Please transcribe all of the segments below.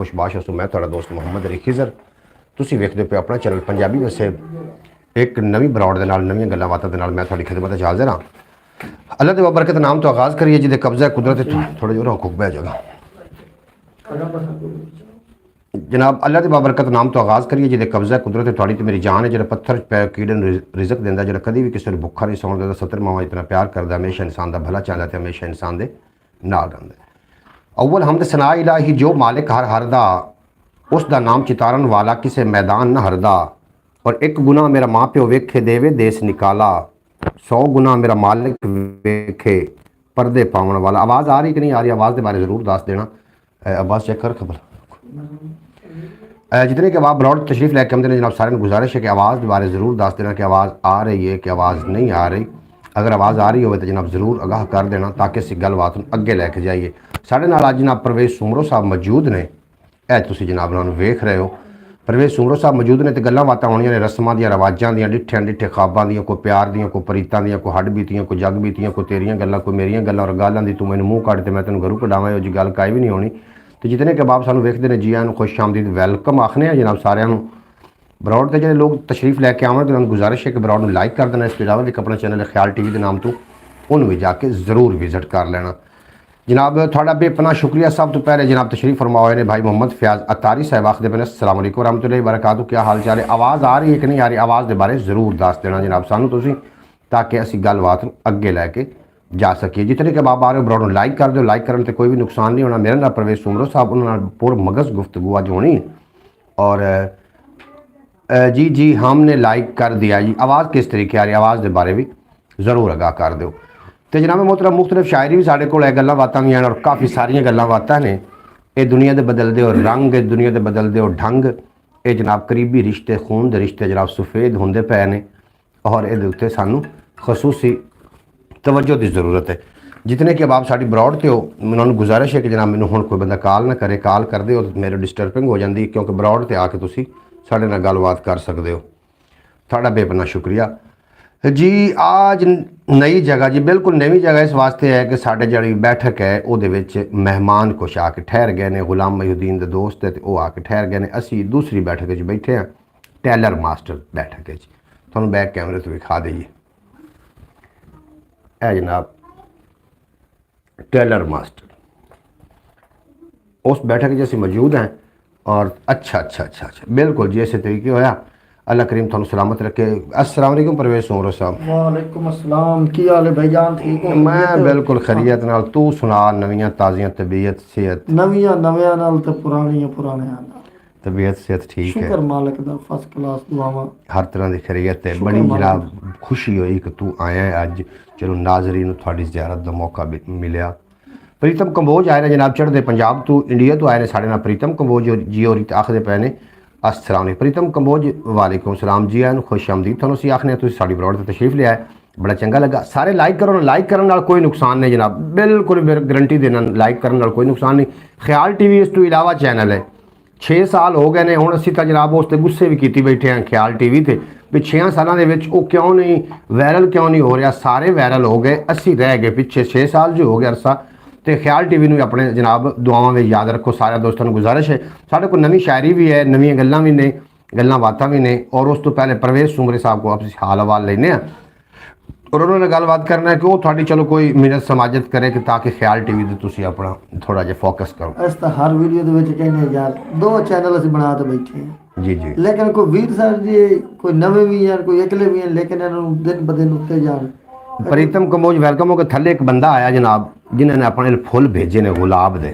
खुशबाश हसूं मैं तुहाडा दोस्त मुहम्मद अली खिज़र। तुसीं वेखदे पे अपना चैनल पंजाबी वैसे एक नवीं बरौड़ दे नाल नवीं गल्लां बातां दे नाल मैं तुहाडी खिदमत च हाज़िर हाँ। अल्लाह दे बरकत नाम तो आगाज़ करिए जिहदे कब्ज़ा कुदरत थोड़े जोर खुक बह जाएगा जनाब। अल्लाह दे बाबरकत नाम तो आगाज़ करिए जिहदे कब्ज़ा कुदरत थोड़ी तो मेरी जान है जो पत्थर पै कीड़े रिजक देंदा जो कभी भी किसी भुखा नहीं सौण देंदा। 70 मावां इतना प्यार करदा हमेशा इंसान का भला चाहता तो हमेशा इंसान के नाल रहिंदा। अव्वल हमद सना इलाही जो मालिक हर हर दा उसका नाम चितारन वाला किसे मैदान न हरदा। और एक गुना मेरा माँ प्यो वेखे देवे देश निकाला 100 गुना मेरा मालिक वेखे पर्दे पावन वाला। आवाज़ आ रही कि नहीं आ रही? आवाज़ के बारे ज़रूर दस देना। आवाज़ चेक कर खबर जितने के बाद बरौड़ तशरीफ़ लैके आते हैं जनाब सारे गुजारिश है कि आवाज़ के बारे ज़रूर दस देना कि आवाज़ आ रही है कि आवाज़ नहीं आ रही। अगर आवाज़ आ रही हो तो जनाब ज़रूर आगाह कर देना ताकि असीं गलबात अगे लैके जाइए। साढ़े नाल अज जनाब परवेज़ सुमरो साहब मौजूद ने। तुसीं जनाब उन्होंने वेख रहे हो परवेज़ सुमरो साहब मौजूद ने तो गल्लां बातां होणियां ने रस्मां दियां रवाजां दियां डिठे डिठे ख्वाबां दियां कोई प्यार दियां कोई परीतां दियां कोई हड्ड बीतियां कोई जग बीतियां कोई तेरियां गल्लां कोई मेरियां गल्लां और गल्लां दी तू मैनूं मूँह कड्ड ते मैं तैनूं घरों कढावां इहो जी गल काई भी नहीं होनी। तो जितने के बाप सानूं वेखदे ने जी आनूं खुश आमदीद वैलकम आखने हैं जनाब सारिਆਂ ਨੂੰ। बरौड़ के जो लोग तशरीफ़ लैके आवन तो उन्होंने गुजारिश है कि बरौड़ में लाइक कर देना। इसके अलावा भी अपना चैनल ख्याल टीवी के नाम तो उन्होंने भी जाके ज़रूर विजिट कर लेना। जनाब थोड़ा बेपना शुक्रिया। सब तो पहले जनाब तशरीफ़ फरमा हुए ने भाई मोहम्मद फयाज अतारी साहब आखदे पे अस्सलाम वालेकुम रहमतुल्लाहि व बरकातहू। क्या हाल चाल है? आवाज़ आ रही है कि नहीं आ रही? आवाज़ के बारे ज़रूर दस देना जनाब सानूं तुसीं ताकि असीं गलबात अगे लैके जा सकिए। जितने के बाब आ रहे हो बरौड़ लाइक कर दो। लाइक करने से कोई भी नुकसान नहीं होना। मेरा नाम परवेज़ सुमरो साहब उन्होंने पुर मगज़ गुफ्तगू अज होनी और जी जी हमने लाइक कर दिया जी। आवाज़ किस तरीके आ रही? आवाज़ के बारे भी ज़रूर आगाह कर दो। तो जनाब मोहतरम मुख्तलिफ शायरी भी साढ़े कोल गल्लां बातां भी हैं और काफ़ी सारियां गल्लां बातां ने। ये दुनिया के बदलते हो रंग दुनिया के बदलते हो ढंग ये जनाब करीबी रिश्ते खून के रिश्ते जनाब सफ़ेद होंदे पे ने और ये उत्ते सानू खसूसी तवज्जो की ज़रूरत है। जितने के बाप साड़ी बरौड़ के हो उन्होंने गुजारिश है कि जनाब मैनूं हुण कोई बंदा कॉल ना करे। कॉल करते हो तो मेरे डिस्टर्बिंग हो जाती क्योंकि बरौड़ ते आके तुसीं साढ़े नाल गलबात कर सकते हो। थोड़ा बेपना शुक्रिया जी। आज नई जगह जी बिल्कुल नवी जगह इस वास्ते है कि साढ़े जी बैठक है वो मेहमान कुछ आके ठहर गए ने। गुलाम महीउद्दीन के दोस्त है तो वह आके ठहर गए ने। असी दूसरी बैठक बैठे हैं टेलर मास्टर बैठक थोड़ा बैक कैमरे तो दिखा दईए। है जनाब टेलर मास्टर उस बैठक जैसे मौजूद हैं और अच्छा बिल्कुल जी ऐसे तरीके होया। अल्लाह करीम थोड़ा सलामत रखे। अस्सलाम वालेकुम परवेज़ सुमरो साहब। वालेकुम अस्सलाम। की हाल है भाईजान? ठीक हो? मैं बिल्कुल खैरियत नाल। तू सुना नवीं ताज़ियां तबीयत सेहत? नवियां नाल ते पुरानियां नाल तबीयत सेहत ठीक है? शुक्र मालिक दा फर्स्ट क्लास दुआवां हर तरह की खैरियत है। बड़ी जनाब खुशी हुई कि तू आया है अज। चलो नाजरीन थोड़ी ज़ियारत का मौका मिलिया। प्रीतम कंबोज आए ने जनाब चढ़ते पंजाब तो इंडिया तो आए ने साढ़े नाल प्रीतम कंबोज जी और आखदे पे ने अस्सलाम प्रीतम कंबोज वालेकुम सलाम जी आनूं खुश आमदीद। तुहानूं असीं आखने तुसीं साडी बरौड़ ते तशरीफ़ लिया है बड़ा चंगा लगा। सारे लाइक करो ना। लाइक करने नाल कोई नुकसान नहीं जनाब बिल्कुल मेरी गारंटी देना लाइक करने नाल कोई नुकसान नहीं। ख्याल टीवी इस तो इलावा चैनल है 6 साल हो गए ने हुण असीं तां जनाब उस ते गुस्से भी कीती बैठे हैं ख्याल टीवी ते भी 6 सालों के विच वो क्यों नहीं वायरल क्यों नहीं हो रहा। सारे वायरल हो गए असीं रह गए पिछे 6 साल जो हो गया अरसा। तो ख्याल टीवी में अपने जनाब दुआवां में याद रखो। सारे दोस्तों को गुजारिश है साढ़े को नवी शायरी भी है नवी गल्लां भी ने गल्लां बातां भी ने और उस तो पहले परवेज़ सुमरे साहब को आप हाल हवाल लेने और उन्होंने गलबात करना है कि वो थोड़ी चलो कोई मिन्नत समाजत करे कि ताकि ख्याल टीवी ते तुसीं अपना थोड़ा जिहा फोकस करो। अस तो हर वीडियो दे विच कहने यार 2 चैनल असीं बना के बैठे हैं जी जी लेकिन कोई वीर साहब जी कोई नवे भी हैं कोई अगले भी हैं लेकिन इन्होंने दिन ब दिन उत्ते जान। प्रीतम कंबोज वेलकम हो के थले एक बंदा आया जनाब जिन्होंने अपने फुल भेजे ने गुलाब दे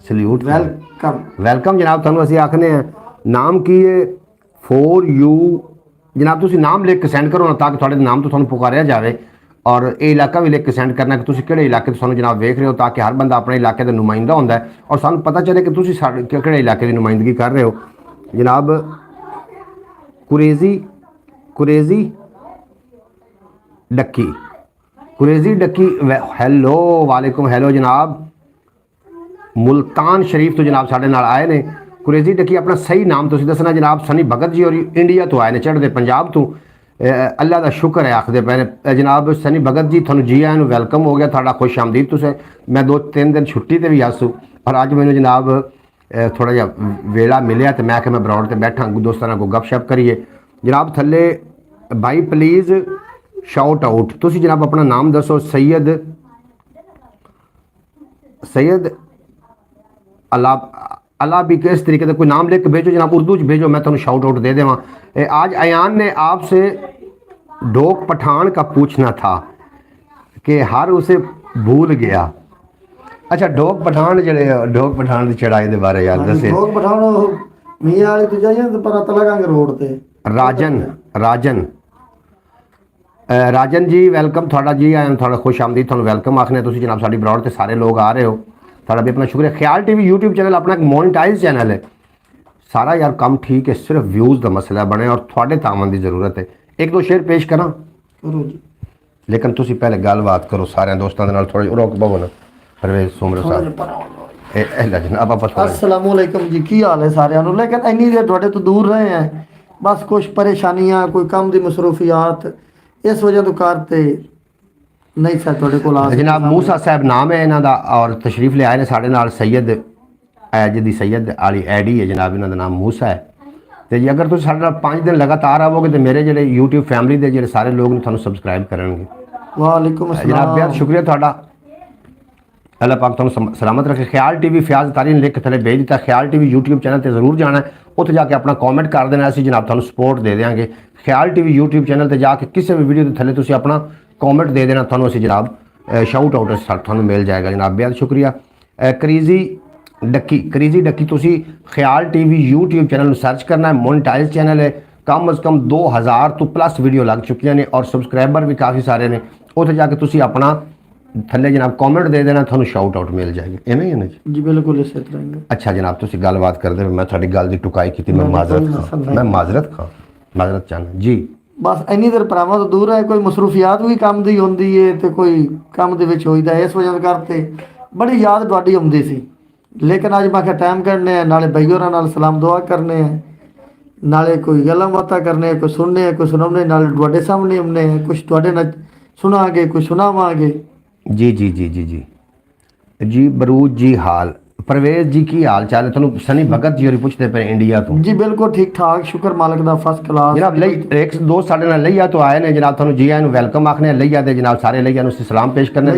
सल्यूट वेलकम जनाब। तुहानूं असीं आखने हैं नाम की है फॉर यू जनाब तुसीं नाम लिख के सेंड करो ना ताकि थोड़े नाम तो तुहानूं पुकारिया जाए और ये इलाका भी लिख के सेंड करना कि तुसीं किहड़े इलाके तो सानूं जनाब वेख रहे हो ताकि हर बंदा अपने इलाके का नुमाइंदा होंदा है और सानूं पता चले कि तुसीं किहड़े इलाके की नुमाइंदगी कर रहे हो। जनाब कुरेजी डक्की हैलो वालेकुम हैलो जनाब। मुल्तान शरीफ तो जनाब साढ़े नाल आए ने। कुरेजी डक्की अपना सही नाम तुसीं दसना जनाब। सनी भगत जी और इंडिया तो आए ने चढ़ते पंजाब तो अल्लाह का शुक्र है आखदे पे ने जनाब। सनी भगत जी तुहानूं जी आयां नूं वेलकम हो गया थोड़ा खुश आमदीद। तुसें मैं 2-3 दिन छुट्टी ते भी आसूँ और अज मैनूं जनाब थोड़ा जिहा वेला मिलिया तो मैं कि मैं ब्रॉड ते बैठा दोस्तां नाल कोई गपशप करिए। जनाब थल्ले भाई प्लीज़ शाउट आउट, तुसी जनाब अपना नाम दसो। सैयद अला भी किस तरीके से कोई नाम लिख के भेजो जनाब, उर्दू च भेजो, मैं थोड़ा शाउट आउट दे देवां। आज अयान ने आपसे ढोक पठान का पूछना था कि हर उसे भूल गया। अच्छा ढोक पठान की चढ़ाई के बारे यार दसे। ढोक पठान मियां वाली तो जाइए तो पता लगांगे रोड ते। राजन जी वेलकम थोड़ा जी, आया थोड़ा खुश आमदीद, थोड़ा वेलकम आखने तुसी जनाब साडी ब्रॉड ते सारे लोग आ रहे हो, थोड़ा भी अपना शुक्रिया। ख्याल टीवी यूट्यूब चैनल अपना एक मोनेटाइज चैनल है, सारा यार कम ठीक है, सिर्फ व्यूज़ का मसला बने और थोड़े तामन की जरूरत है। एक दो शेयर पेश करा लेकिन तुसी पहले गलबात करो सारे दोस्तों के नाल, थोड़ी रोक बवो ना परवेज सुमरो साहब। अस्सलाम वालेकुम जी, की हाल है सारे नूं? लेकिन इन्नी देर थोड़े तो दूर रहे हैं, बस कुछ परेशानियां, कोई काम की मसरूफियात, इस वजह तो करते नहीं सर थोड़े को। जनाब मूसा साहब नाम है इन्हों का और तशरीफ ले आए ने साढ़े नाल। सैयद जिदी सैयद वाली आईडी है जनाब, इन्हों का नाम मूसा है। तो जी अगर तुम साढ़े नाल 5 दिन लगातार आवोगे तो मेरे जो यूट्यूब फैमिली के जो सारे लोग थानू सबसक्राइब करेंगे। वालेकुम अस्सलाम जनाब बेहद शुक्रिया थोड़ा, अल्लाह पाक तुहानू सलामत रखे। ख्याल टीवी फयाज तारीन लिख थले भेज दिता, ख्याल टीवी यूट्यूब चैनल पर जरूर जाना है, उत्थे जाके अपना कॉमेंट कर देना, असीं जनाब तुहानू सपोर्ट दे देंगे। ख्याल टीवी यूट्यूब चैनल पर जाके किसी भी वीडियो के थले तुसीं अपना कॉमेंट दे देना, थानू असीं जनाब शाउट आउट थानू मिल जाएगा जनाब, बेहद शुक्रिया। करीजी डक्की तुसी ख्याल टीवी यूट्यूब चैनल सर्च करना है, मोनेटाइज चैनल है, कम अज़ कम 2000 तो प्लस वीडियो लग चुकी ने और सबसक्राइबर भी काफ़ी सारे ने। उत्थे जाके तुसी अपना थले जनाब कॉमेंट दे देना, थानू शाउट आउट मिल जाएगा। इवें ही है ना जी? बिल्कुल इस तरह। अच्छा जनाब तुसी गलबात करदे, मैं थोड़ी गल की टुकाई की, मैं माजरत चाहना जी। बस इन्नी देर भरावां तो दूर है, कोई मसरूफियात भी काम की होंदी है तो कोई काम दे विच होईदा, इस वजह करते बड़ी याद तुहाडी आउंदी सी। लेकिन अज मैं टाइम करने हैं, नाले भाई होरां नाल सलाम दुआ करने हैं, नाले कोई गल्लां बातां करने, कोई सुनने, कोई सुनाउने, नाले तुहाडे सामने आउने, कुछ तुहाडे नाल सुनांगे, कुछ सुनावांगे। जी जी जी जी जी जी बरूज जी हाल परवेज जी की हाल चाल है? तुहानू सनी भगत जी होरी पुछदे पे इंडिया तो। जी बिल्कुल ठीक ठाक, शुक्र मालिक दा, फर्स्ट क्लास जनाब। एक दोस्त साडे नाल लइया तो आए ने जनाब, तुहानू जी आए नू वेलकम आखने लइया दे जनाब, सारे लइया नू सलाम पेश करने।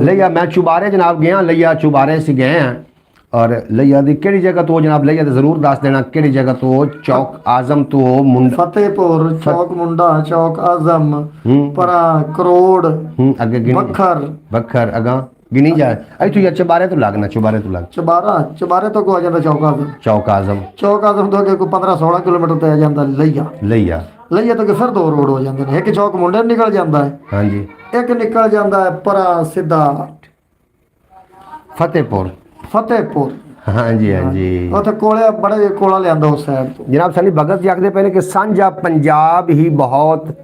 लइया मैं चुबारे जनाब गया, लइया चुबारे से गए हैं और लइया दी केड़ी जगह तो जनाब, लइया ते जरूर दस देना केड़ी जगह तो। चौक आजम तो मुंडा, फतेहपुर चौक मुंडा, चौक आजम परा करोड़ अगे बखर अगा गिनी जाए आई तू चबारे तो लगना, चुबारे तो लग चबारे तो को आ जाता चौक आजम तो अगे कोई 15-16 किलोमीटर तो आ जाता लइया तो फिर 2 रोड हो जाते हैं। एक चौक मुंडे निकल जाता है, हाँ जी, एक निकल जाता है परा सीधा फतेहपुर। हाँ जी हाँ जी, उत्थे कोले बड़े कोला लियांदा उस साइड तो। जनाब सनी भगत जी आखदे पे कि सांझा पंजाब ही बहुत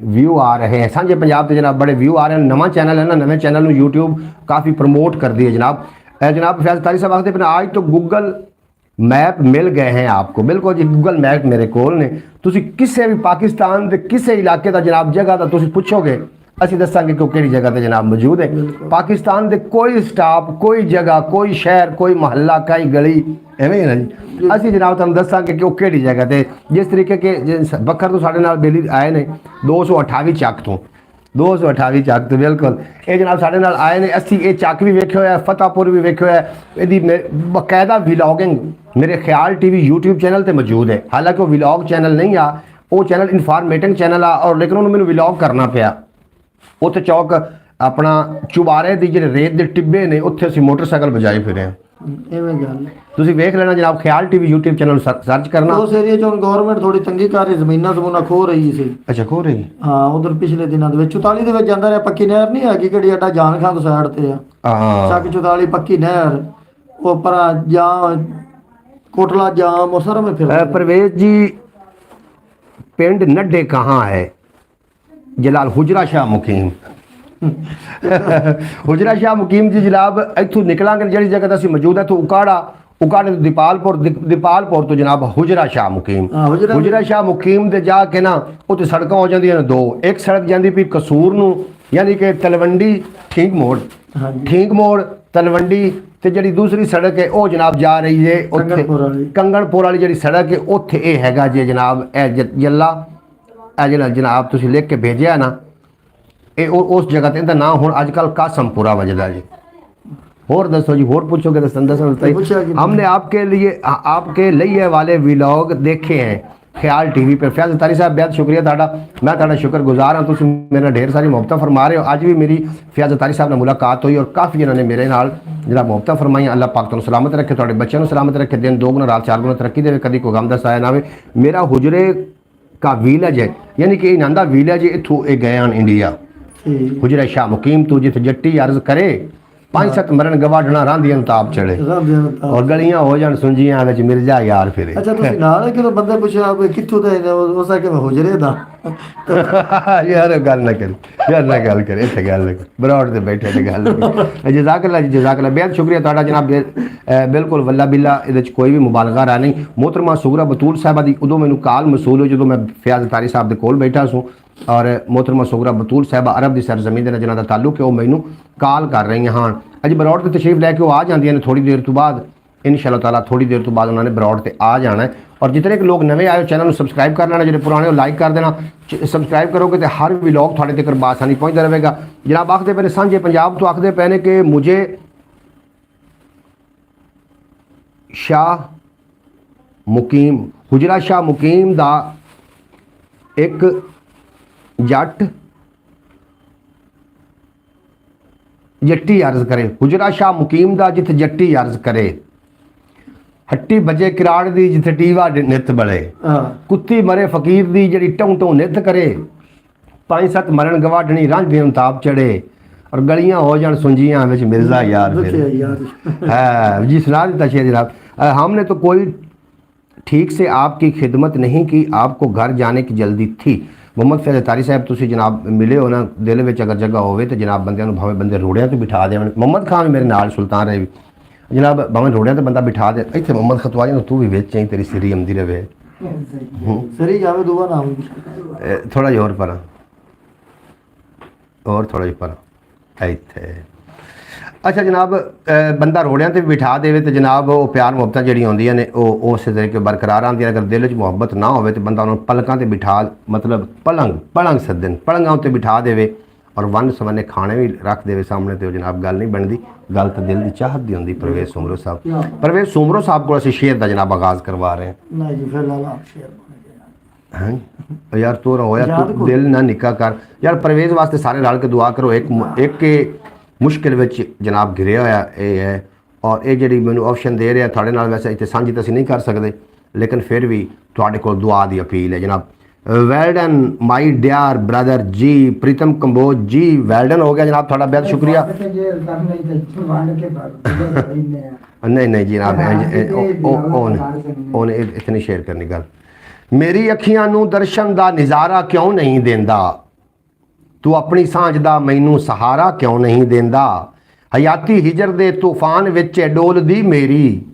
व्यू आ रहे हैं। सांझे पंजाब से जनाब बड़े व्यू आ रहे हैं। नवा चैनल है ना, नवे चैनल में यूट्यूब काफ़ी प्रमोट कर दी है जनाब। जनाब फैज तारी साहब आखते पे आज तो गूगल मैप मिल गए हैं आपको। बिल्कुल जी, गूगल मैप मेरे कोल ने। तुसी किसी भी पाकिस्तान के किसी इलाके का जनाब जगह का तुसी पूछोगे, असी दसांगे कि किहड़ी जगह ते जनाब मौजूद है। पाकिस्तान के कोई स्टाप, कोई जगह, कोई शहर, कोई महल्ला, कोई गली एवं ना जी, असी जनाब तुहानू दसांगे कि किहड़ी जगह ते। जिस तरीके के बखर तो साडे नाल बेली आए ने 228 चक तो 228 चक तो बिल्कुल ये जनाब साडे नाल आए ने। असी ये चक भी वेख्यो है, फतेहपुर भी वेख्यो है। इहदी बकायदा व्लॉगिंग मेरे ख्याल टीवी यूट्यूब चैनल ते मौजूद है। हालांकि वो व्लॉग चैनल नहीं आ, वो चैनल इन्फॉर्मेटिंग चैनल आ, और लेकिन उन्होंने मैंने व्लॉग करना पिया। उत्थे चौक अपना चुबारे दी जिहड़े रेत दे टिब्बे ने, उत्थे असीं मोटरसाइकिल बजाई फिरे हैं। तुसीं वेख लेना जनाब, ख्याल टीवी यूट्यूब चैनल सर्च करना। उस एरिया चों गवर्नमेंट थोड़ी तंगी कर रही, जमीनां जमूना खो रही सी। अच्छा खो रही? हाँ, उधर पिछले दिनों दे 44 दे विच जांदा रहा, पक्की नहर नहीं हैगी किहड़ी अड्डा जान खां साइड ते आ, चक 44 पक्की नहर, वो परा जां कोटला जाम उस तरह में फिर। परवेज जी पिंड नड्डे कहाँ है? जलाल हुजरा शाह मुकीम हुजरा शाह मुकीम जी जनाब इतों निकलांगे जी जगह तो असं मौजूद है तो उकाड़ा तो दीपालपुर तो जनाब हुजरा शाह मुकीम। हुजरा शाह मुकीम दे जाके ना उत्ते सड़क हो जाती ने 2। एक सड़क जाती पी कसूर नूं, यानी कि तलवंडी ठीक मोड़ तलवंडी ਤੇ ਜਿਹੜੀ ਦੂਸਰੀ ਸੜਕ ਹੈ ਉਹ ਜਨਾਬ ਜਾ ਰਹੀ ਹੈ ਉੱਥੇ ਕੰਗਣਪੁਰ ਵਾਲੀ ਜਿਹੜੀ ਸੜਕ ਹੈ ਉੱਥੇ ਇਹ ਹੈਗਾ ਜੀ ਜਨਾਬ ਇਹ ਜੱਲਾ ਇਹ ਜਿਹੜਾ ਜਨਾਬ ਤੁਸੀਂ ਲਿਖ ਕੇ ਭੇਜਿਆ ਨਾ ਇਹ ਉਸ ਜਗ੍ਹਾ ਤੇ ਇਹਦਾ ਨਾਮ ਹੁਣ ਅੱਜ ਕੱਲ कासमपुरा वजदा जी। और दसो जी और पूछोगे तो हमने आपके लिए वाले व्लॉग देखे हैं ख्याल टीवी पर। फैज़ अतारी साहब बहुत शुक्रिया ताड़ा, मैं ताड़ा शुक्रगुजार हाँ, तुम मेरे ढेर सारी मुहब्बत फरमा रहे हो। अज भी मेरी फैज़ अतारी साहब ने मुलाकात हुई और काफ़ी जिन्होंने मेरे नाल जरा मुहब्बत फरमाई। अल्लाह पाक तुम सलामत रखे, थोड़े बच्चों को सलामत रखे, दिन 2 गुना रात 4 गुना तरक्की दे, कभी कोई गम दा साया ना आवे। मेरा हुजरे का विलेज है यानी कि इन्हां दा विलेज इत्थों ये गए हैं इंडिया हुजरा शाह मुकीम तू जिथे जट्टी अर्ज करे 5-7 मरण गवाढ़ना रांधियां ताप चढ़े और गलियां हो जान सुंजियां विच मिर्जा यार फिरे। अच्छा तुसी नाल है कि बंदे पूछा आप कित्थों दा है हो सके मैं हुजरे दा यार गल ना कर इत्थे गल ना कर बरौड़ ते बैठे ते गल जज़ाकल्लाह जी जज़ाकल्लाह। बेहद शुक्रिया तुहाडा जनाब, बिल्कुल वल्ला बिल्ला इहदे च कोई भी मुबालगा रहा नहीं। मोहतरमा सुगरा बतूल साहिबा दी उदों मैनूं काल मसूल होई जदों मैं फयाज़ अतारी साहब दे कोल बैठा सूं और मोहतरमा सुगरा बतूल साहिबा अरब की सरजमीन के जिन्हों का ताल्लुक है वो मैनू कॉल कर रही हैं। हाँ अज बरौड़ से तशरीफ लैके वो आ जाती ने थोड़ी देर तो बाद इंशाअल्लाह ताला, थोड़ी देर तो बाद उन्होंने बरौड़ से आ जाना है। और जितने के लोग नवे आए चैनल को सबसक्राइब कर लेना, जो पुराने वो लाइक कर देना। सबसक्राइब करोगे तो हर व्लॉग थोड़े तक बासानी पहुँचता रहेगा। जनाब आखते पे सांझे पंजाब तो आखते पे ने कि मुझे शाह मुकीम हुजरा शाह मुकीम दा एक जट जट्टी अर्ज करे, हुजरा शाह मुकीम दा जिथे जट्टी अर्ज करे, हट्टी बजे किराड़ दी जिथे टीवा नित बड़े, कुत्ती मरे फकीर दी जड़ी टों टों नित करे, 5-7 मरण गवाढ़नी रांझे ताप चढ़े और गलियां हो जान सुंजियां विच मिर्जा यार है जी। सुना देता शेर जनाब, हमने तो कोई ठीक से आपकी खिदमत नहीं की, आपको घर जाने की जल्दी थी। मोहम्मद फैज़ अतारी साहब तुसी जनाब मिले हो ना, दिल में अगर जगह होवे तो जनाब बंदे भावें बंदे रोड़ियां तो बिठा दे। मोहम्मद खान भी मेरे नाल सुल्तान रहे भी जनाब भावें रोड़ियां तो बंदा बिठा दे। इत्थे मोहम्मद खतवाजी तू भी विच आई, तेरी सिरी आंदी रहे सरी जावे दुआ ना थोड़ा जिहा होर पर और थोड़ा जिहा पर इत्थे। अच्छा जनाब बंदा रोड़ियां ते बिठा देवे तो जनाब वो प्यार मुहब्बत जी आउंदियां ने वो उस तरीके बरकरार आंदियां। अगर दिल च मुहब्बत ना होवे तो बंदा उन्होंने पलकां ते बिठा मतलब पलंग सदन पलंगां उत्ते बिठा देवे और वन सवन्ने खाने भी रख देवे सामने, तो जनाब गल नहीं बनती। गल तो दिल की चाहत दी होंदी। परवेज़ सुमरो साहब, परवेज़ सुमरो साहब को असीं शेर का जनाब आगाज़ करवा रहे हैं। यार तू होया तू दिल ना निका कर यार, परवेज़ वास्ते सारे रल के दुआ करो। एक मुश्किल विच जनाब घिरिया होया ये है और ये जी मैनू ऑप्शन दे रहा थोड़े नाल, वैसे इतने सांझी तो असीं नहीं कर सकते लेकिन फिर भी थोड़े को दुआ की अपील है जनाब। Well done my dear brother ji, Pritam Kamboj ji well done हो गया जनाब, थोड़ा बहुत शुक्रिया। नहीं जनाब ओने इतनी शेयर करनी गल। मेरी अखियां नू दर्शन दा नज़ारा क्यों नहीं देंदा, तू अपनी सांझ दा मैनू सहारा क्यों नहीं देंदा, हयाती हिजर दे तूफान विच डोल दी मेरी,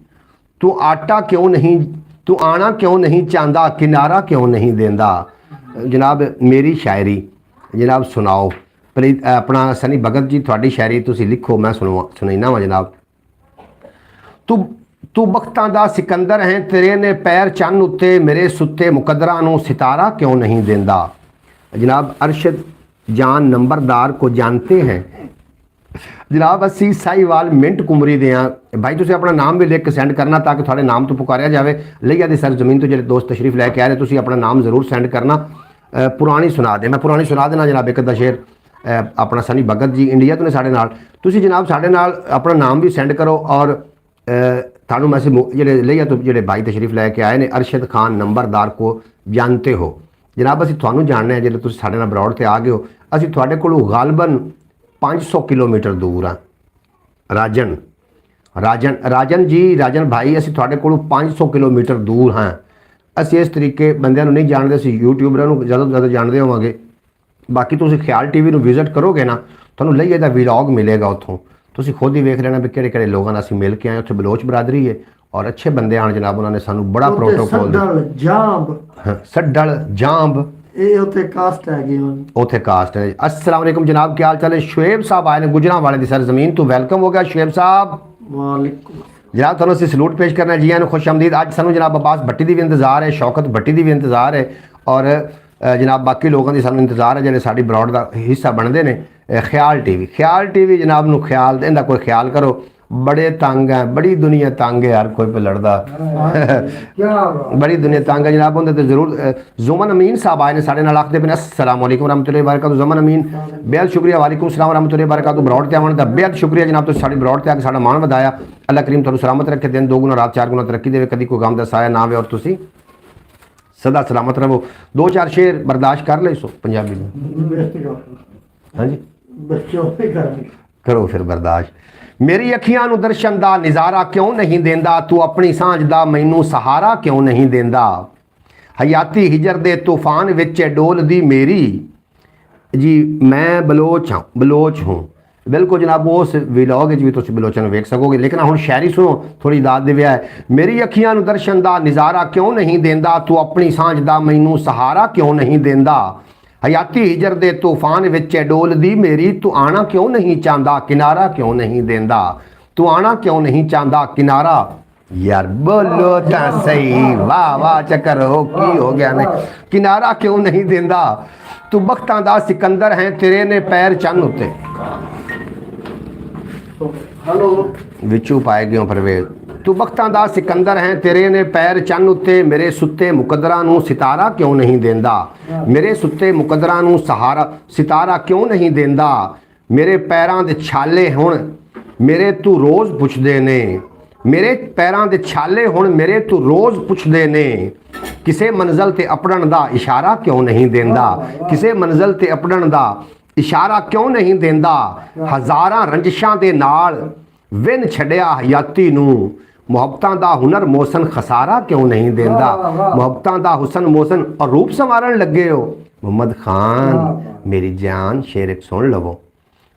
तू आटा क्यों नहीं, तू आना क्यों नहीं चाहता, किनारा क्यों नहीं देंदा। जनाब मेरी शायरी जनाब सुनाओ अपना सनी भगत जी, थोड़ी शायरी तुसी लिखो मैं सुनाइना वा जनाब। तू बख्तां दा सिकंदर है, तेरे ने पैर चन्न उत्ते, मेरे सुत्ते मुकद्दरां नू सितारा क्यों नहीं देंदा। जनाब अरशद जान नंबरदार को जानते हैं जनाब, असी साहीवाल मिंट कुमरी दे भाई, तुम अपना नाम भी लिख के सेंड करना ताकि थोड़े नाम तो पुकारिया जाए। लिया दी सर जमीन तो जो दोस्त तशरीफ लैके आए तुम अपना नाम जरूर सेंड करना। पुरानी सुना दे, मैं पुरानी सुना देना जनाब एक अद्धा शेर। अपना सनी भगत जी इंडिया तो ने साढ़े नाल, तुसी जनाब साढ़े नाल अपना नाम भी सेंड करो और थानू मैसेज जो लिया तो जो भाई तशरीफ लैके आए ने अरशद खान नंबरदार को जानते हो जनाब, असी थानू जानने जो तुम साढ़े नाल बरौड़ से आ गए हो, असी थोड़े को गालबन 500 किलोमीटर दूर हाँ। राजन जी राजन भाई, असी थोड़े को 500 किलोमीटर दूर हाँ। असी इस तरीके बंदे नहीं जानते, असी यूट्यूबरां नूं ज़्यादा तो ज़्यादा जानते होवांगे। बाकी तुम ख्याल टीवी नूं विजिट करोगे ना, तुहानूं लईए दा व्लॉग मिलेगा उत्थों, तुसीं खुद ही वेख लेना भी किहड़े लोगों नाल असीं मिल के आए। उत्थे बलोच बरादरी है और अच्छे बंदे आन जनाब, उन्होंने सानू बड़ा प्रोटोकॉल सड्डल जांब कास्ट है। अस्सलाम वालेकुम जनाब, क्या हाल चाल है। शुएब साहब आए ने गुजरां वाले दी सरजमीन तो, वेलकम हो गया शुएब साहब। वालेकुम जनाब ਤੁਹਾਨੂੰ ਅਸੀਂ ਸਲੂਟ ਪੇਸ਼ ਕਰਨਾ ਜੀ ਆਇਆਂ ਨੂੰ ਖੁਸ਼ ਆਮਦੀਦ। ਅੱਜ ਸਾਨੂੰ ਜਨਾਬ ਅब्बास भट्टी ਦੀ ਵੀ ਇੰਤਜ਼ਾਰ ਹੈ, ਸ਼ੌਕਤ भट्टी ਦੀ ਵੀ ਇੰਤਜ਼ਾਰ ਹੈ ਔਰ ਜਨਾਬ ਬਾਕੀ ਲੋਕਾਂ ਦੀ ਸਾਨੂੰ ਇੰਤਜ਼ਾਰ ਹੈ ਜਿਹੜੇ ਸਾਡੀ ਬਰੋਡ ਦਾ ਹਿੱਸਾ ਬਣਦੇ ਨੇ। ਖਿਆਲ ਟੀਵੀ ਜਨਾਬ ਨੂੰ ਖਿਆਲ ਇਹਦਾ ਕੋਈ ਖਿਆਲ ਕਰੋ। बड़े तंग है, बड़ी दुनिया तंग है यार, कोई पे लड़दा बड़ी दुनिया तंग है जनाब। उन्हें तो जरूर जुमन अमीन साहब आए ने साढ़े नाल आखते पे अस्सलाम वालेकुम रहमतुल्लाहि व बरकातहू। जुमन अमीन बेहद शुक्रिया, वालेकुम सलाम रहमतुल्लाहि व बरकातहू। ब्रॉड ते आवन दा बेहद शुक्रिया जनाब, तुसीं साडी ब्रॉड ते आके साडा मान वधाया। अल्लाह करीम तुहानूं सलामत रखे, दिन 2 गुना रात 4 गुना तरक्की देवे, कदी कोई गम दा साया ना आवे और तुसीं सदा सलामत रहो। 2-4 शेर बर्दाश्त कर ले सो पंजाबी में। हाँ जी करो फिर बर्दाश्त। मेरी अखियां नूं दर्शन दा नज़ारा क्यों नहीं देंदा, तू अपनी सांझ दा मैनू सहारा क्यों नहीं देंदा। हयाती हिजर दे तूफान विच डोल दी मेरी जी, मैं बलोच हूँ। बिल्कुल जनाब उस विलॉग भी तुम बलोचन वेख सकोगे, लेकिन हुण शायरी सुनो थोड़ी दाद दे विया है। मेरी अखियां नूं दर्शन दा नज़ारा क्यों नहीं देंदा, तू अपनी सांझ दा मैनू सहारा क्यों नहीं देंदा। हयाती हिजर दे तूफान विच डोल दी मेरी, तू आना क्यों नहीं चाहता, किनारा क्यों नहीं देंदा। तू आना क्यों नहीं चाहता, किनारा यार बोलो ता सही, वाह वाह चक्कर हो गया ने। किनारा क्यों नहीं देंदा, तू बख्तां दा सिकंदर है, तेरे ने पैर चन्न उत्ते हेलो विचू पाए गयो परवेज। तू बख्तां दा सिकंदर है, तेरे ने पैर चन्न उत्ते, मेरे सुत्ते मुकद्दरां नूं सितारा क्यों नहीं देंदा। मेरे सुत्ते मुकद्दरां नूं सितारा क्यों नहीं देंदा। मेरे पैरां दे छाले हुण मेरे तू रोज़ पुछदे ने, मेरे पैरां दे छाले हुण मेरे तू रोज़ पुछदे ने। किसे मंज़िल ते अपड़न दा इशारा क्यों नहीं देंदा, किसे मंज़िल ते अपड़न दा इशारा क्यों नहीं देंदा। हज़ारां रंजिशां दे नाल विन छड़िया हयाती नूं, मुहब्बतां दा हुनर मोहसन खसारा क्यों नहीं देंदा। मुहब्बतां दा हुसन मोहसन और रूप संवारन लगे हो मोहम्मद खान मेरी जान, शेर एक सुन लवो।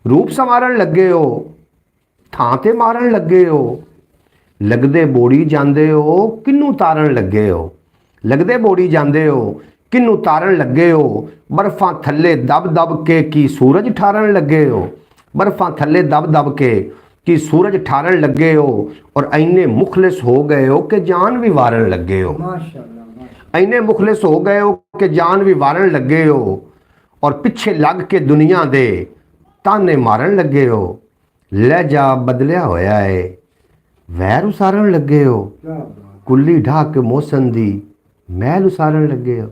रूप संवारन लगे हो, थां ते मारन लगे हो, लगदे बोड़ी जांदे हो, किन्नू तारन लगे हो। लगदे बोड़ी जांदे हो, किन्नू तारन लगे हो। बर्फां थल्ले दब दब के की सूरज ठारन लगे हो। बर्फां थल्ले दब दब के कि सूरज ठारन लगे हो, और इन्ने मुखलिस हो गए हो कि जान भी वारन लगे हो। इन्ने मुखलिस हो गए हो कि जान भी वारन लगे हो, और पिछे लग के दुनिया दे ताने मारन लगे हो। लहजा बदलिया होया है, वैर उसारन लगे हो। कुल्ली ढाक मोहसन दी महल उसारन लगे हो।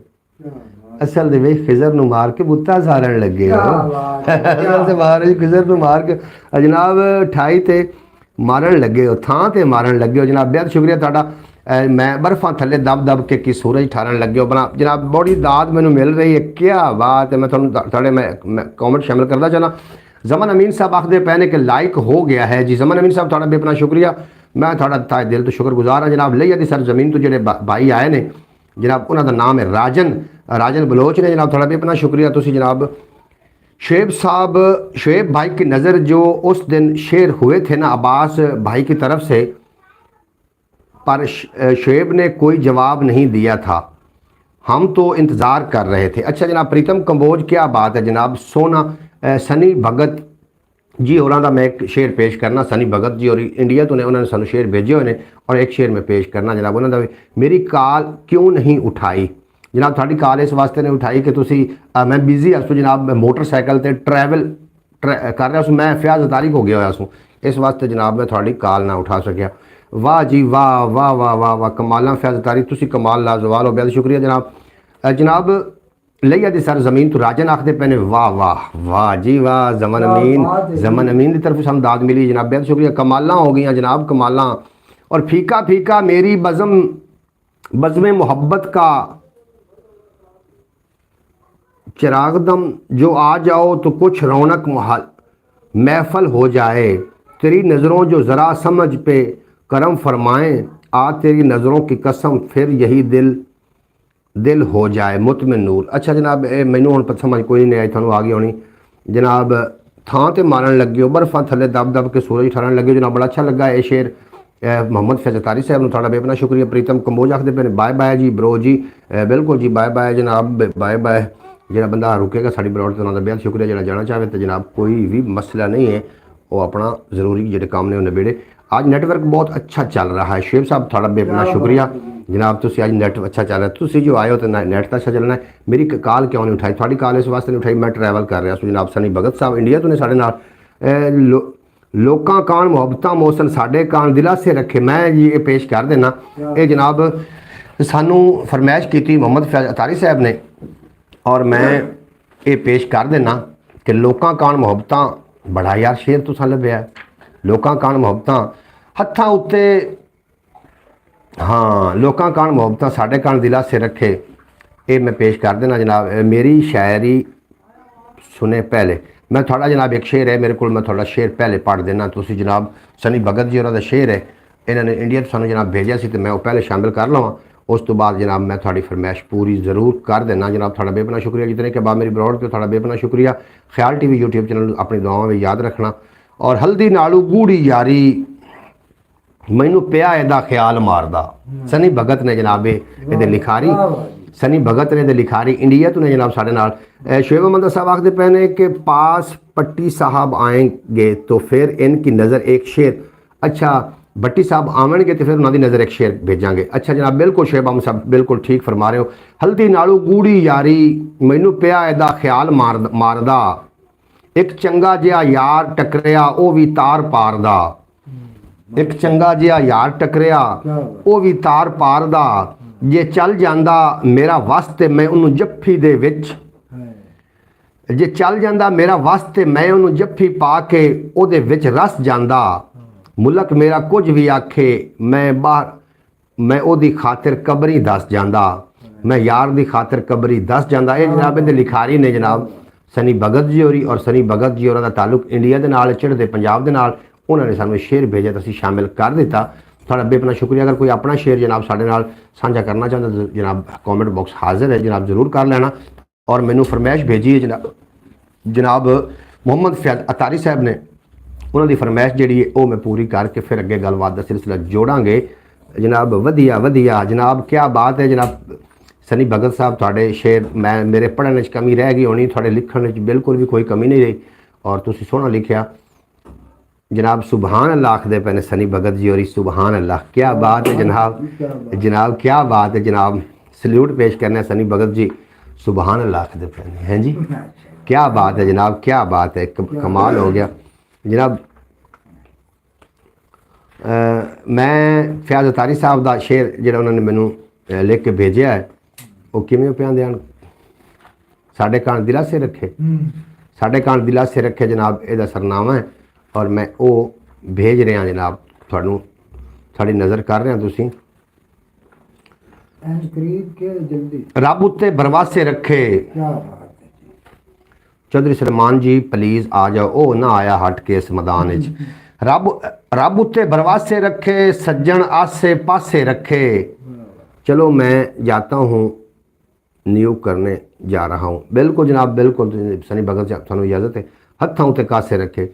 असल दे विच खिजर नूं मार के बुत्ता सारन लगे हो। असल ते मार खिजर नूं मार के जनाब 28 ते मारन लगे हो, थां ते मारन लगे हो। जनाब बेहद शुक्रिया तुहाडा। मैं बर्फां थल्ले दब दब के की सूरज ठारन लगे हो। बना जनाब बड़ी दाद मैनूं मिल रही है, क्या बात है। मैं तुहानूं तुहाडे मैं कॉमेंट शामिल करदा चला। जमन अमीन साहब आखदे पे ने कि लाइक हो गया है जी। जमन अमीन साहब तुहाडा बेपना शुक्रिया, मैं तुहाडा ताए दिल तो शुक्रगुजार हाँ। जनाब लैया दी सरजमीन तो जिहड़े भाई आए ने जनाब उन्हों का नाम है राजन बलोच ने। जनाब थोड़ा भी अपना शुक्रिया। तुसी जनाब शुएब भाई की नज़र जो उस दिन शेर हुए थे ना अब्बास भाई की तरफ से, पर शुएब ने कोई जवाब नहीं दिया था, हम तो इंतज़ार कर रहे थे। अच्छा जनाब प्रीतम कंबोज क्या बात है जनाब। सोना सनी भगत जी होरां दा मैं एक शेर पेश करना। सनी भगत जी और इंडिया तो ने उन्होंने सानू शेर भेजे हुए हैं और एक शेर में पेश करना जनाब उन्होंने भी। मेरी कॉल क्यों नहीं उठाई जनाब, थोड़ी कॉल इस वास्ते नहीं उठाई कि तुसी मैं बिजी हूँ जनाब, मैं मोटरसाइकिल से ट्रैवल कर रहा हूँ, मैं फयाज अतारी हो गया हूँ, इस वास्ते जनाब मैं थोड़ी कॉल ना उठा सकिया। वाह जी वाह वाह वाह वाह वाह कमाल फयाज अतारी, तुसी कमाल लाजवाल हो, बेहद शुक्रिया जनाब। जनाब लैया दी सर जमीन तो राजन आखते पे ने वाह वाह वाह जी वाह। जमन अमीन की तरफ सानू दाद मिली जनाब, बेहद शुक्रिया। कमाला हो गई जनाब कमाला। और फीका फीका मेरी बज़्म मोहब्बत का चिरागदम, जो आ जाओ तो कुछ रौनक महफल हो जाए। तेरी नज़रों जो ज़रा समझ पे करम फरमाएं, आ तेरी नज़रों की कसम फिर यही दिल हो जाए। मुतमिन नूर। अच्छा जनाब मैनू हुण समझ कोई नहीं आई, थानू आ गई होनी जनाब। थां ते मारन लगे हो, बर्फां थल्ले दब दब के सूरज ठहरन लगे हो। जनाब बड़ा अच्छा लगा ये शेर। मोहम्मद फैज़ अतारी साहब नूं थोड़ा बेपना शुक्रिया। प्रीतम कंबोज आखदे पे बाय बाय जी ब्रो जी, बिल्कुल जी बाय बाय जनाब, बाय बाय। जो बंदा रुकेगा साड़ी ब्रॉड तो उन्होंने बेहद शुक्रिया। जो जाना चाहे तो जनाब कोई भी मसला नहीं है, वो अपना जरूरी जो काम ने नबेड़े। ਅੱਜ ਨੈਟਵਰਕ ਬਹੁਤ ਅੱਛਾ ਚੱਲ ਰਿਹਾ ਹੈ। ਸ਼ੇਬ ਸਾਹਿਬ ਤੁਹਾਡਾ ਬੇਪਨਾ ਸ਼ੁਕਰੀਆ ਜਨਾਬ, ਤੁਸੀਂ ਅੱਜ ਨੈਟ ਅੱਛਾ ਚੱਲ ਰਿਹਾ, ਤੁਸੀਂ ਜੋ ਆਏ ਹੋ ਤਾਂ ਨੈਟ ਤਾਂ ਅੱਛਾ ਚੱਲਣਾ ਹੈ। ਮੇਰੀ ਕਾਲ ਕਿਉਂ ਨਹੀਂ ਉਠਾਈ? ਤੁਹਾਡੀ ਕਾਲ ਇਸ ਵਾਸਤੇ ਨਹੀਂ ਉਠਾਈ, ਮੈਂ ਟਰੈਵਲ ਕਰ ਰਿਹਾ ਸੀ ਜਨਾਬ। ਸਨੀ ਭਗਤ ਸਾਹਿਬ ਇੰਡੀਆ ਤੋਂ ਨੇ ਸਾਡੇ ਨਾਲ। ਲੋਕਾਂ ਕਾਨ ਮੁਹੱਬਤਾਂ ਮੋਸਨ ਸਾਡੇ ਕਾਨ ਦਿਲਾ ਸੇ ਰੱਖੇ, ਮੈਂ ਜੀ ਇਹ ਪੇਸ਼ ਕਰ ਦੇਣਾ। ਇਹ ਜਨਾਬ ਸਾਨੂੰ ਫਰਮਾਇਸ਼ ਕੀਤੀ ਮੁਹੰਮਦ ਫੈਜ਼ ਅਤਾਰੀ ਸਾਹਿਬ ਨੇ, ਔਰ ਮੈਂ ਇਹ ਪੇਸ਼ ਕਰ ਦੇਣਾ ਕਿ ਲੋਕਾਂ ਕਾਨ ਮੁਹੱਬਤਾਂ, ਬੜਾ ਯਾਰ ਸ਼ੇਰ ਤੁਸੀਂ ਲੱਭਿਆ। ਲੋਕਾਂ ਕਾਨ ਮੁਹੱਬਤਾਂ ਹੱਥਾਂ ਉੱਤੇ, ਹਾਂ, ਲੋਕਾਂ ਕਾਨ ਮੁਹੱਬਤਾਂ ਸਾਡੇ ਕਾਨ ਦਿਲਾ ਸੇ ਰੱਖੇ, ਇਹ ਮੈਂ ਪੇਸ਼ ਕਰ ਦੇਣਾ ਜਨਾਬ। ਮੇਰੀ ਸ਼ਾਇਰੀ ਸੁਨੇ ਪਹਿਲੇ, मैं थोड़ा जनाब एक शेर है मेरे को, मैं थोड़ा शेर पहले पढ़ देना। तुसी जनाब सनी भगत जी होर शेर है, इन्होंने इंडिया तो सानू जनाब भेजा सी, तो मैं वो पहले शामिल कर लवां। उस तो बाद जनाब मैं थोड़ी फरमाइश पूरी ज़रूर कर देना जनाब। थोड़ा बेपना शुक्रिया जितने के बाद मेरी ब्रॉड पे थोड़ा बेपना शुक्रिया। ख्याल TV यूट्यूब चैनल अपनी दुआओं में याद रखना। और हल्दी नालू गूढ़ी यारी मैनू पिया एदा ख्याल मारदा, सनी भगत ने जनाब ये लिखारी, सनी भगत ने लिखारी इंडिया तो ने जनाब साढ़े नाल। शोएब अहमद साहब आखते पे ने कि पास पट्टी साहब आएंगे तो फिर इनकी नज़र एक शेर, अच्छा भट्टी साहब आवेंगे तो फिर उन्होंने नज़र एक शेर भेजांगे। अच्छा जनाब बिल्कुल शोएब अहमद साहब बिल्कुल ठीक फरमा रहे हो। हल्दी नालू गूढ़ी यारी मैनू पिया एदा ख्याल मारदा, एक चंगा जिहा यार टकरिया वो भी तार पारदा, एक चंगा जिहा यार टकरिया वो भी तार पारदा, जे चल जांदा मेरा वास्ते मैं उन्होंने जफ्फी दे विच, जे चल जांदा मेरा वास्ते मैं उन्होंने जफ्फी पा के ओदे विच रस जांदा, मुलक मेरा कुछ भी आखे मैं बाहर मैं ओदी खातिर कबरी दस जांदा, मैं यार दी खातिर कबरी दस जांदा। ये जनाब इहदे लिखारी ने जनाब सनी भगत जी होरी, और सनी भगत जी होरां दा ताल्लुक इंडिया दे नाल, चढ़दे पंजाब दे नाल। उन्होंने सानू शेर भेजा तो असीं शामिल कर दिता। थोड़ा बेपना शुक्रिया। अगर कोई अपना शेर जनाब साढ़े नाल साझा करना चाहता तो जनाब कॉमेंट बॉक्स हाजिर है जनाब, ज़रूर कर लेना। और मैनू फरमाइश भेजी है जनाब मुहम्मद फैज़ अतारी साहब ने, उन्होंने फरमाइश जी है वो मैं पूरी करके फिर अगे गलबात का सिलसिला जोड़ांगे जनाब। वधिया वधिया जनाब, क्या बात है जनाब। सनी भगत साहब थोड़े शेर मैं मेरे पढ़ने कमी रह गई होनी, थोड़े लिखने बिल्कुल भी कोई कमी नहीं रही, और तुसी सोहना लिखिया जनाब। सुबहान अल्लाह आखदे पे ने सनी भगत जी और सुबहान अल्लाह, क्या बात है जनाब, जनाब क्या बात है जनाब। सल्यूट पेश करने सनी भगत जी, सुबहान अल्लाह आखदे पे हैं जी, क्या बात है जनाब, क्या बात है, कमाल हो गया जनाब। मैं फैज़ अतारी साहब का शेर जो उन्होंने मैनू लिख के भेजा है वो किमें पिया ध्यान, साढ़े कान दिला से रखे, साढ़े कान दिला से रखे जनाब ਇਹਦਾ सरनामा है। और मैं वो भेज रहा जनाब थानू, थोड़ी नज़र कर रहे तुसी। रब उत्ते बरवासे रखे, चौधरी सलमान जी प्लीज़ आ जाओ, ओ ना आया हट के इस मैदान च। रब उत्ते बरवासे रखे, सज्जन आसे पासे रखे, चलो मैं जाता हूँ नियोग करने जा रहा हूँ। बिल्कुल जनाब बिल्कुल सनी भगत थानू इजाज़त है। हत्थों उत्ते कासे रखे,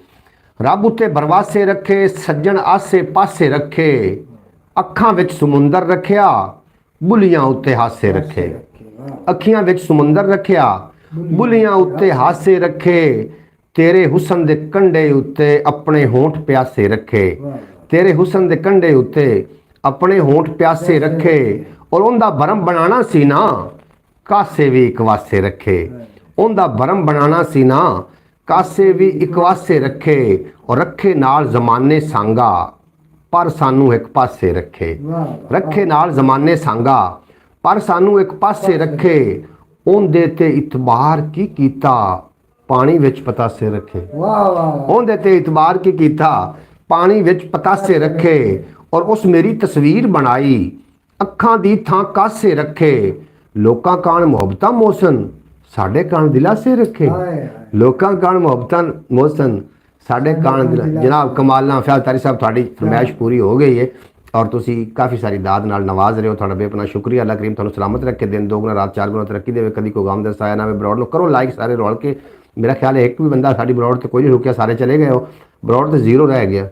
रब उत्ते बरवासे रखे, सज्जन आसे पासे रखे, अखां विच समुंदर रखिया, बुलियां उत्ते हासे रखे, अखियां विच समुंदर रखिया, बुलियां उत्ते हासे रखे, तेरे हुसन दे कंडे उत्ते अपने होंठ प्यासे रखे, तेरे हुसन दे कंडे उत्ते अपने होंठ प्यासे रखे, और उनदा भरम बनाना सी ना कासे भी एक वासे रखे, उनदा भरम बनाना सी ना कासे भी एक वासे रखे, और रखे नाल जमाने सांगा पर सानू एक पासे रखे, रखे नाल जमाने सांगा पर सानू एक पासे रखे, उनदे ते इतबार की कीता पानी विच पतासे रखे, उनदे ते इतबार की कीता पानी विच पतासे रखे, और उस मेरी तस्वीर बनाई अखां दी थां कासे रखे, लोकां कान मुहब्बतां मोहसन साढ़े कान दिला से रखे, लोकां कान मुहब्बतां मोहसन साढ़े कान दिला। जनाब कमाल फैज़ अतारी साहब थोड़ी फरमाइश पूरी हो गई है, और तुसी काफ़ी सारी दाद नाल नवाज रहे हो, थोड़ा बेपना शुक्रिया। अल्लाह करीम तुहानू सलामत रखे, दिन दोगुना रात चार गुना तरक्की देवे, कदी कोई गम दसाया ना। ब्रॉड लो करो लाइक सारे रोल के, मेरा ख्याल है एक भी बंदा साड़ी ब्रॉड तो कोई नहीं रुकिया, सारे चले गए हो, ब्रॉड तो जीरो रह गया,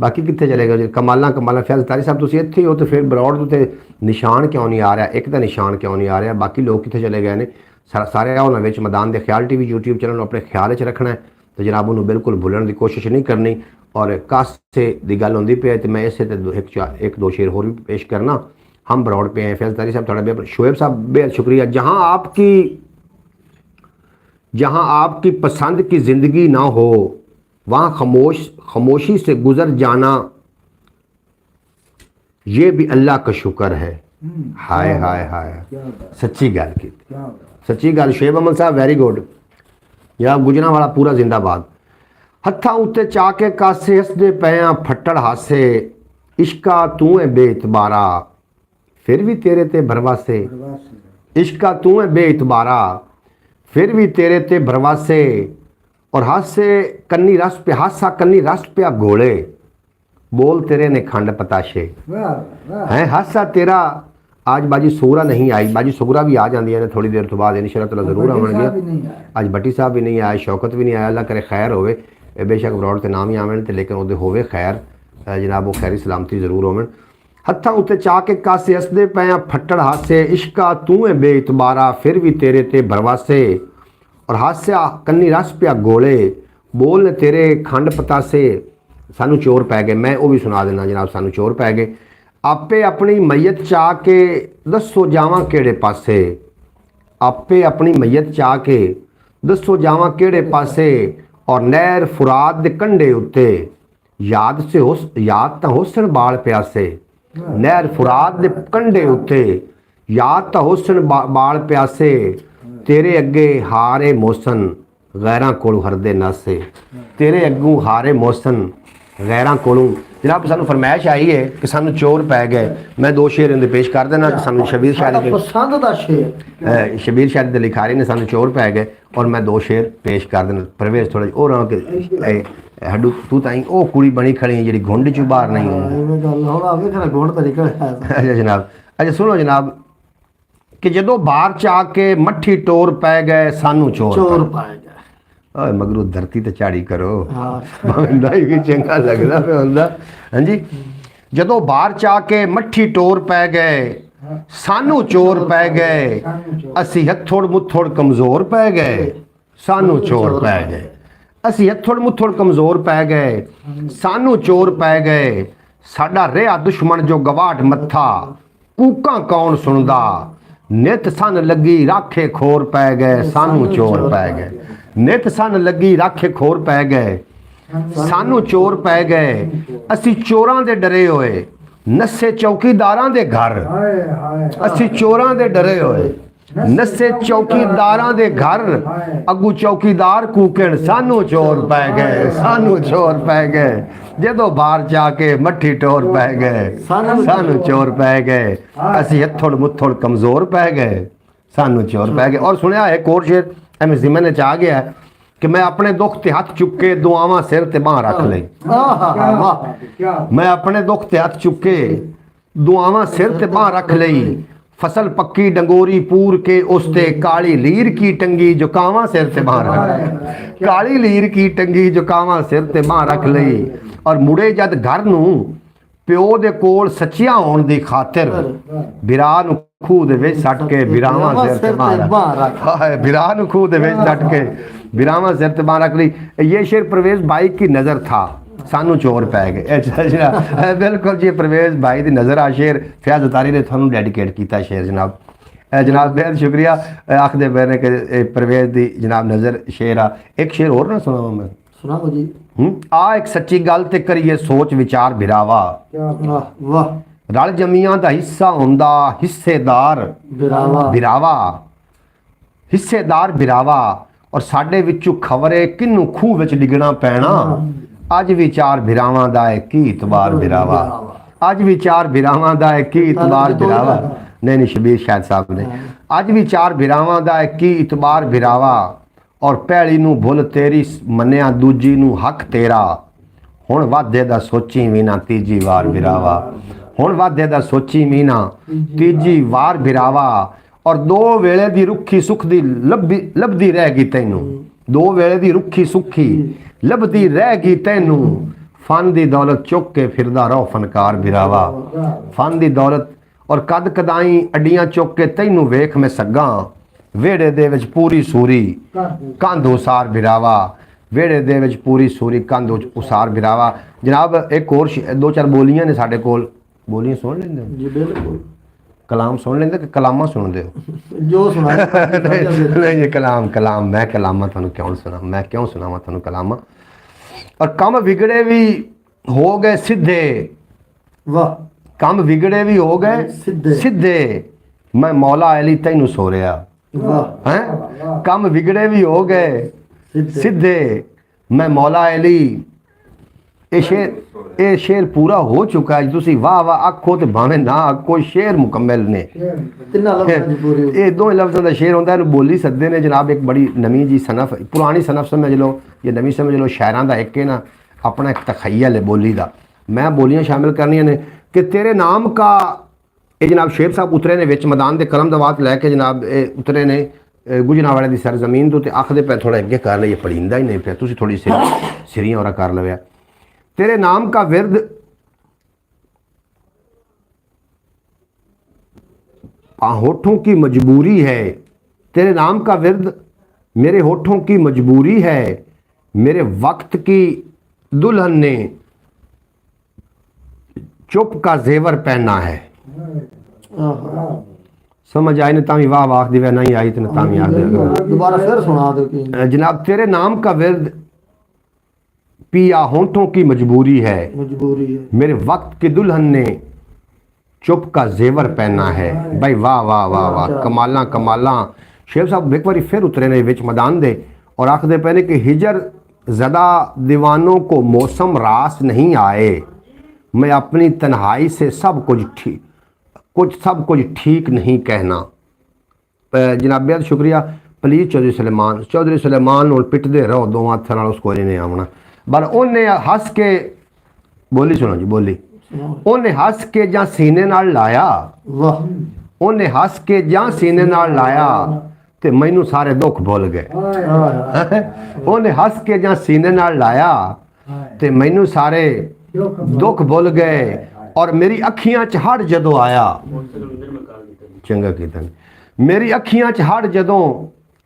बाकी कितने चले गए। कमाला कमाला फैज़ अतारी साहब तुसी इत्थे हो, तो फिर ब्रॉड तो निशान क्यों नहीं आ रहा, एक तो निशान क्यों नहीं आ रहा, बाकी लोग कितने चले गए ने। सारे उन्होंने विच मैदान दे ख्याल TV यूट्यूब चैनल अपने ख्याल च रखना है, तो जनाब उन्होंने बिल्कुल भुलण की कोशिश नहीं करनी। और कासे की गल होंदी पे तो मैं इसे एक दो शेर होर भी पेश करना। हम ब्रॉड पे हैं फैज़ तारी साहब, थोड़ा बेहद शोएब साहब बेहद शुक्रिया। जहाँ आपकी पसंद की ज़िंदगी ना हो वहाँ खामोशी से गुज़र जाना, ये भी अल्लाह का शुक्र है। हाय हाय हाय, सच्ची गल की, सच्ची गल। शोएब अमन साहब वेरी गुड। या गुजरा वाला पूरा जिंदाबाद। हत्थां उत्ते चाके कासे हसदे पिया फट्टड़ हासे, इश्का तू है बेइतबारा फिर भी तेरे ते भरवासे। इश्का तू है बेइतबारा फिर भी तेरे ते भरवासे, और हासे कन्नी रस पे हासा कन्नी रस पिया घोले, बोल तेरे ने खंड पताशे। हैं हासा तेरा आज बाजी सूरा नहीं आई, बाजी सूरा भी आ जाती है थोड़ी देर तो बाद इंशाअल्लाह ताला जरूर आवेंगे। आज भट्टी साहब भी नहीं आए, शौकत भी नहीं आया, अल्लाह करे खैर होवे। बेशक ब्रॉड ते नाम ही आवन ते लेकिन ओदे होवे खैर जनाब, वो खैरी सलामती जरूर होवन। हत्थां उत्ते चा के कासे हसदे पिया फट्टड़ हासे, इश्का तू है बेइतबारा फिर भी तेरे ते भरवासे, और हास्या कन्नी रस पिया गोले, बोल ने तेरे खंड पतासे। सानू चोर पै गए, मैं वो भी सुना देना जनाब, सानू चोर पै गए। आपे अपनी मैयत चा के दसो जावां केड़े पासे, आपे अपनी मैयत चा के दसो जावां केड़े पासे, और नहर फुरात दे कंढे उत्ते याद तां हुसन बाल प्यासे। नहर फुरात दे कंढे उत्ते याद तां हुसन बाल प्यासे, तेरे अगे हारे मोसन गैरां कोलों हरदे नासे। तेरे अगों हारे मोसन गैरां कोलों। जनाब सानू फरमाइश आई है कि सानू चोर पै गए। मैं दो शेर इनके पेश कर देना कि सानू शबीर शायरी पसंद दा शेर शबीर शायरी दे लिखारी ने सानू चोर पै गए, और मैं दो शेर पेश कर देना। परवेज थोड़ा और के हड्डू तू ताई ओ कुड़ी बनी खड़ी जी घुंड चू बाहर नहीं होंदी। अच्छा जनाब, अच्छा सुनो जनाब कि जदों बाहर चा के मट्ठी टोर पै गए सानू चोर पाए गए। ओए मगरू धरती ते झाड़ी करो, भी चंगा लगदा पे हुंदा। हां जी, जदों बाहर चा के मट्ठी टोर पै गए सानू चोर पै गए, असी हथोड़ मुथोड़ कमजोर पै गए सानू चोर पै गए। असी हथोड़ मुथोड़ कमजोर पै गए सानू चोर पै गए, साडा रेहा दुश्मन जो गवाट मत्था, कूकां कौन सुनदा, नित सन लगी राखे खोर पै गए सानू चोर पै गए। नित सन लगी राखे खोर पै गए सानू चोर पै गए, असी चोरां दे डरे होए नस्से चौकीदारां दे घर। असी चोरां दे डरे होए नस्से चौकीदारां दे घर, अगू चौकीदार कूकण सानू चोर पै गए सानू चोर पै गए। जदों बाहर जाके मट्ठी टोर पै गए सानू चोर पै गए, असी हथोड़ मुथोड़ कमजोर पै गए सानू चोर पै गए। और सुनिया एक और शेर एवं जिम्मे ने चाह गया कि मैं अपने दुख ते हथ चुके दुआवां सिर ते बांह रख ले। मैं अपने दुख ते हथ चुके दुआवां सिर ते बांह रख लई, फसल पक्की डंगोरी पूर के उसते काली लीर की टंगी जुकावां सिर ते बांह रख। काली लीर की टंगी जुकावां सिर ते बांह रख लई, और मुड़े जद घर नू प्यो दे कोल सच्चिया होण दी खातिर, बिरा नू खूह दे विच सट के बिरावां सिर ते बांह रख। हाय बिरा नू खूह दे विच सट के बिरावां सिर ते बांह रख ली। ये शेर परवेज भाई की नज़र था, सानू चोर पै गए। अच्छा बिल्कुल जी, परवेज भाई की नज़र आ शेर फैज़ अतारी ने थानू डेडिकेट किया शेर जनाब। जनाब बेहद शुक्रिया। आखदे पे ने कि परवेज की जनाब नज़र शेर आ। एक शेर होर ना सुनावां मैं, सुना जी। आ एक सच्ची गल ते करिए सोच विचार बिरावा, वाह रल जमियां दा हिस्सा हुंदा हिस्सेदार बिरावा, हिस्सेदार बिरावा, और साडे विचों खबरे किन्नू खूह विच डिगना पैना, अज भी चार बिरावां दा है की इतबार बिरावा, अज भी चार बिरावां दा है की इतबार बिरावा। नहीं शबीर शायद साहब ने, अज भी चार बिरावां दा है की इतबार बिरावा, और पहली नू भुल तेरी मन्निया दूजी नू हक तेरा, हुण वादे दा सोची भी ना तीजी वार बिरावा, हुण वादे दा सोची भी ना तीजी वार बिरावा, और दो वेले दी रुखी सुख दी लभदी रह गई तैनू, दो वेले दी रुखी सुखी लभदी रह गई तैनू, फन दी दौलत चुक के फिरदा रहो फनकार बिरावा, फन दी दौलत और कद कदाई अड्डियां चुक के तैनू वेख मैं सगा, वेड़े दे विच पूरी सूरी कंध उसार बिरावा, ਵਿਹੜੇ ਦੇ ਵਿੱਚ ਪੂਰੀ ਸੂਰੀ ਕੰਧ ਉੱਚ ਉਸਾਰ ਬਿਰਾਵਾ। ਜਨਾਬ ਇੱਕ ਹੋਰ ਦੋ ਚਾਰ ਬੋਲੀਆਂ ਨੇ ਸਾਡੇ ਕੋਲ, ਬੋਲੀਆਂ ਸੁਣ ਲੈਂਦੇ ਹੋ? ਜੀ बिल्कुल ਕਲਾਮ ਸੁਣ ਲੈਂਦੇ ਕਿ ਕਲਾਮਾਂ ਸੁਣਦੇ ਹੋ? जो सुना ਨਹੀਂ ਜੀ ਕਲਾਮ ਮੈਂ ਕਲਾਮਾਂ ਤੁਹਾਨੂੰ ਕਿਉਂ ਸੁਣਾ, ਮੈਂ ਕਿਉਂ ਸੁਣਾਵਾਂ ਤੁਹਾਨੂੰ ਕਲਾਮਾਂ। ਔਰ ਕੰਮ ਵਿਗੜੇ ਵੀ ਹੋ ਗਏ ਸਿੱਧੇ, वाह ਕੰਮ ਵਿਗੜੇ ਵੀ ਹੋ ਗਏ ਸਿੱਧੇ, ਮੈਂ ਮੌਲਾ ਅਲੀ ਤੈਨੂੰ ਸੋਰਿਆ वाह ਹੈ। ਕੰਮ ਵਿਗੜੇ ਵੀ ਹੋ ਗਏ ਸਿੱਧੇ, ਮੈਂ ਮੌਲਾ ਅਲੀ। ਇਹ ਸ਼ੇਰ ਪੂਰਾ ਹੋ ਚੁੱਕਾ ਹੈ। ਤੁਸੀਂ ਵਾਹ ਵਾਹ ਆਖੋ ਤੇ ਭਾਵੇਂ ਨਾ ਆਖੋ, ਸ਼ੇਰ ਮੁਕੰਮਲ ਨੇ। ਤਿੰਨਾਂ ਲਫ਼ਜ਼ਾਂ ਦੀ ਪੂਰੀ ਇਹ ਦੋ ਲਫ਼ਜ਼ਾਂ ਦਾ ਸ਼ੇਰ ਹੁੰਦਾ, ਇਹਨੂੰ ਬੋਲੀ ਸੱਦੇ ਨੇ ਜਨਾਬ। ਇੱਕ ਬੜੀ ਨਵੀਂ ਜੀ ਸਨਫ, ਪੁਰਾਣੀ ਸਨਫ ਸਮਝ ਲਓ ਜਾਂ ਨਵੀਂ ਸਮਝ ਲਓ, ਸ਼ਾਇਰਾਂ ਦਾ ਇੱਕ ਹੈ ਨਾ ਆਪਣਾ ਇੱਕ ਤਖਯਲ ਹੈ ਬੋਲੀ ਦਾ। ਮੈਂ ਬੋਲੀਆਂ ਸ਼ਾਮਿਲ ਕਰਨੀਆਂ ਨੇ ਕਿ ਤੇਰੇ ਨਾਮ का, ਇਹ ਜਨਾਬ ਸ਼ੇਰ ਸਾਹਿਬ ਉਤਰੇ ਨੇ ਵਿੱਚ ਮੈਦਾਨ ਦੇ ਕਲਮ ਦਵਾਤ ਲੈ ਕੇ ਜਨਾਬ, ਇਹ ਉਤਰੇ ਨੇ ਗੁਜਰਾਂਵਾਲੇ ਦੀ ਸਰਜ਼ਮੀਨ ਤੋਂ, ਤੇ ਆਖਦੇ ਪਏ ਥੋੜਾ ਅੱਗੇ ਕਰ ਲਈਏ, ਪੜੀਂਦਾ ਹੀ ਨਹੀਂ ਪਿਆ, ਤੁਸੀਂ ਥੋੜੀ ਸਿਰੀਆਂ ਔਰਾ ਕਰ ਲਵਿਆ। तेरे नाम का विरद होठों की मजबूरी है, तेरे नाम का विरद मेरे होठों की मजबूरी है, मेरे वक्त की दुल्हन ने चुप का जेवर पहना है। समझ आई ना? तामी वाह वाह दी नहीं आई तो तामी आ दोबारा फिर सुना दो कि जनाब। तेरे नाम का विरद पिया होठों की मजबूरी है, मजबूरी है, मेरे वक्त की दुल्हन ने चुप का जेवर पहना है। भाई वाह वाह वाह वाह, कमाला कमाला। शेर साहब एक बार फिर उतरे ने विच मैदान दे और आखदे पहने कि हिजर ज़दा दीवानों को मौसम रास नहीं आए, मैं अपनी तन्हाई से सब कुछ ठीक नहीं कहना। जनाब बेहद शुक्रिया प्लीज़ चौधरी सुलेमान और पिटदे रहो दो हथ नाल, उस कोई नहीं आना। पर उन्हें हस के बोली सुनो जी, बोली उन्हें हस के ਜਾਂ ਸੀਨੇ ਨਾਲ ਲਾਇਆ, वाह ਉਹਨੇ ਹੱਸ ਕੇ ਜਾਂ ਸੀਨੇ ਨਾਲ ਲਾਇਆ ਤੇ ਮੈਨੂੰ ਸਾਰੇ ਦੁੱਖ ਭੁੱਲ ਗਏ। ਉਹਨੇ ਹੱਸ ਕੇ ਜਾਂ ਸੀਨੇ ਨਾਲ ਲਾਇਆ ਤੇ ਮੈਨੂੰ ਸਾਰੇ ਦੁੱਖ ਭੁੱਲ ਗਏ। ਔਰ ਮੇਰੀ ਅੱਖੀਆਂ 'ਚ ਹੜ ਜਦੋਂ ਆਇਆ, ਚੰਗਾ ਕੀਤਾ, ਮੇਰੀ ਅੱਖੀਆਂ 'ਚ ਹੜ ਜਦੋਂ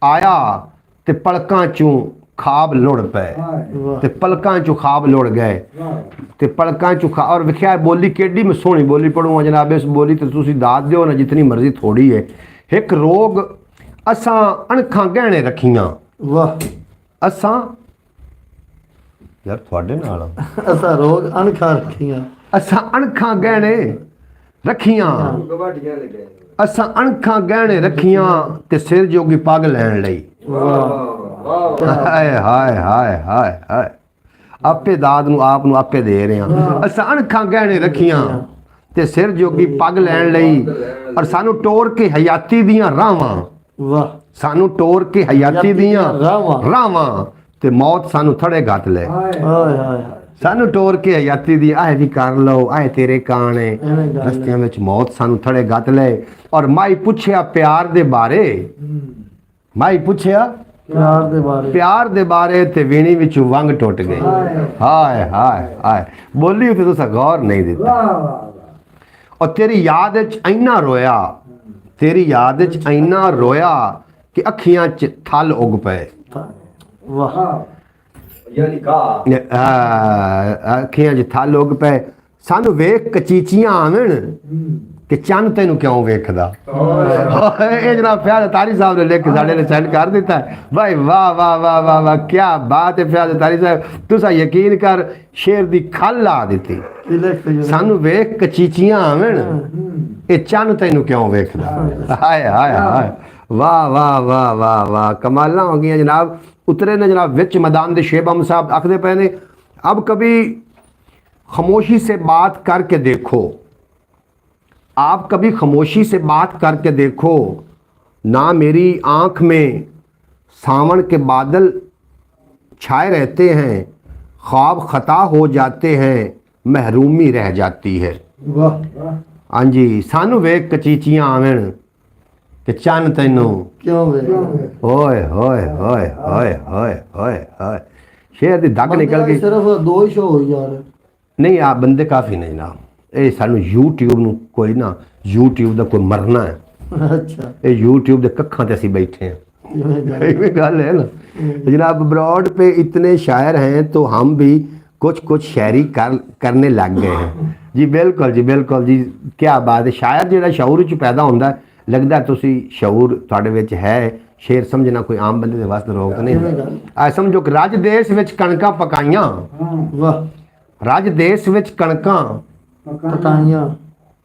ਆਇਆ ਤੇ ਪਲਕਾਂ 'ਚੋਂ ਖਾਬ ਲੁੜ ਪਏ, ਤੇ ਪਲਕਾਂ 'ਚੋਂ ਖਾਬ ਲੁੜ ਗਏ, ਤੇ ਪਲਕਾਂ 'ਚੋਂ ਔਰ ਵਿਖਿਆ ਬੋਲੀ ਕਿੱਡੀ ਮੈਂ ਸੋਹਣੀ ਬੋਲੀ ਪੜੂੰਗਾ ਜਨਾਬ। ਇਸ ਬੋਲੀ ਤੇ ਤੁਸੀਂ ਦਾਤ ਦਿਓ ਨਾ ਜਿਤਨੀ ਮਰਜ਼ੀ ਥੋੜੀ ਹੈ। ਇੱਕ ਰੋਗ ਅਸਾਂ ਅਣਖਾਂ ਗਹਿਣੇ ਰੱਖੀਆਂ, वाह ਅਸਾਂ ਯਾਰ ਤੁਹਾਡੇ ਨਾਲ असा रोग अनखा रखियां, ਅਸਾਂ ਅਣਖਾਂ ਗਹਿਣੇ ਰੱਖੀਆਂ, ਅਸਾਂ ਅਣਖਾਂ ਗਹਿਣੇ ਰੱਖੀਆਂ ਤੇ ਸਿਰ ਜੋਗੀ ਪੱਗ ਲੈਣ ਲਈ। ਹਾਏ ਹਾਏ ਹਾਏ ਹਾਏ ਹਾਏ, ਆਪੇ ਦਾਦ ਨੂੰ ਆਪ ਨੂੰ ਆਪੇ ਦੇ ਰਹੇ ਹਾਂ। ਅਸਾਂ ਅਣਖਾਂ ਗਹਿਣੇ ਰੱਖੀਆਂ ਤੇ ਸਿਰ ਜੋਗੀ ਪੱਗ ਲੈਣ ਲਈ, ਔਰ ਸਾਨੂੰ ਟੋਰ ਕੇ ਹਯਾਤੀ ਦੀਆਂ ਰਾਹਾਂ, वाह ਸਾਨੂੰ ਟੋਰ ਕੇ ਹਯਾਤੀ ਦੀਆਂ ਰਾਹਾਂ ਰਾਹਾਂ ਤੇ ਮੌਤ ਸਾਨੂੰ ਥੜੇ ਗੱਤ ਲੈ। हाय हाय हाय ਸਾਨੂੰ ਟੋਰ ਕੇ ਹਯਾਤੀ ਦੀ ਆਏ ਵੀ ਕਰ ਲਓ, ਆਏ ਤੇਰੇ ਕਾਣੇ ਰਸਤਿਆਂ ਵਿੱਚ ਮੌਤ ਸਾਨੂੰ ਥੜੇ ਗੱਤ ਲੈ। ਔਰ ਮਾਈ ਪੁੱਛਿਆ ਪਿਆਰ ਦੇ ਬਾਰੇ, ਮਾਈ ਪੁੱਛਿਆ ਪਿਆਰ ਦੇ ਬਾਰੇ ਤੇ ਵੀਣੀ ਵਿੱਚੋਂ ਵੰਗ ਟੁੱਟ ਗਈ। ਹਾਏ ਹਾਏ ਹਾਏ, ਬੋਲੀ ਉੱਤੇ ਤੁਸੀਂ ਗੌਰ ਨਹੀਂ ਦਿੱਤਾ। ਔਰ ਤੇਰੀ ਯਾਦ ਵਿੱਚ ਇੰਨਾ ਰੋਇਆ, ਤੇਰੀ ਯਾਦ ਵਿੱਚ ਇੰਨਾ ਰੋਇਆ ਕਿ ਅੱਖੀਆਂ 'ਚ ਥਲ ਉੱਗ ਪਏ। वाह ਅੱਖੀਆਂ 'ਚ ਥਲ ਉੱਗ ਪਏ। ਸਾਨੂੰ ਵੇਖ ਕਚੀਚੀਆਂ ਆਵਣ ਕਿ ਚੰਨ ਤੈਨੂੰ ਕਿਉਂ ਵੇਖਦਾ। ਇਹ ਜਨਾਬ ਫਿਆਜ਼ ਤਾਰੀ ਸਾਹਿਬ ਨੇ ਲਿਖ ਕੇ ਸਾਡੇ ਨੇ ਸੈਂਡ ਕਰ ਦਿੱਤਾ ਹੈ। ਭਾਈ ਵਾਹ ਵਾਹ ਵਾਹ ਵਾਹ ਵਾਹ, ਕੀ ਬਾਤ ਹੈ ਫਿਆਜ਼ ਤਾਰੀ ਸਾਹਿਬ। ਤੁਸੀਂ ਯਕੀਨ ਕਰ ਸ਼ੇਰ ਦੀ ਖੱਲ ਲਾ ਦਿੱਤੀ। ਸਾਨੂੰ ਵੇਖ ਕਚੀਚੀਆਂ ਆਵਣ ਇਹ ਚੰਨ ਤੈਨੂੰ ਕਿਉਂ ਵੇਖਦਾ। ਹਾਏ ਹਾਏ ਹਾਏ, वाह वाह वाह वाह वाह, कमाल हो गई जनाब। उतरे ने जनाब विच मैदान दे शेब हम साहब आखदे पे ने, अब कभी खामोशी से बात करके देखो, आप कभी खामोशी से बात करके देखो ना, मेरी आँख में सावन के बादल छाए रहते हैं, ख्वाब ख़ता हो जाते हैं, महरूमी रह जाती है। हाँ जी, सानू वेख कचीचियां आवन कि चन्न तैनू क्यों वे ओए होए होए होए होए होए होए, शेर दी दग निकल गई। सिर्फ दो ही शो होई यार, नहीं आप बंदे काफ़ी नहीं ना, ये सानू यूट्यूब नू कोई ना, यूट्यूब दा कोई मरना है। अच्छा ये यूट्यूब दे कक्खां ते असीं बैठे हैं। ये गल है ना जनाब। ब्रॉड पे इतने शायर हैं तो हम भी कुछ कुछ शायरी करने लग गए हैं जी। बिल्कुल जी, क्या बात है। शायर जो शऊर च पैदा होंदा है, लगता तुसी शऊर तुहाडे विच है। शेर समझना कोई आम बंदे दे वास्ते रोक नहीं। आ समझो कि रज देश विच कणकां पकाइयां, वाह रज देश विच कणकां पकाइयां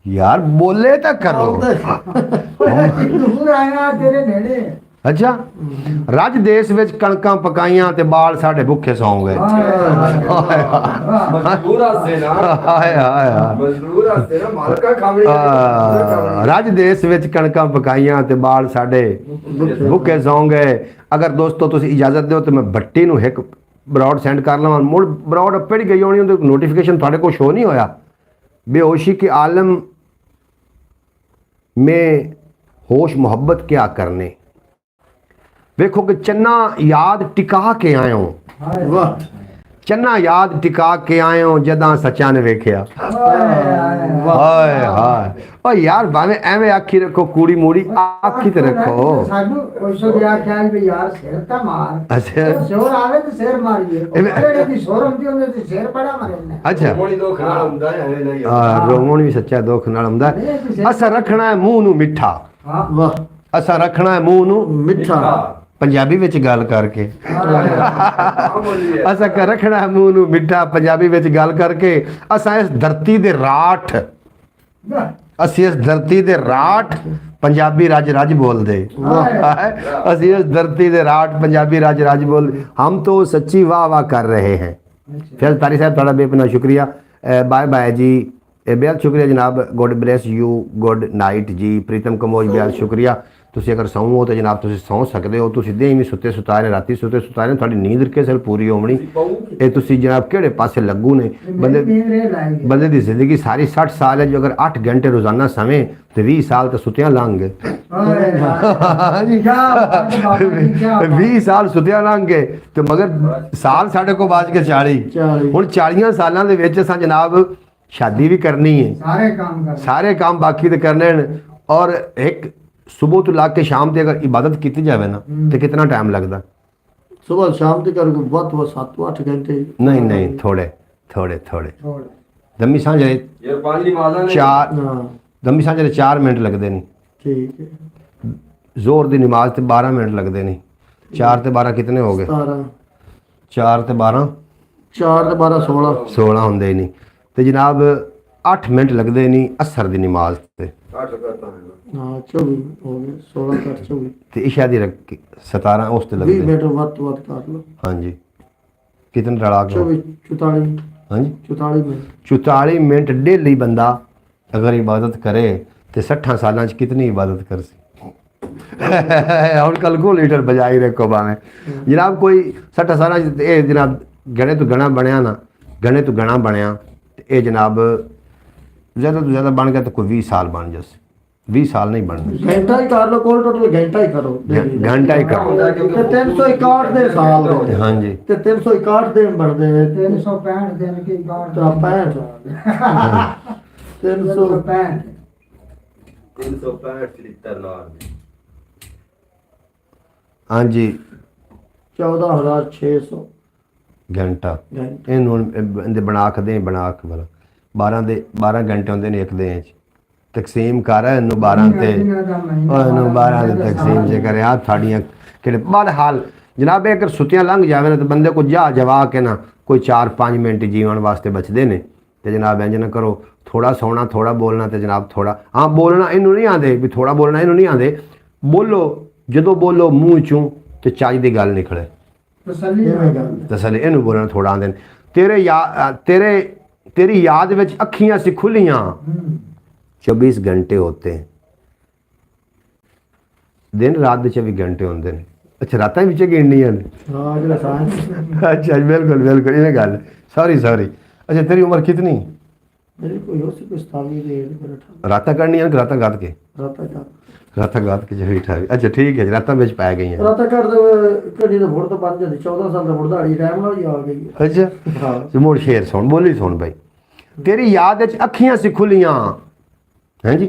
यार बोले तो करो। दूर आया तेरे नेड़े अच्छा, रज देश विच कणकां पकाइयां ते बाल साडे भुखे सौ गए। रज देश विच कणकां पकाइयां ते बाल साडे भुखे सौ गए। अगर दोस्तों तुसीं इजाजत दो तो मैं भट्टी नूं एक ब्रॉड सेंड कर लवां। मुड़ ब्रॉड अपड़ी गई होनी, उहदी नोटिफिकेशन तुहाडे कोल शो नहीं होया। बेहोशी के आलम में होश मोहब्बत क्या करने। वेखो कि चन्ना याद टिका के आयो, वाह चन्ना याद टिका के आयो जदा सचा ने वेख्या। हाय हाय ओ यार भावे एवें आखी रखो कूड़ी मूड़ी आखी ते रखो। साडू ओसो दिया ख्याल भी यार सिर ता मार। अच्छा शोर आवे तो सिर मारिए, ओड़े दी शोर हुंदी हुंदी ते सिर बड़ा मारे ने। अच्छा रोवण भी सच्चा दुख नाल हुंदा। असा रखना है मुंह नू मिठा, वाह असा रखना है मुंह नू मिठा पंजाबी विच गल करके। असा कर रखना है मुंह नू मिठा पंजाबी विच गल करके। असा इस धरती दे राठ, असी इस धरती दे राठ पंजाबी रज रज बोलदे। असी इस धरती दे राठ पंजाबी रज रज बोल। हम तो सच्ची वाह वाह कर रहे हैं। फिर तारी साहब थोड़ा बेपना शुक्रिया। बाय बाय जी, बेहद शुक्रिया जनाब। Good bless you, good night जी। प्रीतम कमोज बेहद शुक्रिया। तुसी अगर सौ हो तो जनाब तुसी सौ सकते हो। तुसी दे सुते सुताए ने, राती सुते सुताए ने, थोड़ी नींद किस पूरी होनी। ये तुसी जनाब केड़े पासे लगू ने। बंदे दी जिंदगी सारी 60 साल है, जो अगर 8 घंटे रोजाना समय तो 20 साल तो सुतियां लंघ गए। 20 साल सुतियां लंघ गए तो मगर साल साढ़े को बाज के 40 हुण 40 सालों दे विच असां जनाब शादी भी करनी है, सारे काम बाकी तो करने हैं। और एक सुबह तो ला के शाम तक अगर इबादत की जाए ना तो कितना टाइम लगता। सुबह शाम तक कर बहुत 7-8 घंटे नहीं नहीं थोड़े थोड़े थोड़े दमी सांझे चार दमी सांझे 4 मिनट लगते नहीं। ठीक है। जोर की नमाज तो 12 मिनट लगते नहीं। 4 ते 12 कितने हो गए? 4 ते 12 16 होंगे ही नहीं। तो जनाब 8 मिनट लगते नहीं असर की नमाज से। 24 हो गए 16 कर 24 ते इशा दी 17 उस ते लगदे 20 मिनट वक्त कर लो। हाँ जी कितने रला के 44 हाँ जी 44 मिनट 44 मिनट डेली बंदा अगर इबादत करे तो 60 साल कितनी इबादत कर सी। हम कैलकुलेटर बजाई रखो भावें जनाब कोई 60 साल जनाब गणे तो गणा बनया ना, गणे तो गणा बनया ये जनाब ज़्यादा तो ज़्यादा बन गया तो कोई 20 साल बन जैसे। 20 साल नहीं बनना, घंटा ही कर लो। कोल टोटल घंटा ही करो, घंटा ही करो। 361 दे साल हो। हाँ जी ते 361 दिन बढ़दे 365 दिन की गांठ तो 65 365 हाँ जी 14,600 घंटा घंटे। इन्होंने बना के दें बना के भला 12 घंटे होंगे ने एक दिन तकसीम कर 12 ते 12 तकसीम जे करे हाथ थाड़ियाँ कि बहरहाल जनाब अगर सुतियाँ लंघ जाए ना तो बंदे को जा जवा के ना कोई 4-5 मिनट जीवन वास्ते बचते ने। तो जनाब इंज ना करो थोड़ा सोना थोड़ा बोलना तो जनाब थोड़ा हाँ बोलना इनू नहीं आते भी थोड़ा बोलना इनू नहीं आते। बोलो जो बोलो मूँह चूँ तो चाज की गल निकले तसली इनू बोलना थोड़ा आते। तेरी याद में अखियाँ सी खुलियाँ 24 घंटे होते हैं, दिन रात के 24 घंटे होंगे ने। अच्छा रात भी गिननियां ने। अच्छा बिल्कुल बिल्कुल इन्हें गल सॉरी अच्छा तेरी उम्र कितनी? मेरी कोई हो सी कोई 27 रात करनी है रात गात के रात गात के जो ठीक। अच्छा ठीक है रात में पै गई हैं रात कर दो कड़ी तो वोट तो बन जाती 14 साल का वोट दाड़ी टाइम वाली आ गई। अच्छा हां तो मोड़ शेर सुन बोली सुन भाई तेरी याद अखियां सी खुलियां हैं जी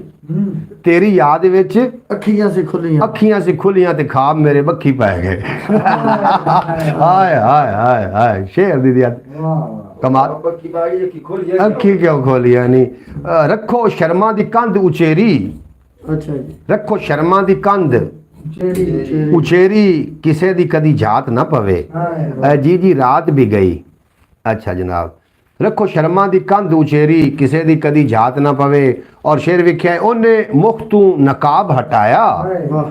तेरी याद विच ਅੱਖੀਆਂ ਸੇ ਖੁੱਲੀਆਂ अखियां से खुलियां ते ख्वाब मेरे बखी पै गए हाय हाय हाय हाय शेर दी याद कमाल पक्की बागी की खोल जाए अखी क्यों खोलिया नहीं रखो शर्मा दी कंध उचेरी ਅੱਛਾ ਜੀ रखो शर्मा दी कंध ਜਿਹੜੀ उचेरी किसे दी कदी जात ना पवे जी जी रात भी गई अच्छा जनाब रखो शर्मा दी कंध उचेरी किसे दी कदी जात ना पवे और शेर विख्या ओने मुख तू नकाब हटाया ਵਾਹ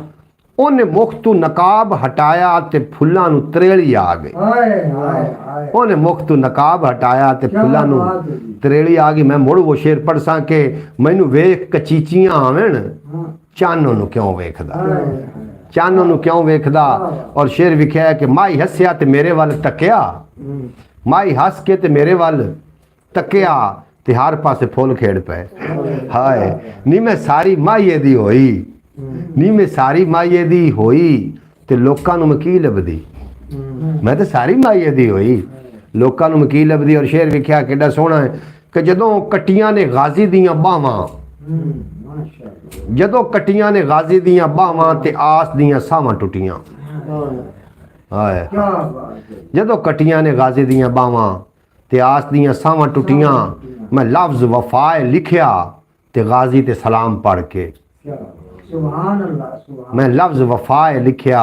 ओने मुख तू नकाब हटाया ते फुल्लां नू त्रेली आ गई हाय हाय हाय ओने मुख तू नकाब हटाया ते फुल्लां नू बात है जी। त्रेली आ गई मैं मुड़ वो शेर पढ़सा के मैनू वेख कचीचियां आवेण चानो नू क्यों वेखदा चानो नू क्यों वेखदा और शेर विख्या कि माई हस्या ते मेरे वल तकिया माई हस के ते मेरे वल तकिया ते हर पासे फुल खेड़ पे हाय नी मैं सारी माईए दी होई नी मैं सारी माईए दी होई ते लोकां नू मैं की लभदी मैं तो सारी माईए दी होई लोकां नू मैं की लभदी और शेर विख्या किड्डा सोहना है कि जदों कट्टियां ने गाजी दियां बावां जदों कट्टियां ने गाजी दियां बावां ते आस दियां सावां टुटियां हाय क्या बात है जदों कट्टियां ने गाजी दियां बावां ते आस दियां सावां टुटियां मैं लफ्ज वफाए लिखिया ते गाजी ते सलाम पढ़ के क्या सुभान अल्लाह सुभान मैं लफ्ज वफाए लिखिया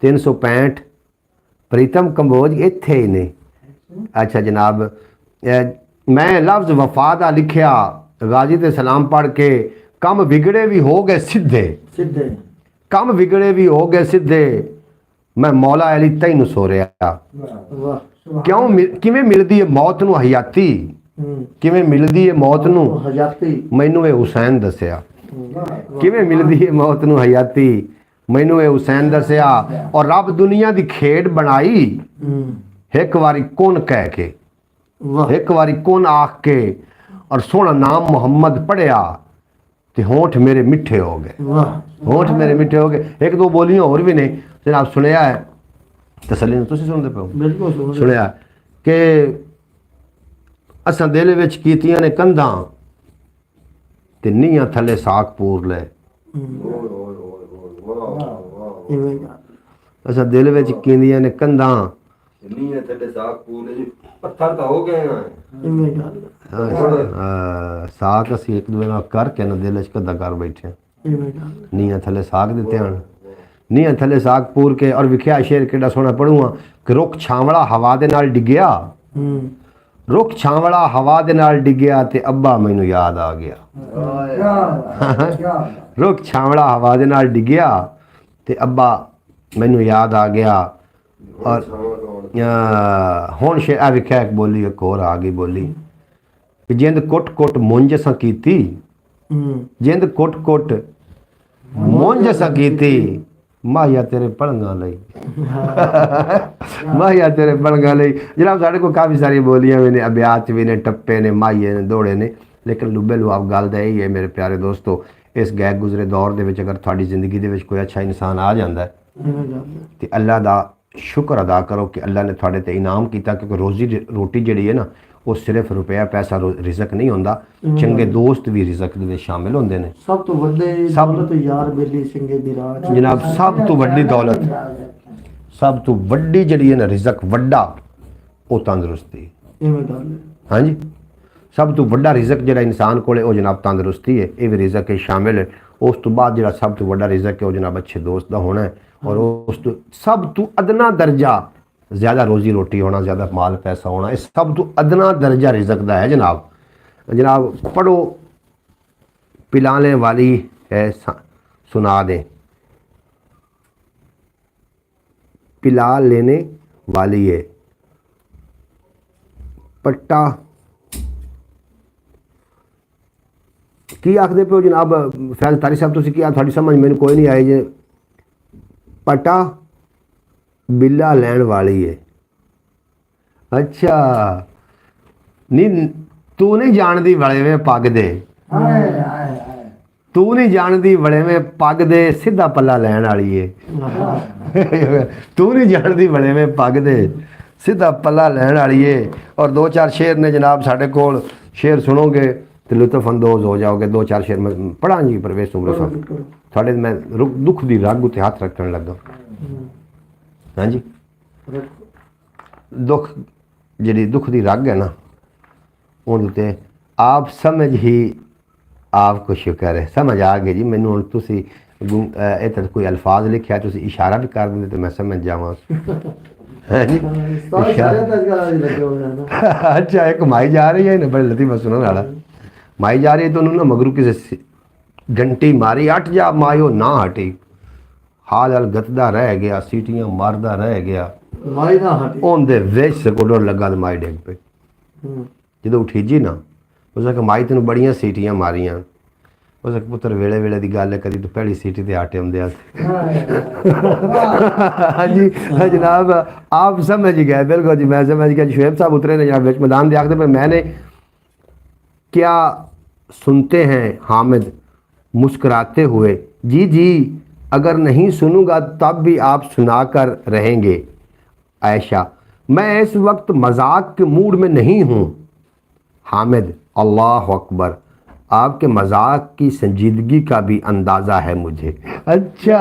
365 प्रीतम कंबोज इत्थे ही ने अच्छा जनाब मैं लफ्ज वफा दा लिखिया गाजी ते सलाम पढ़ के कम बिगड़े भी हो गए सीधे ਸਿੱਧੇ कम बिगड़े भी हो गए सीधे मैं मौला अली तैनू सो रहा ਵਾਹ क्यों किवें मिलदी है मौत नू हयाती किवें मिलदी है मौत नू ਹਜ਼ਾਤੀ मैनू ये हुसैन दसिया किवें मिलदी है मौत नू हयाती मैनू ये हुसैन दसिया और रब दुनिया दी खेड बनाई एक वारी कौन कह के ਵਾਹ एक वारी कौन आख के और सोहना नाम मुहम्मद पढ़िया ते होंठ मेरे मिठे हो गए ਵਾਹ होंठ मेरे मिठे हो गए एक दो बोलियां और भी ने जनाब सुनिया है तसल्ली नाल तुसीं सुनदे पिओ ਬਿਲਕੁਲ ਸੁਣ सुनिया कि असां दिल विच कीतियां ने कंधां ते नीहां थल्ले साक पूर ले ਇਵੇਂ ਗੱਲ असां दिल विच कीतियां ने कंधां नहीं है थले साग पूरे जी पत्थर तो हो गए हैं ਇਵੇਂ ਗੱਲ साक असीं एक दूए नाल करके ना दिल च कद्दा कर बैठे ਇਵੇਂ ਗੱਲ नीहां थल्ले साक दिते हन नीहां थल्ले साक पूर के और विख्या शेर केड़ा सोहना पढ़ूआ कि रुख छावड़ा हवा दे नाल डिग्गिया रुख छावड़ा हवा दे नाल डिग्गिया ते अब्बा मैनू याद आ गया क्या बात है, क्या बात है। रुख छावड़ा हवा दे नाल डिग्गिया ते अब्बा मैनू याद आ गया और हुण शेर आ विख्या एक बोली एक होर आ गई बोली कि जिंद कुट कुट मुंज असां कीती जिंद कुट कुट मुंज असां कीती माहिया तेरे पलंगा लई माहिया तेरे पलंगा लई जनाब साढ़े को काफ़ी सारी बोलियां भी ने अभ्यास भी ने टप्पे ने माहिए ने दौड़े ने लेकिन लुबे लुआब गल दा यही है मेरे प्यारे दोस्तों इस गैर गुजरे दौर दे विच अगर थोड़ी जिंदगी दे विच कोई अच्छा इंसान आ जाता है ਇਵੇਂ ਗੱਲ तो अल्लाह दा शुक्र अदा करो कि अल्लाह ने थोड़े ते इनाम किया क्योंकि रोजी रोटी जिहड़ी है ना वो सिर्फ रुपया पैसा रिजक नहीं होंदा चंगे दोस्त भी रिजक दे विच शामिल होंदे ने ਸਭ ਤੋਂ ਵੱਡੇ ਸਭ- ਦੌਲਤ ਯਾਰ ਬੇਲੀ ਸਿੰਘੇ ਦੀ ਰਾਜ जनाब सब तो वड्डी दौलत सब तो वड्डी जिहड़ी है ना रिजक वड्डा वो तंदरुस्ती ਇਵੇਂ ਗੱਲ ਹੈ। हाँ जी सब तो वड्डा रिजक जिहड़ा इंसान कोले वो जनाब तंदरुस्ती है ये भी रिजक है शामिल है उस तो बाद जिहड़ा सब तो वड्डा रिजक है वो जनाब अच्छे दोस्त का होना है और उस तो सब तो अदना दर्जा ज़्यादा रोजी रोटी होना ज़्यादा माल पैसा होना ये सब तो अदना दर्जा रिजक का है जनाब जनाब पढ़ो पिलाने वाली है सुना दें पिला लेने वाली है पट्टा की आखदे पे जनाब फैज तारी साहब तुसीं की थोड़ी समझ मैंने कोई नहीं आई जे पटा बिल्ला लैन वाली है अच्छा नहीं तू नहीं जानती बड़े में पग दे हाय हाय हाय तू नहीं जानती बड़े में पग दे सीधा पल्ला लैन वाली है तू नहीं जानती बड़े में पग दे सीधा पल्ला लैन वाली है और दो चार शेर ने जनाब साढ़े कोल शेर सुनोगे तो लुत्फअंदोज़ हो जाओगे। 2-4 शेर में पढ़ा जी परवेज़ सुमरो साहब थोड़े मैं दुख दी रग उत्ते हाथ रखने लगा। हाँ जी दुख जी दुख की रग है ना उनते आप समझ ही आपको शुक्र है समझ आ गई जी। मैनू हुण तुसी इधर कोई अल्फाज लिखा तुसी इशारा भी कर देंगे तो मैं समझ जावां। हाँ जी अच्छा एक माई जा रही है ना बड़ी लतीफ़ा सुनने वाला माई जा रही है तो उन्होंने ना मगरू किसी घंटी मारी 8 जा मायो ना हटी हाल हाल गतदा रह गया सीटियां मारदा रह गया माई ना हटी उनके विच सकोडर लगा तो माई डिग पे जो उठीजी ना उसने कहा माई तेन बड़िया सीटियां मारियां उसने पुत्र वेले वेले की गल है कभी तो पहली सीटी ते आटे आंदे हाँ जी जनाब आप समझ गए बिल्कुल जी मैं समझ गया। शुएब साहब उतरे ने जनाब मैदान दे आखते पर मैंने क्या सुनते हैं हामिद मुस्कुराते हुए जी जी अगर नहीं सुनूंगा तब भी आप सुनाकर रहेंगे। आयशा मैं इस वक्त मजाक के मूड में नहीं हूँ। हामिद अल्लाह अकबर आपके मजाक की संजीदगी का भी अंदाज़ा है मुझे। अच्छा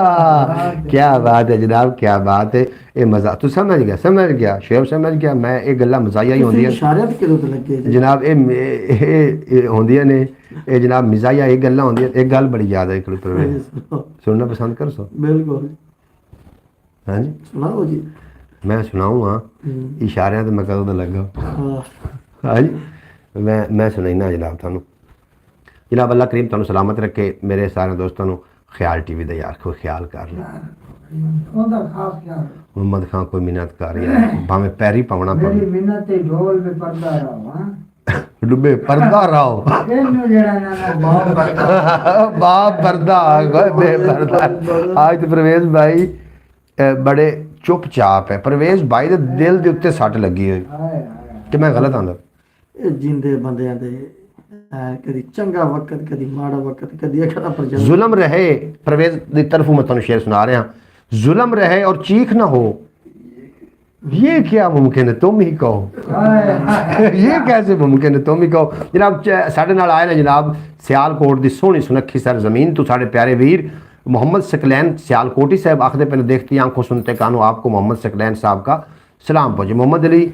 क्या बात है जनाब क्या बात है ये मजाक तो समझ गया शेब समझ गया मैं ये गल्लां मजाया ही होंदियां इशारे किलो तो लगे जनाब ये होंदियां ने ये जनाब मजाया ये गल्लां होंदियां। एक गल बड़ी याद है एक सुनना पसंद कर सो बिल्कुल हाँ जी सुनाओ जी मैं सुनाऊँ इशारे तो मैं कदों तो लगा हाँ जी मैं सुनाईना जनाब थानू जनाब अल्लाह करीम तुहानू सलामत रखे मेरे सारे दोस्तों को ख्याल टीवी का यार कोई ख्याल कर लो ਉਹਦਾ ਖਾਸ ਖਿਆਲ मोहम्मद खान कोई मिन्नत कर यार भाਵੇਂ पैरी पावना ਮੇਰੀ पवे ਮਿਹਨਤ ਤੇ ਢੋਲ ਤੇ ਪਰਦਾ ਰਹਾ ਹਾਂ डुबे पर्दा रहो ਇਹਨੂੰ ਜਿਹੜਾ ਨਾ बाप पर्दा बेपर्दा आज तो परवेज भाई बड़े चुपचाप है। परवेज भाई दे दिल दे उत्ते सट लगी हुई कि मैं गलत आंदा ਇਹ ਜਿੰਦੇ ਬੰਦਿਆਂ ਦੇ कभी चंगा वक्त कभी माड़ा वक्त कभी अखड़ा पर जुल्म रहे परवेज की तरफ मैं तुहानू शेर सुना रहा जुल्म रहे और चीख ना हो ये क्या मुमकिन है तुम ही कहो ये कैसे मुमकिन है तुम ही कहो। जनाब साढ़े नाल आए ने जनाब सियालकोट की सोहनी सुनखी सर जमीन तो साढ़े प्यारे वीर मोहम्मद सकलैन सियालकोटी साहब आखते पे देखती आंखों सुनते कानों आपको मोहम्मद सकलैन साहब का सलाम पहुँचे। मोहम्मद अली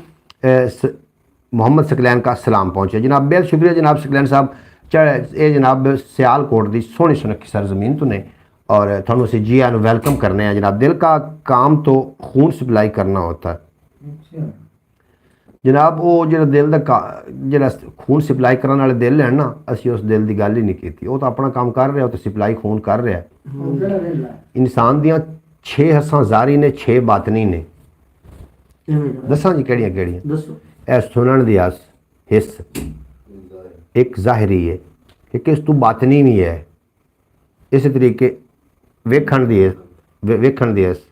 मोहम्मद सकलैन का सलाम पहुँचे जनाब बेहद शुक्रिया जनाब सकलैन साहब ये जनाब सियालकोट की सोहनी सुनखी सर जमीन तो ने और थोड़ा असी जी आया वेलकम करने हैं जनाब। दिल का काम तो खून सप्लाई करना होता है जनाब वो जो दिल का जो खून सप्लाई करने वाले दिल है ना असी उस दिल की गल ही नहीं की वो तो अपना काम कर रहा तो सप्लाई खून कर रहा है। इंसान दियाँ 6 हस्सां जारी ने 6 बातनी ने दसा जी केड़ियां केड़ियां दसो ए सुनन दी अस हिस्स एक ज़ाहरी है कि किस तू बातनी भी है इस तरीके वेखण दी अस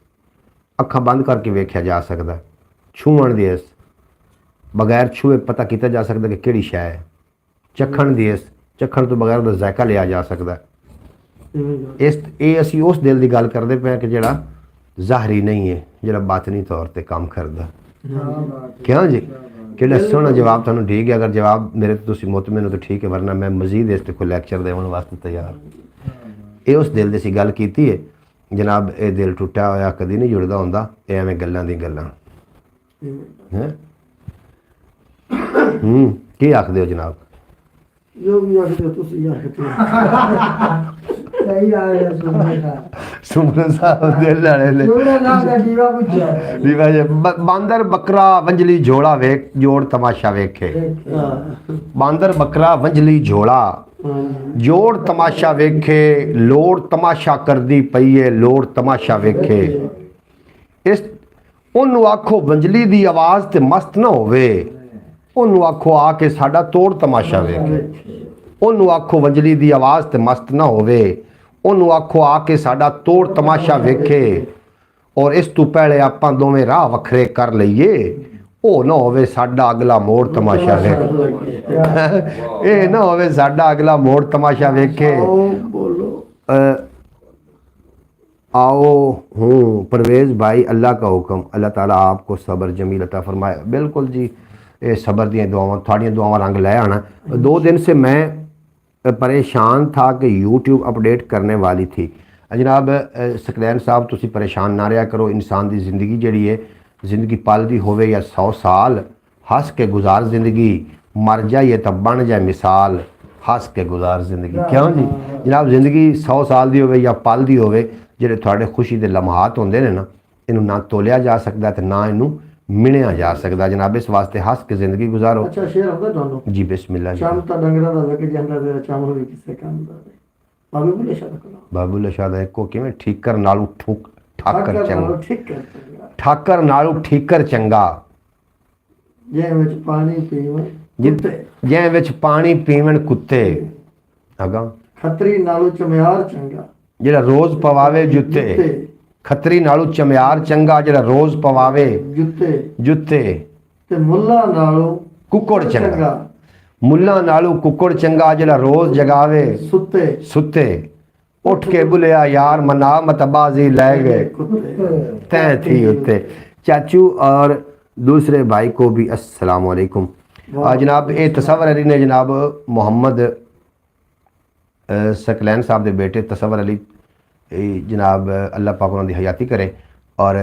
अखां बंद करके वेख्या जा सकता छूहण दी अस बगैर छूए पता किया जा सकता कि किहड़ी शै है चखण दी अस चखण तो बगैर उसका जायका लिया जा सकता इस ये असी उस दिल की गल करते पे कि जिहड़ा ज़ाहरी नहीं है जिहड़ा बातनी तौर पर काम करता क्यों जी कि सोहना जवाब तुहानू ठीक है। अगर जवाब मेरे तो तुसीं मुतमिन हो तो ठीक है वरना मैं मजीद इस कोई लैक्चर देने वास्ते तैयार ये उस दिल की गल की है जनाब ये दिल टुटा होया कभी नहीं जुड़ता होंदा ये एवें गल्लां दी गल्लां हैं की आखदे हो जनाब जो भी आखते हो तुसी आखते हो ਸਹੀ ਆ ਗਿਆ ਸੁਣਨੇ ਦਾ सुमरन साहब दिल वाले ने ਸੁਣਨੇ ਦਾ ਦੀਵਾ ਪੁੱਛਿਆ दीवा जी बांदर बकरा वंजली झोला वेख जोड़ तमाशा वेखे बांदर बकरा वंजली झोला जोड़ तमाशा वेखे लोड़ तमाशा करदी पई है लोड़ तमाशा वेखे इस ओनू आखो वंजली दी आवाज़ ते मस्त ना होवे ओनू आखो आके साडा तोड़ तमाशा वेखे ओनू आखो वंजली दी आवाज़ ते मस्त ना होवे ओनू आखो आके साडा तोड़ तमाशा वेखे और इस तू पहले आपां दोवें राह वखरे कर लईए ओ ना होवे साडा अगला मोड़ तमाशा वेखे ये ना होवे साडा अगला मोड़ तमाशा वेखे बोलो आओ हूँ परवेज़ भाई अल्लाह का हुक्म अल्लाह ताला आपको सब्र जमील अता फरमाए। बिल्कुल जी ये सब्र दी दुआवां थोड़ियां दुआवां रंग लै आना 2 दिन से मैं परेशान था कि यूट्यूब अपडेट करने वाली थी। जनाब सकलैन साहब तुसी परेशान ना रहा करो। इंसान की ज़िंदगी जी है, ज़िंदगी पलदी होवे या 100 साल, हंस के गुजार ज़िंदगी, मर जाइए तो बन जाए मिसाल, हंस के गुजार ज़िंदगी। क्यों जी जनाब, ज़िंदगी 100 साल की होवे या पलदी होवे, ਜਿਹੜੇ ਤੁਹਾਡੇ ਖੁਸ਼ੀ ਦੇ ਲਮਹਾਤ ਹੁੰਦੇ ਨੇ ਨਾ, ਇਹਨੂੰ ਨਾ ਤੋਲਿਆ ਜਾ ਸਕਦਾ ਤੇ ਨਾ ਇਹਨੂੰ ਮਿਣਿਆ ਜਾ ਸਕਦਾ ਜਨਾਬ। ਇਸ ਵਾਸਤੇ ਹੱਸ ਕੇ ਜ਼ਿੰਦਗੀ ਗੁਜ਼ਾਰੋ। ਅੱਛਾ ਸ਼ੇਰ ਹੁੰਦਾ ਤੁਹਾਨੂੰ ਜੀ ਬਿਸਮਿਲ੍ਲਾ ਜੀ। ਸ਼ਾਮ ਤਾਂ ਡੰਗਰਾਂ ਦਾ ਲੱਗ ਜਾਂਦਾ ਤੇਰਾ ਚਾਮਲ ਵੀ ਕਿਸੇ ਕੰਮ ਦਾ ਬਾਬੂ ਬੁੱਲੇ ਸ਼ਾਦ ਕੋਲ ਬਾਬੂ ਲਸ਼ਾ ਦਾ ਇੱਕੋ ਕਿਵੇਂ ਠੀਕਰ ਨਾਲੋਂ ਠਾਕਰ ਚੰਗਾ, ਠੀਕ ਹੈ ਚੰਗਾ। ਠਾਕਰ ਨਾਲੋਂ ਠੀਕਰ ਚੰਗਾ, ਜੇ ਵਿੱਚ ਪਾਣੀ ਪੀਵਣ ਜਿਹ ਵਿੱਚ ਪਾਣੀ ਪੀਵਣ ਕੁੱਤੇ, ਅਗਾ ਖੱਤਰੀ ਨਾਲੋਂ ਚਮਿਆਰ ਚੰਗਾ, ਜਿਹੜਾ ਰੋਜ਼ ਪਵਾਵੇ ਜੁੱਤੇ। ਖੱਤਰੀ ਨਾਲੋਂ ਚਮਿਆਰ ਚੰਗਾ, ਜਿਹੜਾ ਰੋਜ਼ ਪਵਾਵੇ ਜੁੱਤੇ। ਤੇ ਮੁੱਲਾ ਨਾਲੋਂ ਕੁੱਕੜ ਚੰਗਾ, ਮੁੱਲਾ ਨਾਲੋਂ ਕੁੱਕੜ ਚੰਗਾ, ਜਿਹੜਾ ਰੋਜ਼ ਜਗਾਵੇ ਸੁੱਤੇ। ਉੱਠ ਕੇ ਬੁਲਿਆ ਯਾਰ ਮਨਾ ਮਤਬਾਜ਼ੀ ਲੈ गए तय थी उत्ते। चाचू और दूसरे भाई को भी अस्सलाम वालेकुम। जनाब ये तसव्वुर अली ने जनाब मोहम्मद सकलैन साहब के बेटे तसव्वुर अली जनाब अल्लाह पाक उन्होंने हयाती करे और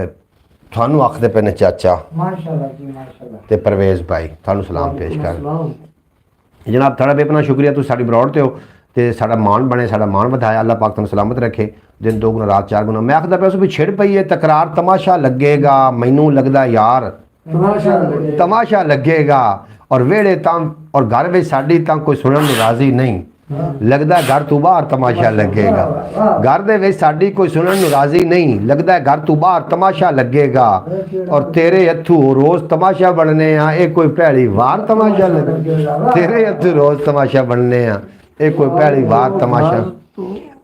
थानू आखते पे ने चाचा माशाल्लाह जी माशाल्लाह ते परवेज़ भाई थानू सलाम पेश कर। जनाब थोड़ा बेपना शुक्रिया, तुम साड़ी बरौड़ ते हो ते साड़ा मान बने, साड़ा मान वधाया, अल्लाह पाक तुम सलामत रखे, दिन 2 गुना रात 4 गुना। मैं आखदा पिया भी छिड़ पई है तकरार, तमाशा लगेगा, मैनू लगदा यार तमाशा लगेगा। और वेड़े तां और घर में साड़ी तां कोई सुनन राजी नहीं लगता, घर तू बाहर तमाशा लगेगा। घर दे विच साडी कोई सुनन राजी नहीं लगता, घर तू बाहर तमाशा लगेगा। और तेरे हथू रोज़ तमाशा बनने आ, ये कोई भैड़ी वार तमाशा लगेगा। तेरे हथू रोज़ तमाशा बनने आ, ये कोई भैड़ी वार तमाशा।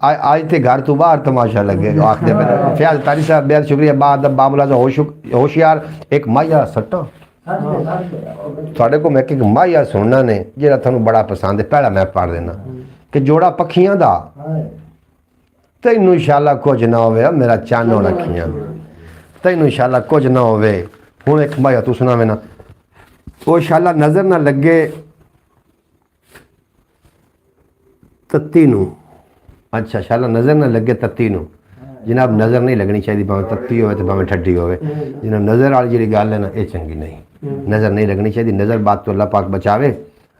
आज ते घर तू बाहर तमाशा लगेगा। आखते पे फयाज तारी साहब बेहद शुक्रिया। बाद बामुलाजा होशियार एक माया सट्टा थोड़े को मैं एक माया सुनना ने जो थानू बड़ा पसंद है। पहला मैं पढ़ देना कि जोड़ा पखियां दा तैनू शाला कुछ ना होवे, मेरा चन्न रखियां तैनू शाला कुछ ना होवे। हुण एक माया तू सुना ना, वो शाला नज़र ना लगे तत्ती नू। अच्छा शाला नज़र ना लगे तत्ती नू। जनाब नज़र नहीं लगनी चाहिए, भावें तत्ती हो तो भावें ठड्डी हो। जनाब नज़र वाली जी गल है ना, ये चंगी नहीं, नज़र नहीं लगनी चाहिए। नज़र बात तो अल्लाह पाक बचावे।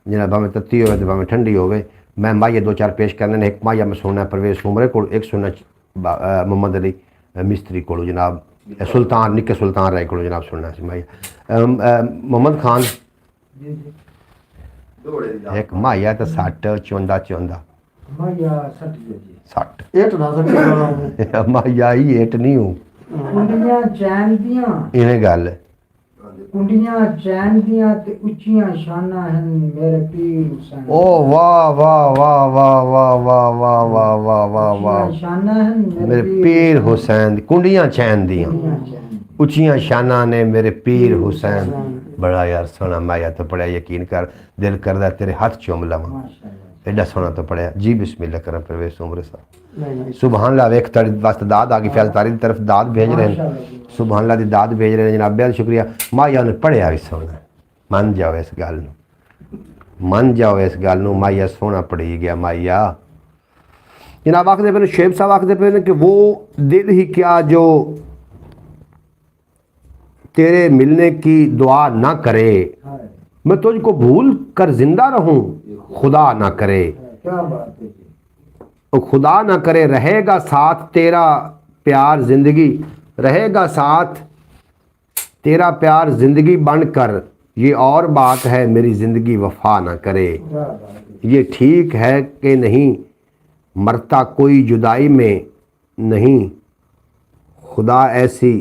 जनाब भावें तत्ती हो तो भावें ठंडी हो। मैं माइया 2-4 पेश करने, एक माइया मैं सुनना परवेज़ उमरे को, एक सुनना मोहम्मद अली मिस्त्री को, जनाब सुल्तान निके सुल्तान राय को जनाब सुनना माइया मोहम्मद खान। एक माइया तो 60 चौंदा सट एट ना सके माया ही एट नहीं हूँ कुंडियां चैन दियां इन्हें गल कुंडियां चैन दियां ते उच्चियां शाना हैं मेरे पीर हुसैन। ओ वाह वाह वाह वाह वाह वाह वाह वाह वाह वाह वाह शाना हैं मेरे पीर हुसैन। कुंडियां चैन दियां उच्चियां शाना ने मेरे पीर हुसैन। बड़ा यार सोना माया तो पढ़िया, यकीन कर दिल करदा तेरे हाथ चूम लवां, एडा सोना तो पढ़िया जी। बिस्मिल्लाह करम परवेज़ उमरे साहब। सुभान अल्लाह, वेख तारी वास्ते दाद आ गई, फैज़ तारी की तरफ दाद भेज रहे हैं, सुभान अल्लाह दी दाद भेज रहे हैं जनाब, बेहद शुक्रिया। माया ने पढ़िया भी सोना, मन जाओ इस गल नूं, मन जाओ इस गल नूं, माया सोना पढ़ी गया माया। जनाब आखदे पे शेब साहब आखदे पे कि वो दिल ही क्या जो तेरे मिलने की दुआ ना करे, मैं तुझको भूल कर जिंदा रहूं, खुदा ना करे। क्या बात है जी, वो खुदा ना करे, रहेगा साथ तेरा प्यार जिंदगी, रहेगा साथ तेरा प्यार जिंदगी बनकर, ये और बात है मेरी जिंदगी वफा ना करे। क्या बात है। ये ठीक है कि नहीं, मरता कोई जुदाई में नहीं, खुदा ऐसी।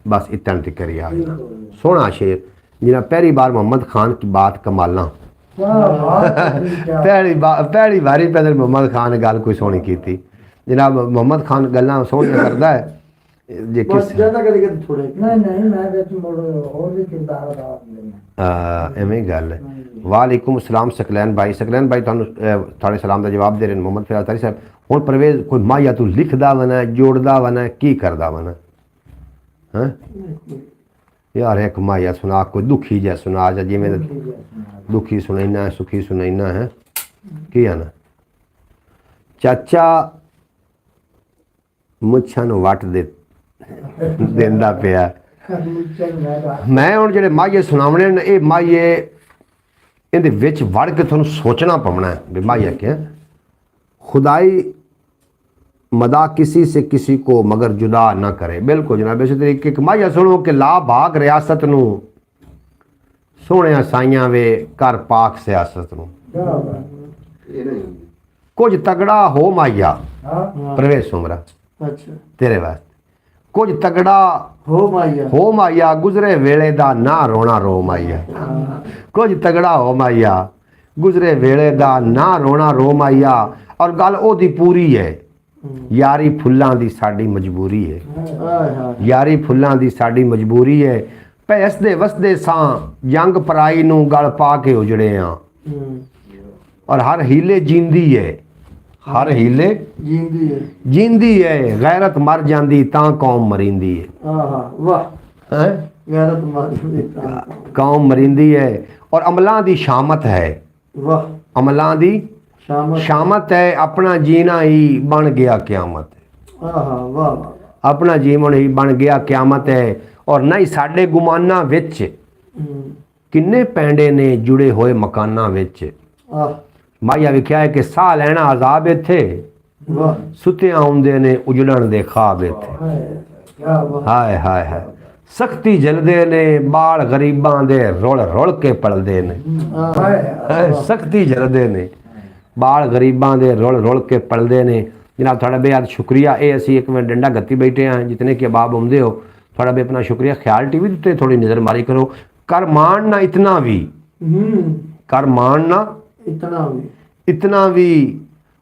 बस इतना टिकर यार, सोना शेर जिन्हें पहली बार मोहम्मद खान की बात कमाला पहली बारी पैदल मोहम्मद खान ने गल कोई सोनी की थी। जनाब मोहम्मद खान गल्लां सोहणियां करदा है जे किस ज्यादा कदी कदी थोड़े नहीं मैं विच मुड़ और भी किरदार अदा करना एवें गल है। वालेकुम अस्सलाम सकलैन भाई। सकलैन भाई तुहानू थोड़े सलाम का जवाब दे रहे हैं मोहम्मद फिराज तारी साहब। हुण परवेज़ कोई माया तू लिखदा वना, जोड़दा वना, की करदा वना? हाँ यार एक माया सुना, कोई दुखी जै सुना जा, जिमें दुखी सुनैना है सुखी सुनैना है। ਕੀ ਆਣਾ ਚਾਚਾ ਮੁੱਛਾਂ ਨੂੰ ਵੱਟ ਦਿੰਦਾ ਪਿਆ। ਮੈਂ ਹੁਣ ਜਿਹੜੇ ਮਾਹੀਏ ਸੁਣਾਉਣੇ ਨੇ ਇਹ ਮਾਹੀਏ ਇਹਦੇ ਵਿੱਚ ਵੜ ਕੇ ਤੁਹਾਨੂੰ ਸੋਚਣਾ ਪਵਣਾ ਹੈ ਵੀ माहिया क्या खुदाई मदा किसी से किसी को मगर जुदा ना करे। बिल्कुल जनाब इस तरीके माहिया सुनो कि ला भाग रियासत नू सोहणिया साइयां वे कर पाक सियासत नू कुछ तगड़ा हो माहिया प्रवेश सुमरा अच्छा तेरे वास्ते कुछ तगड़ा हो माहिया गुजरे वेले दा ना रोना रो माहिया। कुछ तगड़ा हो माहिया गुजरे वेले दा ना रोना रो माहिया। और गल ओदी पूरी है यारी फुल्लां दी साडी मजबूरी है। यारी फुल्लां दी साडी मजबूरी है भैसदे वसदे सां जंग पराई नू गल पा के उजड़े आ। और हर हीले जींदी है हर हीले जींदी है गैरत मर जांदी तां कौम मरिंदी है। वाह हैं गैरत मर जांदी कौम मरिंदी है। और अमलां दी शामत है वाह अमलां दी शामत है अपना जीना ही बन गया क्यामत है। वाह अपना जीवन ही बन गया क्यामत है। और नहीं साडे गुमाना विच किन्ने पैंडे ने जुड़े हुए मकाना विच माहिया विख्या है कि साह लैना अजाब इत्थे सुते आउंदे ने उजड़न दे ख्वाब इत्थे। हाय हाय हाय सख्ती जलदे ने बाल गरीबां दे रुल रुल के पलदे ने। सख्ती जलदे ने बाल गरीबां दे रुल रुल के पलदे ने। जनाब थोड़ा बेहद शुक्रिया ये असी एक मिनट डंडा गत्ती बैठे हैं जितने के अबाब आउंदे हो थोड़ा बे अपना शुक्रिया। ख्याल टीवी उत्ते थोड़ी नज़र मारी करो। कर मान ना इतना भी कर मान ना इतना भी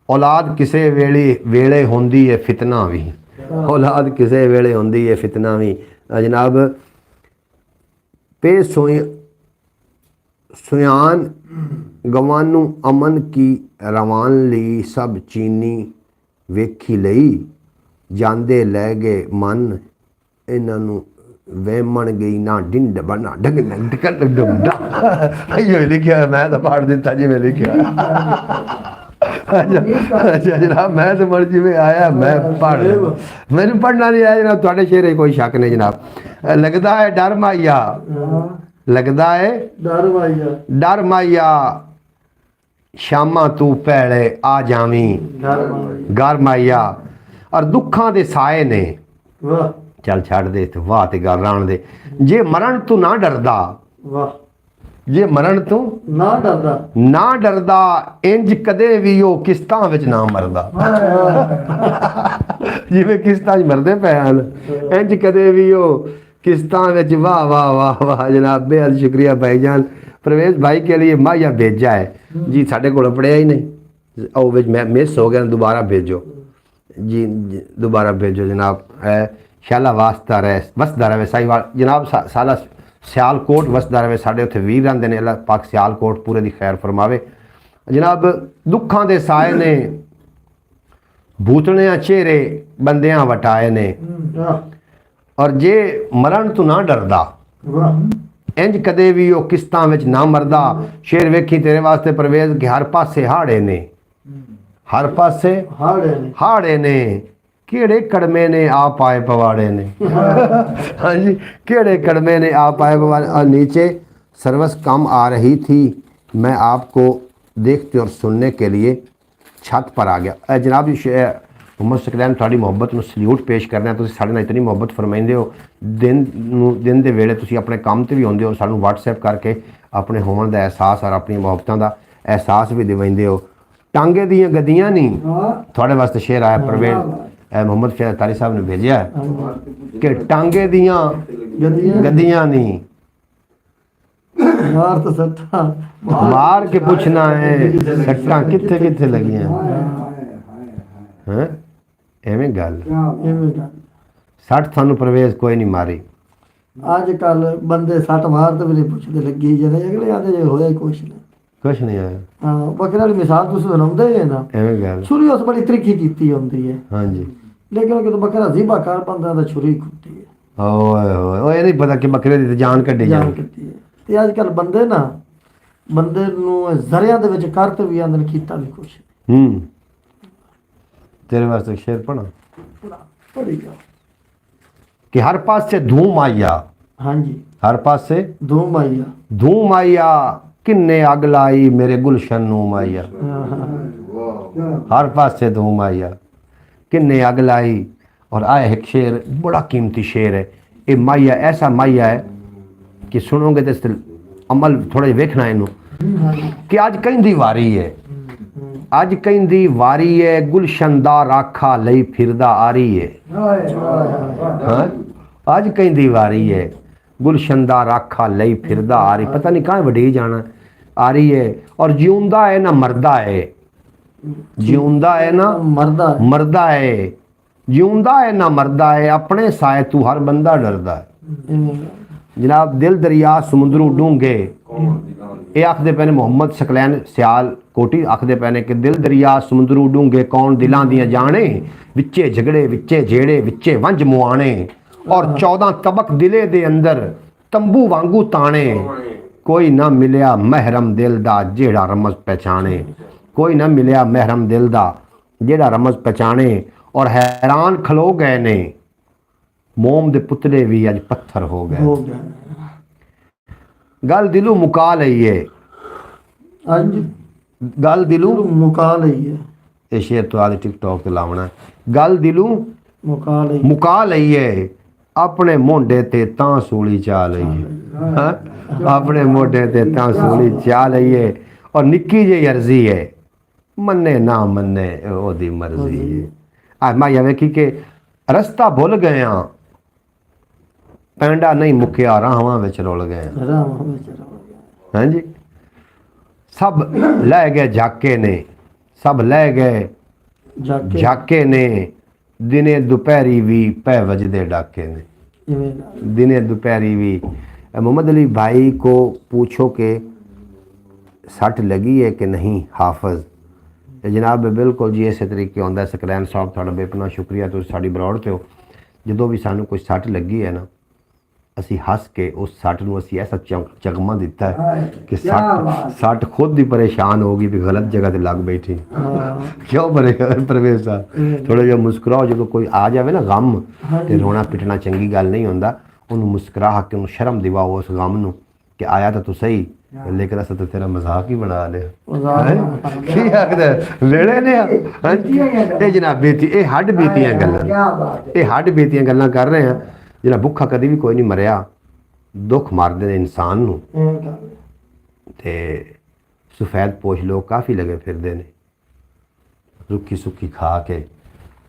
औलाद किसे वेले होंदी है फितना भी। औलाद किसे वेले होंदी है फितना भी। जनाब पे सुयान गवानू अमन की रवान ली सब चीनी वेखी लई जांदे लै गए मन इन्हां नू वेमन गई ना डिंड बना डग अयो लिखिया मैं तो पढ़ दिता जी मैं लिखिया। अच्छा जनाब मैं तो मर्जी में आया मैं पढ़ मैंने पढ़ना नहीं आया जनाब थोड़े शेरे कोई शक नहीं जनाब। लगदा है डर माहिया लगदा है डर माहिया शामा तू भैड़े आ जावी घर माहिया। और दुखा दे साए ने चल छड़ दे ते वाह ते गल राण दे जे मरण तू ना डरदा जे मरण तू ना डरदा इंज कदे भी ओ किस्तां विच ना मरदा। जिवें किस्तां च मरदे पे हन इंज कदे भी ओ किस्तां विच। वाह वाह वाह वाह जनाब बेहद शुक्रिया भाईजान। प्रवेश भाई के लिए माहिया भेजा है जी साढ़े को पढ़िया ही नहीं ओ विच मैं मिस हो गया दोबारा भेजो जी दोबारा भेजो जनाब। शाला वसदा रहे साईवाल जनाब साला सियालकोट वसदा रहे साढ़े उत्थे वीर रहिंदे ने अल्लाह पाक सियालकोट पूरे दी खैर फरमावे। जनाब दुखां दे साए ने भूतणियां चेहरे बंदियां वटाए ने। और जे मरण तू ना डरदा इंज कदे भी ओ किस्तां विच ना मरदा। शेर वेखी तेरे वास्ते परवेज के हर पासे हाड़े ने हर पासे हाड़े ने केड़े कड़मे ने आ पाए पवाड़े ने। हाँ जी केड़े कड़मे ने आ पाए पवाड़े। और नीचे सर्वस कम आ रही थी मैं आपको देखते और सुनने के लिए छत पर आ गया। जनाब जी मोहम्मद सकलैन थोड़ी मोहब्बत में सल्यूट पेश करना तुसीं साडे नाल इतनी मोहब्बत फरमाइंदे हो दिन दे वेले तुसीं अपने काम ते भी आउंदे हो सानूं WhatsApp करके अपने होवन दा एहसास और अपनी मोहब्बतां दा एहसास भी दिवाइंदे हो। टांगे दियां गद्दियां नहीं थोड़े वास्ते शेर आया परवेज मोहम्मद फैज तारी साहब ने भेजा है कि टांगे दियां गद्दियां नहीं मार के पूछना है सट्टां कित्थे कित्थे लगियां हैं एवें गल सट थानू परवेज कोई नहीं मारी। अजकल बंदे सट मारते भी नहीं पुछते लगी जने अगले आते जे होया कुछ नहीं आया। हाँ बकरे वाली मिसाल तुसीं सुनाउंदे जे ना एवें गल छुरी उस बड़ी त्रिखी कीती हुंदी है। हाँ जी लेकिन कि बकरा ज़िबा कर बंदा दा छुरी खुट्टी है। ओए ओए ओए नहीं पता कि बकरे दी जान कड्डी जान कट्टी है ते अजकल बंदे ना ਬੰਦੇ ਨੂੰ ਜ਼ਰਿਆਂ ਦੇ ਵਿੱਚ ਕਰਤ ਵੀ ਆਂਦਨ ਕੀਤਾ ਵੀ ਕੁਛ ਤੇਰੇ ਵਾਸਤੇ ਸ਼ੇਰ ਪੜਾ ਪੜੀ ਜਾ ਕਿ ਹਰ ਪਾਸੇ ਧੂਮ ਆਇਆ, ਹਾਂਜੀ ਹਰ ਪਾਸੇ ਧੂਮ ਆਈਆ ਧੂਮ ਆਇਆ, ਕਿੰਨੇ ਅੱਗ ਲਾਈ ਮੇਰੇ ਗੁਲਸ਼ਨ ਨੂੰ ਮਾਇਆ। हर पास से धूम आई आ, किन्ने अग लाई। और आए एक शेर बड़ा कीमती शेर है, ये माइया ऐसा माइया है कि सुनोगे तो इस अमल थोड़े वेखना है कि आज कहीं वारी है, आज कहीं वारी है, गुलशन दा राखा लई फिरदा आ रही है। हाँ आज कहीं वारी है, गुलशन दा राखा लई फिरदा आ रही, पता नहीं कहाँ वडी जाना आ रही है। और जिਉਂਦਾ है ना मरदा है, जिਉਂਦਾ है ना मरदा है, जिਉਂਦਾ है ना मरदा है, अपने साए तू हर बंदा डरदा है। जनाब दिल दरिया समुद्रू डूंगे, ये आखदे पे ने मोहम्मद सकलैन सियाल कोटी आखदे पे ने कि दिल दरिया समुद्रू डूंगे कौन दिलां दियां जाने, विच्चे झगड़े विच्चे जेड़े विच्चे वंज मुआने। और 14 तबक दिले दे अंदर तंबू वांगू ताने, कोई ना मिलिया महरम दिल दा जेड़ा रमज पहचाने, कोई ना मिलिया महरम दिल दा जेड़ा रमज पहचाने। और हैरान खलो गए ने मोम दे पुतले भी अज पत्थर हो गए। गल दिलू मुका लईए, गल दिलू मुका लईए, ये शेर तो आज टिकटॉक ते लावना है। गल दिलू मुका लईए, अपने मोढे ते तां सूली चा लईए, अपने मोढे ते तां सूली चा लईए। और निक्की जी अर्जी है, मन्ने ना मन्ने ओदी मर्जी है। आ माया वेखी के रस्ता भुल गए, पैंडा नहीं मुक्या राहवां विच रुल गए। हाँ जी सब लै गए झाके ने, सब लै गए झाके ने, दिने दोपहरी भी पै वजदे डाके ने, दिने दोपहरी भी। मोहम्मद अली भाई को पूछो कि सट लगी है कि नहीं हाफज। जनाब बिल्कुल जी इस तरीके आंदा। सकलैन साहब थोड़ा बेपना शुक्रिया, तुम साड़ी बरौड़ ते हो। जो भी सानू कोई सट लगी है ना, असी हस के उस सट नूं असी ऐसा चकमा दिता है कि सट खुद ही परेशान होगी भी गलत जगह ते लग बैठी। क्यों परवेज साहब थोड़ा जिहा मुस्कुराओ, जो कोई आ जाए ना गम ते रोना पिटना चंगी गल नहीं होंदा। उन्होंने मुस्कुरा के उन्होंने शर्म दिवाओ उस गम नूं कि आया तो तू सही, लेकिन अस तो तेरा मजाक ही बना लिया। जनाब बेती ये हड बीतियां गल्लां, ये हड बीतियां गल्लां कर रहे हैं। जिन्ना भुखा कभी भी कोई नहीं मरिया, दुख मारते हैं इंसान नूं ते सफेद पोश लोग काफ़ी लगे फिरते हैं, रुखी सुखी खा के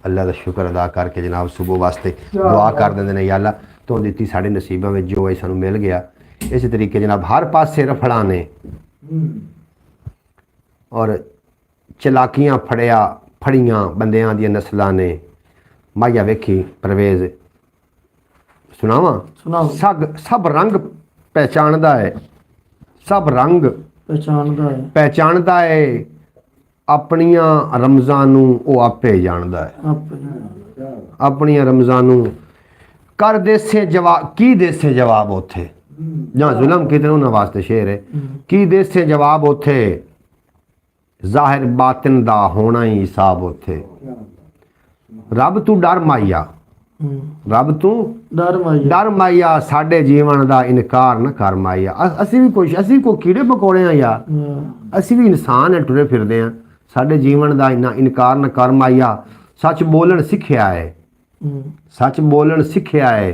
अल्लाह का शुक्र अदा करके जनाब सुबह वास्ते दुआ कर देंगे ने, या अल्लाह तो दी साढ़े नसीबों में जो है सानू मिल गया। इस तरीके जनाब हर पासे रफड़ा ने और चलाकियां फड़ियां बंदियां दी नस्लां ने। माया वेखी परवेज सुनावा सब रंग पहचानदा है, सब रंग पहचानदा है, अपनियां रमज़ां नूं ओ आपे जानदा है, अपनियां रमज़ां नूं कर देसे जवाब की देसे जवाब उथे जहाँ जुलम कितने उन्होंने वास्ते शेर है की देसे जवाब उथे, जाहिर बातिन दा होना ही हिसाब उथे। रब तू डर माइया, रब तू डर माइया, साडे जीवन दा इनकार न कर माइया। असी भी कोई कीड़े पकौड़े हैं यार, असी भी इंसान है टुरे फिरदे हैं, साडे जीवन दा इना इनकार न कर माइया। सच बोलन सिखिया है, सच बोलन सिखिया है,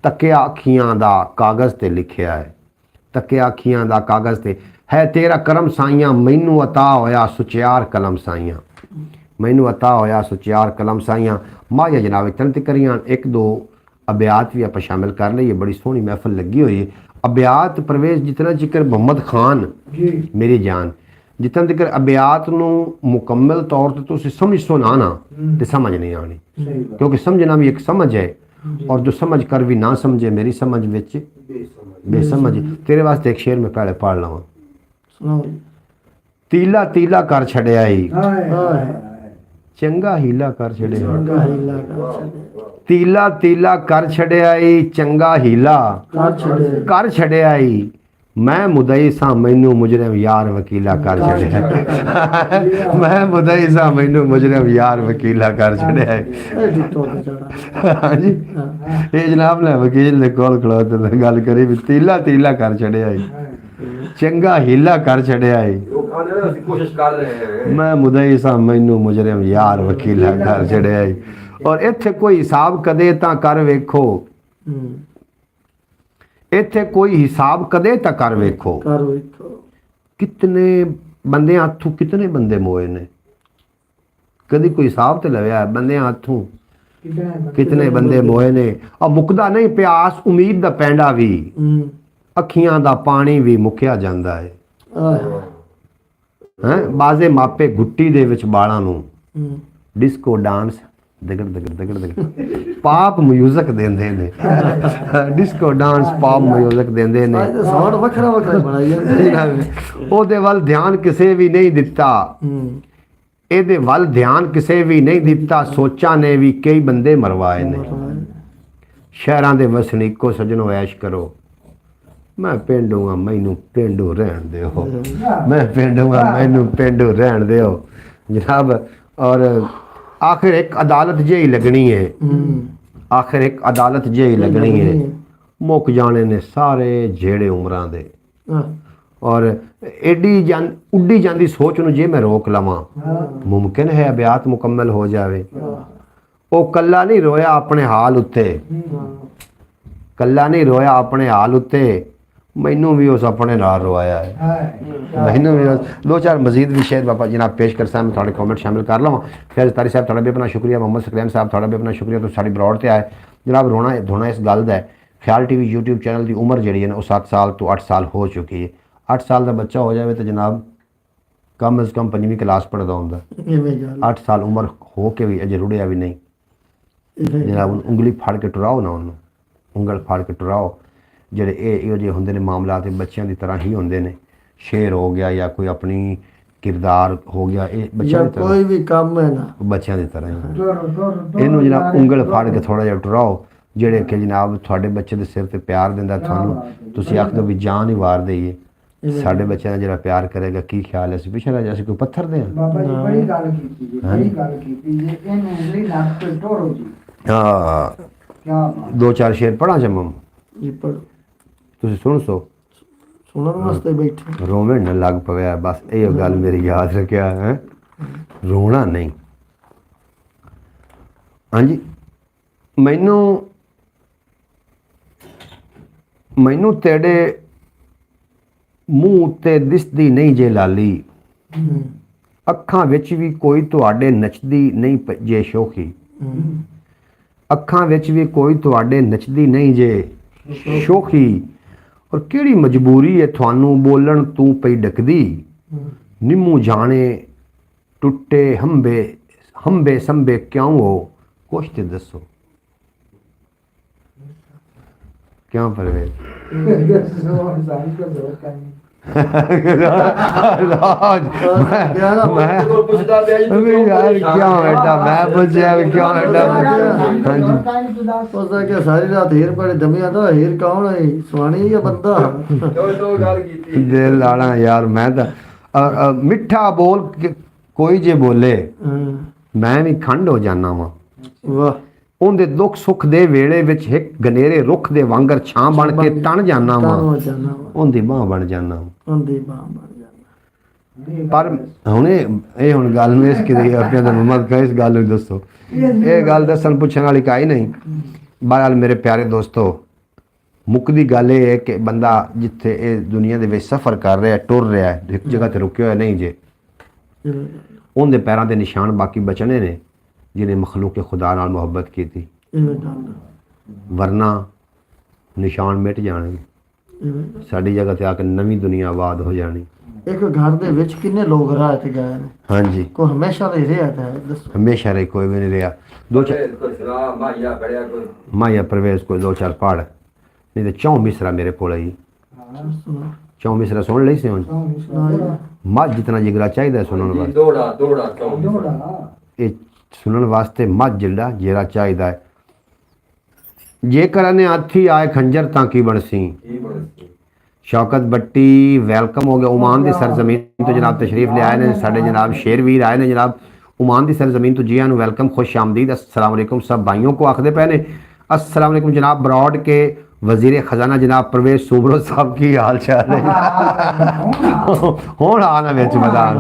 तकिया अखियां दा कागज़ ते लिखिया है, तकिया अखियां दा कागज़ ते है तेरा करम साइयां, मैनू अता होया सुचियार कलम साइयां, मैनू अता होया सुचियार कलम साइयां। माया जनाब चलती करियां एक दो अब्यात भी आप शामिल कर लीए, बड़ी सोहनी महफल लगी हुई है। अब्यात परवेज जितना जिक्र मोहम्मद खान मेरी जान, जितना जिक्र अब्यात नू मुकम्मल तौर पर तुम समझो ना तो समझ नहीं आनी, क्योंकि समझना भी एक समझ है, और जो समझ कर भी ना समझे मेरी समझ विच बेसमझ। तेरे वास्ते एक शेर में पहले पढ़ लवां। तीला तीला कर छड़िया ही चंगा हीला कर छड़िया, तीला तीला कर छड़िया ही चंगा हीला कर छड़िया ही, मैं मुदई सा मैनू मुजरिम यार वकीला कर छड़िया मैं मुदई सा मैनू मुजरिम यार वकीला कर छड़िया ਇਹ ਦਿੱਤੋ ਤੇ ਚੜਾ हाँ जी ये जनाब ने वकील ने कोल खड़ो ते गल करी भी तीला तीला कर छड़िया चंगा हीला कर छड़िया कोशिश कर रहे हैं मैं मुदई सा मैनू मुजरिम यार वकीला कर छड़िया और इत्थे कोई हिसाब कदे तां कर वेखो इत्थे कोई हिसाब कदे तां कर वेखो ਕਰ ਵੇਖੋ कितने बंदे हाथों कितने बंदे मोए ने कदी कोई हिसाब ते लव्या बंदे हाथों कितने बंदे मोए ने और मुकदा नहीं प्यास उम्मीद दा पैंडा भी अखियां दा पानी भी मुक्या जांदा है हैं बाजे मापे गुट्टी दे विच बालां नूं डिस्को डांस दगड़ दगड़ दगड़ दगड़ पाप म्यूजिक देंदे ने डिस्को डांस पाप म्यूजिक देंदे ने ਅੱਜ ਤਾਂ ਸਾਊਂਡ ਵੱਖਰਾ ਵੱਖਰਾ ਬਣਾਈ ਜਾਂਦੇ ਉਹਦੇ ਵੱਲ ਧਿਆਨ ਕਿਸੇ ਵੀ ਨਹੀਂ ਦਿੱਤਾ ਇਹਦੇ ਵੱਲ ਧਿਆਨ ਕਿਸੇ ਵੀ ਨਹੀਂ ਦਿੱਤਾ ਸੋਚਾਂ ਨੇ ਵੀ ਕਈ ਬੰਦੇ ਮਰਵਾਏ ਨੇ ਸ਼ਹਿਰਾਂ ਦੇ ਵਸਨੀਕੋ ਸਜਣੋ ਐਸ਼ ਕਰੋ ਮੈਂ ਪਿੰਡੂ ਆ ਮੈਨੂੰ ਪਿੰਡੂ ਰਹਿਣ ਦਿਓ ਮੈਂ ਪਿੰਡੂ ਆ ਮੈਨੂੰ ਪਿੰਡੂ ਰਹਿਣ ਦਿਓ ਜਨਾਬ और आखिर एक अदालत जे ही लगनी है आखिर एक अदालत जे ही लगनी है मुक जाने ने सारे जेड़े उम्रां दे और एडी उड्डी जाती सोच नूं जे मैं रोक लवां मुमकिन है अबियात मुकम्मल हो जावे ओ कल्ला नहीं रोया अपने हाल उत्ते कल्ला नहीं रोया अपने हाल उत्ते मैनू भी उस अपने नाल रोया है मैनू भी दो चार मजीद भी शायद बाबा जनाब पेश कर साहब थोड़े कमेंट शामिल कर लवां फिर तारी साहब थोड़ा भी अपना शुक्रिया मोहम्मद सकलैन साहब थोड़ा भी अपना शुक्रिया तो साड़ी ब्रॉड ते आए जनाब रोना धोना इस गल दा ख्याल टीवी यूट्यूब चैनल की उम्र जी है ना वो 7 साल तो 8 साल हो चुकी है 8 साल का बच्चा हो जाए तो जनाब कम अज़ कम 5वीं क्लास पढ़ता होंदा ਇਵੇਂ ਗੱਲ 8 साल उम्र हो के भी अजे रुड़िया भी नहीं जनाब उंगली फाड़ के टुराओ ना उन्होंने उंगल फाड़ के टुराओ ਜਿਹੜੇ ਇਹੋ ਜਿਹੇ ਹੁੰਦੇ ਨੇ ਮਾਮਲਾਤ ਬੱਚਿਆਂ ਦੀ ਤਰ੍ਹਾਂ ਹੀ ਹੁੰਦੇ ਨੇ ਸ਼ੇਰ ਹੋ ਗਿਆ ਜਾਂ ਕੋਈ ਆਪਣੀ ਕਿਰਦਾਰ ਹੋ ਗਿਆ ਇਹ ਬੱਚਿਆਂ ਦੀ ਤਰ੍ਹਾਂ ਕੋਈ ਵੀ ਕੰਮ ਹੈ ਨਾ ਬੱਚਿਆਂ ਦੀ ਤਰ੍ਹਾਂ ਹੀ ਇਹਨੂੰ ਜਨਾਬ ਉਂਗਲ ਫਾੜ ਕੇ ਥੋੜਾ ਜਿਹਾ ਟੁਰਾਓ ਜਿਹੜੇ ਕਿ ਜਨਾਬ ਤੁਹਾਡੇ ਬੱਚੇ ਦੇ ਸਿਰ ਤੇ ਪਿਆਰ ਦਿੰਦਾ ਤੁਹਾਨੂੰ ਤੁਸੀਂ ਆਖਦੇ ਵੀ ਜਾਨ ਹੀ ਵਾਰ ਦੇਈਏ ਸਾਡੇ ਬੱਚਿਆਂ ਦਾ ਜਿਹੜਾ ਪਿਆਰ ਕਰੇਗਾ ਕੀ ਖਿਆਲ ਹੈ ਅਸੀਂ ਪਿੱਛੇ ਰਹਿ ਜਾਸੀ ਕੋਈ ਪੱਥਰ ਦੇ ਬਾਬਾ ਜੀ ਬੜੀ ਗੱਲ ਕੀਤੀ ਜੀ ਬੜੀ ਗੱਲ ਕੀਤੀ ਜੀ ਇਹਨੂੰ ਉਂਗਲੀ ਲੱਗ ਕੇ ਟੋੜੋ ਜੀ ਹਾਂ ਕੀ ਬਾਤ ਦੋ ਚਾਰ ਸ਼ੇਰ ਪੜਾਂ ਜਮਮ ਜੀ ਪੜ੍ਹੋ ਤੁਸੀਂ ਸੁਣ ਸੋ ਸੁਣਨ ਵਾਸਤੇ ਬੈਠੇ रोवे न लग पवया बस ये गल मेरी याद रखिया है रोना नहीं हाँ जी मैनू मैनू तेरे मूँह उत्ते दिसदी नहीं जे लाली अखां विच भी कोई तुहाडे नचदी नहीं जे शोखी अखां विच भी कोई तुहाडे नचदी नहीं जे शोखी और केड़ी मजबूरी है थानू बोलन तू पई डकदी निम्मू जाने टुटे हंबे हंबे संबे क्यों हो कुछ ते दसो क्यों परवेज ਉਸਦਾ ਕਿ ਸਾਰੀ ਰਾਤ ਹੀਰ ਬੜੇ ਦਮਿਆ ਦਾ ਹੀਰ ਕੌਣ ਹੈ ਸਵਾਣੀ ਜਾਂ ਬੰਦਾ दिल लाना यार मैं तो मिठा बोल के कोई जे बोले मैं भी खंड हो जाना वा ਵਾਹ ਉਹਦੇ ਦੁੱਖ ਸੁੱਖ ਦੇ ਵੇਲੇ ਵਿੱਚ ਇੱਕ ਗਨੇਰੇ ਰੁੱਖ ਦੇ ਵਾਂਗਰ ਛਾਂ ਬਣ ਕੇ ਤਣ ਜਾਣਾ ਵਾ ਉਹਦੀ ਬਾਹ ਬਣ ਜਾਣਾ ਹੁੰਦੀ ਬਾਹ ਬਣ ਜਾਣਾ ਪਰ ਹੁਣੇ ਇਹ ਹੁਣ ਗੱਲ ਨੂੰ ਇਸ ਕਿਤੇ ਆਪਣੇ ਦਾ ਮੁਹੰਮਦ ਕਾ ਇਸ ਗੱਲ ਨੂੰ ਦੱਸੋ ਇਹ ਗੱਲ ਦੱਸਣ ਪੁੱਛਣ ਵਾਲੀ ਕਾਈ ਨਹੀਂ ਬਹਰਾਲ ਮੇਰੇ ਪਿਆਰੇ ਦੋਸਤੋ ਮੁੱਕਦੀ ਗੱਲ ਇਹ ਹੈ ਕਿ ਬੰਦਾ ਜਿੱਥੇ ਇਹ ਦੁਨੀਆ ਦੇ ਵਿੱਚ ਸਫ਼ਰ ਕਰ ਰਿਹਾ ਟੁਰ ਰਿਹਾ ਇੱਕ ਜਗ੍ਹਾ ਤੇ ਰੁਕਿਆ ਹੋਇਆ ਨਹੀਂ ਜੇ ਉਹਦੇ ਪੈਰਾਂ ਦੇ ਨਿਸ਼ਾਨ ਬਾਕੀ ਬਚਣੇ ਨੇ जिन्हें मखलूक खुदा नाल मुहब्बत की थी वरना निशान मिट जाने साड़ी जगह ते आके नवी दुनिया आबाद हो जानी एक घर दे विच किन्ने लोग राह ते गए ने हाँ जी को हमेशा रह रहा था दसो हमेशा रही कोई भी नहीं रहा दो चार माया परवेज कोई दो चार पहाड़ नहीं तो चौं मिसरा मेरे को आई चौं मिसरा सुन ली से मझ जितना जिगरा चाहिए सुनने वास्ते ये सुनने वास्ते मझ जिला जेरा चाहिए है जेकर ने हाथी आए खंजर तां की बनसी शौकत भट्टी वेलकम हो गया। ओमान की सरजमीन तो जनाब तशरीफ ले आए ने साढ़े जनाब शेरवीर आए ने जनाब ओमान की सरजमीन तो जी वेलकम खुश आमदीद। अस्सलाम वालेकुम सब भाइयों को आखदे पे ने अस्सलाम वालेकुम जनाब ब्रॉड के वजीर खजाना जनाब परवेज सूबरो साहब की हाल चाल है हुण आना विच मैदान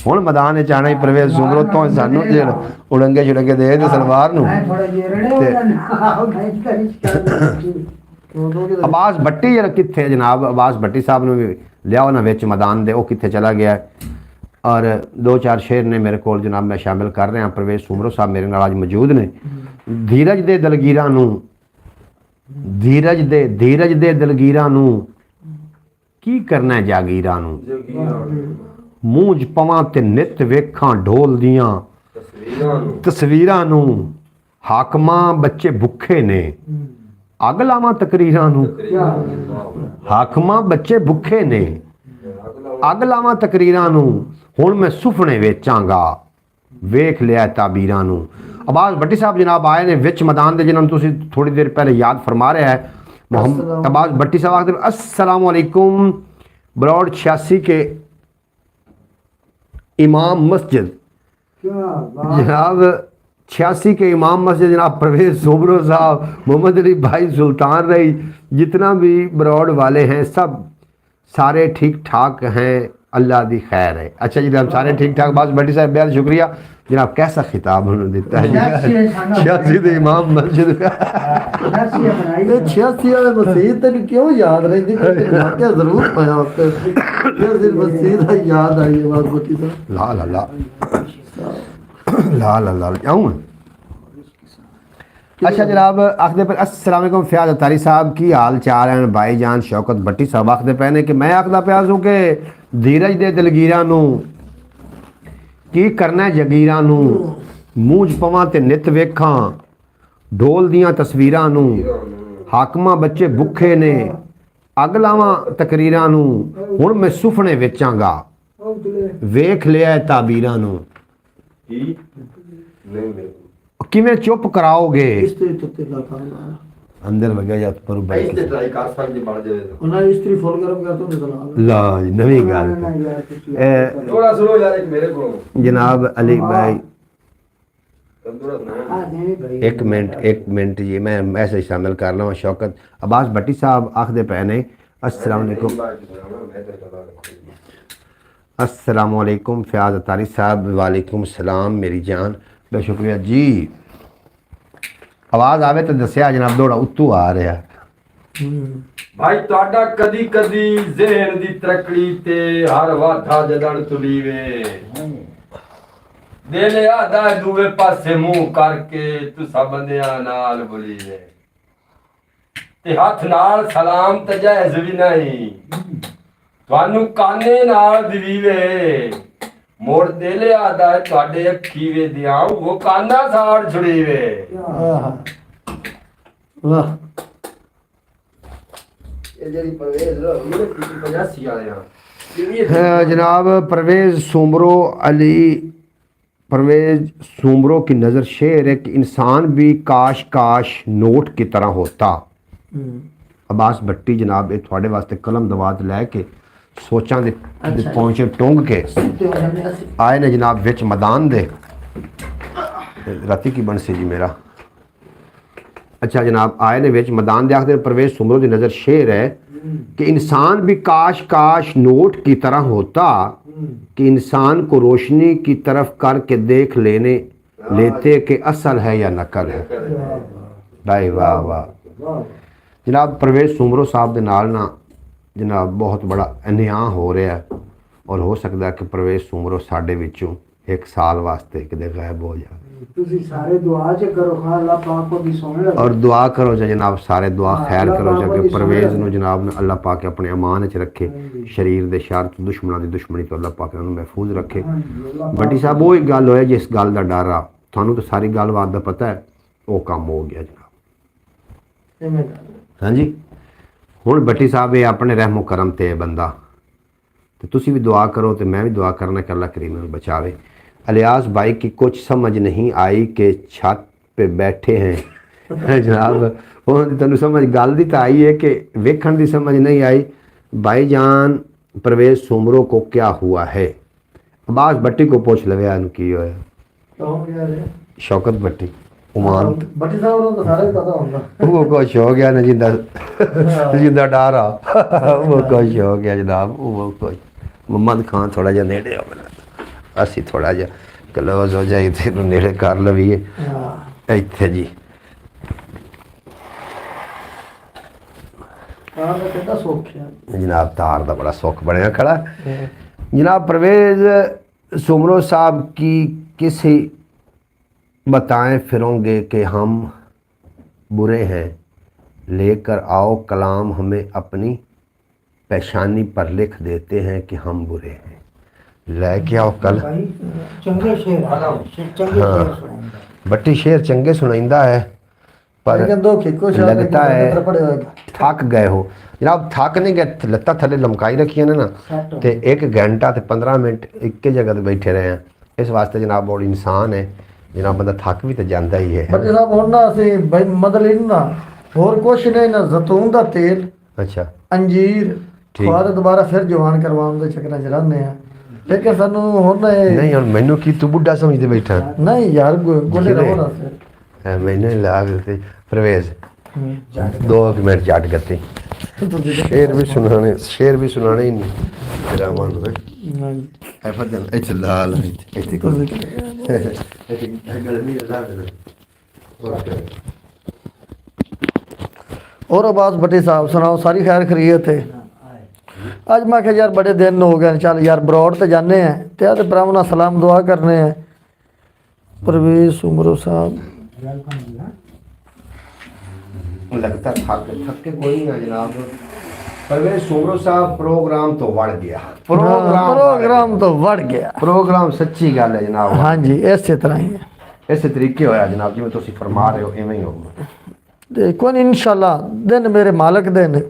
हुण मैदान च आना ही परवेज सूबरो तो सानू उड़ंगे छुड़ंगे दे ते सलवार नू अब्बास भट्टी जरा कित्थे है जनाब अब्बास भट्टी साहब ने भी लियाओ ना विच मैदान दे वो कित्थे चला गया है। और 2-4 शेर ने मेरे को जनाब मैं शामिल कर रहा परवेज सूमरो साहब मेरे नाल अज मौजूद ने। धीरज दे दलगीरां नू धीरज दे दलगीरां नू की करना है जागीरां नू मूंज पवां ते नित वेखां ढोल दियां तस्वीरां नू हाकमां बच्चे भुखे ने अग लावां तकरीरां नू हाकमां बच्चे भुखे ने अग लावां तकरीरां नू हुण मैं सुफने वेचांगा वेख लिया ताबीरां नू। अब्बास भट्टी साहब जनाब आए ने विच मैदान दे जिन्होंने तुसी थोड़ी देर पहले याद फरमा रहा है मोहम्मद अब्बास भट्टी साहब आखदे अस्सलाम वालेकुम ब्रॉड 86 के इमाम मस्जिद जनाब 86 के इमाम मस्जिद जनाब परवेज सूमरो साहब मोहम्मद अली भाई सुल्तान रही जितना भी ब्रॉड वाले हैं सब सारे ठीक ठाक हैं अल्लाह दी खैर है। अच्छा जी जनाब सारे ठीक ठाक बात भट्टी साहब बेहद शुक्रिया जनाब कैसा खिताब उन्होंने दिता है 86 के इमाम मस्जिद का 86 वाले मसीह तेन क्यों याद रही क्या जरूर पाया मसीह याद आई है बात बच्ची ला ला ला ला ला ला जाऊँ। अच्छा जनाब आखदे पे अस्सलाम वालेकुम फयाज अतारी साहब की हाल चाल है भाईजान शौकत भट्टी साहब आखदे पे ने कि मैं आखदा पिया सूं कि धीरज दे दलगीरां नू की करना है जगीरां नू मूंज पवां ते नित वेखां ढोल दियां तस्वीरां नू हाकमां बच्चे भुखे ने अग लावां तकरीरां नू हुण मैं सुफने वेचांगा वेख लिया ताबीरां नू किवें चुप कराओगे अंदर वगैया या पर बैठ ਤੇ ਟਰਾਈ ਕਰ ਸਕਦੇ ਬਣ ਜਾਵੇ ਉਹਨਾਂ ਨੇ ਇਸਤਰੀ ਫੁੱਲ ਗਰਮ ਕਰ ਤੋਂ ਨਿਕਲਾ ला जी नवी गल ਥੋੜਾ ਸੁਣੋ ਯਾਰ ਇੱਕ ਮੇਰੇ ਕੋਲੋਂ जनाब अली भाई ਤੰਦੂਰਤ एक मिनट जी मैं मैसेज शामिल कर लवां शौकत अब्बास भट्टी साहब आखदे पे ने अस्सलाम वालेकुम फयाज अतारी साहब वालेकुम सलाम मेरी जान बहुत शुक्रिया जी आवाज़ आवे तो दसिया जनाब दौड़ा उत्तू आ रहा ਭਾਈ ਤੁਹਾਡਾ ਕਦੀ ਕਦੀ ਜ਼ਿਹਨ ਦੀ ਤਰਕੜੀ ਤੇ ਹਰ ਵਾਧਾ ਜਦੜ ਤੁਲੀਵੇ ਦਿਲ ਆਦਾ ਦੂਵੇ ਪਾਸੇ ਮੂੰਹ ਕਰਕੇ ਤੁਸਾਂ ਬੰਦਿਆਂ ਨਾਲ ਬੁਲੀਵੇ ਤੇ ਹੱਥ ਨਾਲ ਸਲਾਮ ਤੇ ਜਾਇਜ਼ ਵੀ ਨਹੀਂ ਤੁਹਾਨੂੰ ਕਾਨੇ ਨਾਲ ਦਿਵੀਵੇ ਮੋੜ ਦਿਲ ਆਦਾ ਤੁਹਾਡੇ ਅੱਖੀ ਵੇ ਦਿਆਂ ਉਹ ਕਾਨਾ ਸਾੜ ਛੁੜੀਵੇ ਵਾਹ जनाब परवेज़ सूमरो की नज़र शेर है कि इंसान भी काश काश नोट की तरह होता। अब्बास भट्टी जनाब ये थोड़े वास्ते कलम दवात लैके सोचा दे पहुंचे टुंग के आए ने जनाब विच मैदान दे राती की बन सी जी मेरा अच्छा जनाब आए ने विच मैदान दे आखदे परवेज़ सूमरो की नज़र शेर है कि इंसान भी काश काश नोट की तरह होता कि इंसान को रोशनी की तरफ करके देख लेते कि असल है या नकल है। भाई वाह वाह जनाब परवेज़ सूमरो साहब के नाल ना जनाब बहुत बड़ा अन्याय हो रहा है और हो सकता है कि परवेज़ सूमरो साडे विचों एक साल वास्ते किते गायब हो जाए सारे दुआ च करो खां अल्लाह पाक को भी सुन और दुआ करो जो जनाब सारे दुआ खैर करो जो कि परवेज़ नूं जनाब ने अल्लाह पाक अपने अमान च रखे शरीर दे शर तो दुश्मनों की दुश्मनी तो अल्लाह पाक उन्होंने महफूज रखे। भट्टी साहब वो ही गल होया जिस गल का डर आ थानू तो सारी गलबात का पता है वो काम हो गया जनाब। हाँ जी हुण भट्टी साहब ये अपने रहमो करम ते बंदा तो तुसी भी दुआ करो तो मैं भी दुआ करना कि अल्लाह करीम नूं बचावे। अलियास भाई की कुछ समझ नहीं आई कि छत पे बैठे हैं जनाब ਉਹਨਾਂ ਤੁਹਾਨੂੰ ਸਮਝ ਗੱਲ ਦੀ ਤਾਂ ਆਈ ਹੈ ਕਿ ਵੇਖਣ ਦੀ ਸਮਝ नहीं आई भाईजान परवेज सुमरो को क्या हुआ है अब्बास भट्टी को पूछ लवे की होया तो यार शौकत भट्टी उमान ਬੱਟੀ ਸਾਹਿਬ ਨੂੰ ਤਾਂ ਸਾਰਾ ਹੀ ਪਤਾ ਹੁੰਦਾ वो कुछ हो गया ना जिंदा डर आ वो कुछ हो गया जनाब वो कुछ मोहम्मद खान थोड़ा जिहा नेड़े हो गया असी थोड़ा जिहा क्लोज हो जाए ते नेड़े कर लवीए ਹਾਂ इत्थे जी ਤਾਂ ਤਾਂ ਕਿੰਨਾ ਸੌਖਿਆ जनाब तार का बड़ा सुख बनया खड़ा जनाब परवेज सुमरो साहब की किसी बताएं फिरोंगे कि हम बुरे हैं लेकर आओ कलाम हमें अपनी पेशानी पर लिख देते हैं कि हम बुरे हैं लेके आओ कल भाई चंगे शेर चंगे हाँ। शेर सुनाएंगे। बट्टी शेर चंगे सुनाइंदा है पर ਕਹਿੰਦਾ ਖਿੱਕੋ ਸ਼ਾਹ लगता है ਪੜਿਆ ਹੋਏਗਾ थक गए हो जनाब थक नहीं गए लत्ता थले लमकाई रखी ने ना सैट हो ਤੇ 1 ਘੰਟਾ ਤੇ 15 ਮਿੰਟ ਇੱਕ ਹੀ ਜਗ੍ਹਾ ਤੇ ਬੈਠੇ ਰਹੇ ਆ ਇਸ ਵਾਸਤੇ ਜਨਾਬ ਬਹੁਤ ਇਨਸਾਨ ਹੈ ਜਨਾਬ ਬੰਦਾ ਥੱਕ ਵੀ ਤਾਂ ਜਾਂਦਾ ਹੀ ਹੈ ਬੱਟੀ ਸਾਹਿਬ ਹੁਣ ਨਾ ਅਸੀਂ ਬਈ ਮਤਲਬ ਨਾ ਹੋਰ ਕੁਛ ਨਹੀਂ ਨਾ ਜ਼ੈਤੂਨ ਦਾ ਤੇਲ ਅੱਛਾ ਅੰਜੀਰ ਠੀਕ। ਖਵਾ ਦੁਬਾਰਾ ਫਿਰ ਜਵਾਨ ਕਰਵਾਉਣ ਦੇ ਚੱਕਰਾਂ 'ਚ ਰਹਿੰਦੇ ਆ ਲੇਕਿਨ ਸਾਨੂੰ ਹੁਣ ਇਹ ਨਹੀਂ ਹੁਣ ਮੈਨੂੰ ਕੀ ਤੂੰ ਬੁੱਢਾ ਸਮਝਦੇ ਬੈਠਾ ਨਹੀਂ ਯਾਰ ਗੋਡੇ ਰਹੋ ਨਾ ਫਿਰ ਹੈ ਮੈਨੂੰ ਹੀ ਲਾਗ ਤੇ ਪ੍ਰਵੇਸ਼ 2 ਮਿੰਟ ਜੱਟ ਗੱਤੀ ਸ਼ੇਰ ਵੀ ਸੁਣਾਣੇ ਹੀ ਨਹੀਂ ਤੇਰਾ ਮਨ ਹੋਵੇ ਹਾਂਜੀ ਐ ਫਦਨ ਇੱਥੇ ਲਾਲ ਇੱਥੇ ਕੋਲ ਇੱਥੇ ਗਲਮੀ ਲਾ ਦੇ और आबाद भट्टी साहब सुनाओ सारी खैर खरीयत है आज मैं यार बड़े दिन हो गए चल यार ब्रॉड ते जाने हैं ते आते भरावां नाल सलाम दुआ करने हैं परवेज सुमरो साहब लगता थक के कोई ना जनाब परवेज सुमरो साहब प्रोग्राम तो बढ़ गया प्रोग्राम तो बढ़ गया प्रोग्राम सच्ची गल है जनाब हाँ जी इस तरह ही है ਇਸੇ ਤਰੀਕੇ ਹੋਇਆ ਜਨਾਬ ਜਿਵੇਂ ਤੁਸੀਂ ਫਰਮਾ ਰਹੇ ਹੋ ਇਵੇਂ ਹੀ ਹੋਊਗਾ देखो इंशाल्लाह दिन मेरे मालक दे ने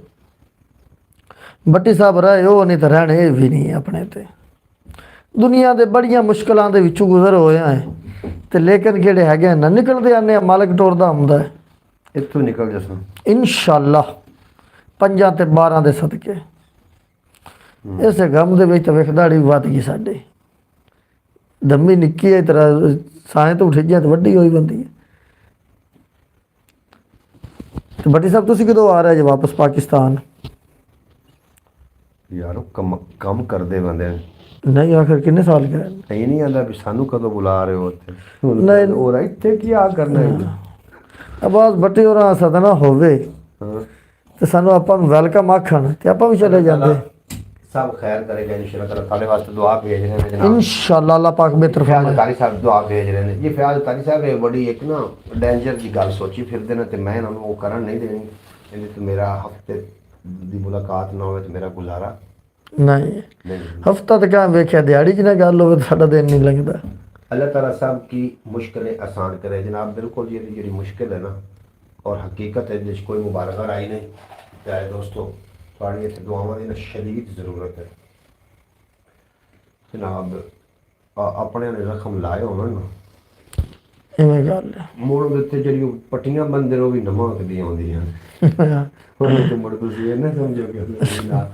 भट्टी साहब रहे हो नहीं तो रहने भी नहीं अपने ते दुनिया दे बड़ियां मुश्किलों के विचों गुजर होए हैं ते लेकिन जेड़े हैगे ना निकलते आने मालक टोरदा हुंदा है ਇੱਥੋਂ ਨਿਕਲ ਜਸਨ इंशाल्लाह 5 ਤੇ 12 ਦੇ ਸਦਕੇ ਇਸੇ ਗਮ ਦੇ ਵਿੱਚ ਤਾਂ ਵੇਖਦਾੜੀ ਵੱਧ ਗਈ ਸਾਡੇ ਦੰਮੀ ਨਿੱਕੀ ਹੈ ਤੇਰਾ ਸਾਏ ਤੋਂ ਉੱਠ ਗਿਆ ਤੇ ਵੱਡੀ ਹੋਈ ਬੰਦੀ ਹੈ ਤੇ ਬੱਟੀ ਸਾਹਿਬ ਤੁਸੀਂ ਕਦੋਂ ਆ ਰਹੇ ਜੇ ਵਾਪਸ ਪਾਕਿਸਤਾਨ ਯਾਰ ਉਹ ਕੰਮ ਕਰਦੇ ਬੰਦੇ ਨਹੀਂ ਆਖਰ ਕਿੰਨੇ ਸਾਲ ਗਏ ਇਹ ਨਹੀਂ ਆਂਦਾ ਵੀ ਸਾਨੂੰ ਕਦੋਂ ਬੁਲਾ ਰਹੇ ਹੋ ਉੱਥੇ ਨਹੀਂ। ਹੋਰ ਇੱਥੇ ਕੀ ਆ ਕਰਨਾ ਹੈ ਆਵਾਜ਼ ਬੱਟੀ ਹੋਰਾਂ ਸਦਨਾ ਹੋਵੇ ਹਾਂ ਤੇ ਸਾਨੂੰ ਆਪਾਂ ਨੂੰ ਵੈਲਕਮ ਆਖਣ ਤੇ ਆਪਾਂ ਵੀ ਚਲੇ ਜਾਂਦੇ सब खैर करेगा इंशाल्लाह ताला ताले वास्ते दुआ भेज रहे हैं जनाब इंशाल्लाह अल्लाह पाक बेहतर फयाज फरमाए तारी साहब दुआ भेज रहे हैं ये फयाज तारी साहब ये बड़ी एक ना डेंजर की गल सोची फिरदे ने ते मैं इन्हां नूं वो करन नहीं देनी ਇਹਦੇ ਤੇ ਮੇਰਾ ਹਫਤੇ ਦੀ ਮੁਲਾਕਾਤ ਨਾ ਹੋਵੇ ਤੇ ਮੇਰਾ ਗੁਜ਼ਾਰਾ नहीं नहीं ਹਫਤਾ ਤੱਕ ਆ ਵੇਖਿਆ ਦਿਹਾੜੀ ਚ ਨਾ ਗੱਲ ਹੋਵੇ ਤਾਂ ਸਾਡਾ ਦਿਨ ਨਹੀਂ ਲੱਗਦਾ अल्लाह ताला साहब की मुश्किलें आसान करे जनाब बिल्कुल ये जी मुश्किल है ना और हकीकत है जिस कोई मुबारक आई नहीं प्यारे दोस्तों थोड़ी इतने दुआवां की शदीद ज़रूरत है जनाब अपने ने जख्म लाए होना ना ਇਵੇਂ ਗੱਲ ਹੈ ਮੁੜ ਉੱਤੇ ਜਿਹੜੀ ਪੱਟੀਆਂ ਬੰਦੇ ਉਹ ਵੀ ਨਮਕ ਦੀਆਂ ਆਉਂਦੀਆਂ ਹੁਣ ਤੇ ਮੁੜ ਤੁਸੀਂ ਇਹ ਨਾ ਸਮਝੋ ਕਿ ਨਾ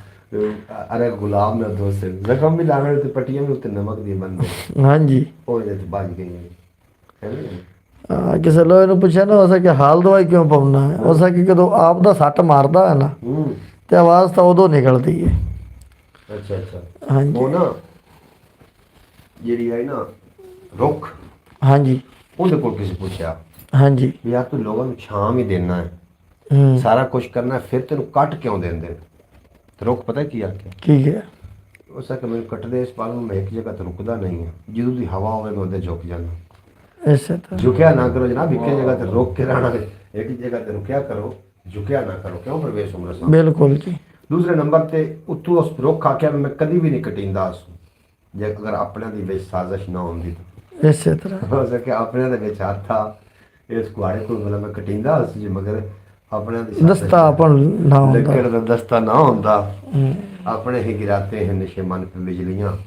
ਅਰੇ ਗੁਲਾਮ ਨਾ ਦੋਸਤ ਜ਼ਖਮ ਵੀ ਲਾਣੇ ਤੇ ਪੱਟੀਆਂ ਵੀ ਉੱਤੇ ਨਮਕ ਦੀਆਂ ਬੰਦੇ ਹਾਂਜੀ ਉਹ ਜੇ ਬਾਜ ਗਈਆਂ ਕਿਸੇ ਲੋਕ ਨੂੰ ਪੁੱਛਿਆ ਨਾ ਉਸਾ ਕਿ ਹਾਲ ਦਵਾਈ ਕਿਉਂ ਪਾਉਣਾ ਹੈ ਉਸਾ ਕਿ ਜਦੋਂ ਆਪ ਦਾ ਸੱਟ ਮਾਰਦਾ ਹੈ ਨਾ ਤੇ ਆਵਾਜ਼ ਤਾਂ ਉਦੋਂ ਨਿਕਲਦੀ ਹੈ ਅੱਛਾ ਅੱਛਾ ਹਾਂਜੀ ਉਹ ਨਾ ਜਿਹੜੀ ਹੈ ਨਾ ਰੁੱਖ ਹਾਂਜੀ ਉਹਦੇ ਕੋਲ ਕਿਸੇ ਪੁੱਛਿਆ ਹਾਂਜੀ ਵੀ ਯਾਰ ਤੂੰ ਲੋਕਾਂ ਨੂੰ ਛਾਂ ਵੀ ਦੇਣਾ ਹੈ ਹੂੰ ਸਾਰਾ ਕੁਝ ਕਰਨਾ ਹੈ, ਫਿਰ ਤੈਨੂੰ ਕੱਟ ਕਿਉਂ ਦਿੰਦੇ ਨੇ? ਤੇ ਰੁੱਖ ਪਤਾ ਕੀ ਆਖਿਆ ਠੀਕ ਹੈ ਉਸ ਕਿ ਮੈਨੂੰ ਕੱਟਦੇ ਇਸ ਪਲ ਨੂੰ ਮੈਂ ਇੱਕ ਜਗ੍ਹਾ ਤੇ ਰੁਕਦਾ ਨਹੀਂ ਹਾਂ ਜਦੋਂ ਦੀ ਹਵਾ ਹੋਵੇ ਮੈਂ ਉਹਦੇ ਝੁਕ ਜਾਂਦਾ ਇਸੇ ਤਰ੍ਹਾਂ ਝੁਕਿਆ ਨਾ ਕਰੋ ਜਨਾਬ ਇੱਕ ਜਗ੍ਹਾ ਤੇ ਰੁਕ ਕੇ ਰਹਿਣਾ ਇੱਕ ਜਗ੍ਹਾ ਤੇ ਰੁਕਿਆ ਕਰੋ ਝੁਕਿਆ ਨਾ ਕਰੋ ਕਿਉਂ ਪ੍ਰਵੇਸ਼ ਉਮਰ ਸਾਹਿਬ ਬਿਲਕੁਲ ਜੀ ਦੂਸਰੇ ਨੰਬਰ ਤੇ ਉੱਤੋਂ ਉਸ ਰੁੱਖ ਆਖਿਆ ਮੈਂ ਕਦੀ ਵੀ ਨਹੀਂ ਕਟਿੰਦਾ ਉਸ ਨੂੰ, ਜੇ ਅਗਰ ਆਪਣਿਆਂ ਦੀ ਵਿੱਚ ਸਾਜ਼ਿਸ਼ ਨਾ ਹੁੰਦੀ ਤਾਂ ਇਸੇ ਤਰ੍ਹਾਂ ਹੋ ਸਕੇ ਆਪਣਿਆਂ ਦੇ ਵਿੱਚ ਹੱਥ ਆ ਇਸ ਕੁਆੜੇ ਕੋਲ ਮਤਲਬ ਮੈਂ ਕਟਿੰਦਾ ਉਸ ਜੀ ਮਗਰ ਆਪਣਿਆਂ ਦੀ ਦਸਤਾ ਆਪਣ ਨਾ ਹੁੰਦਾ ਲੱਕੜ ਦਾ ਦਸਤਾ ਨਾ ਹੁੰਦਾ ਹੂੰ। ਆਪਣੇ ਹੀ ਗਿਰਾਤੇ ਹਨ ਨਸ਼ੇ ਮਨ पे बिजलियाँ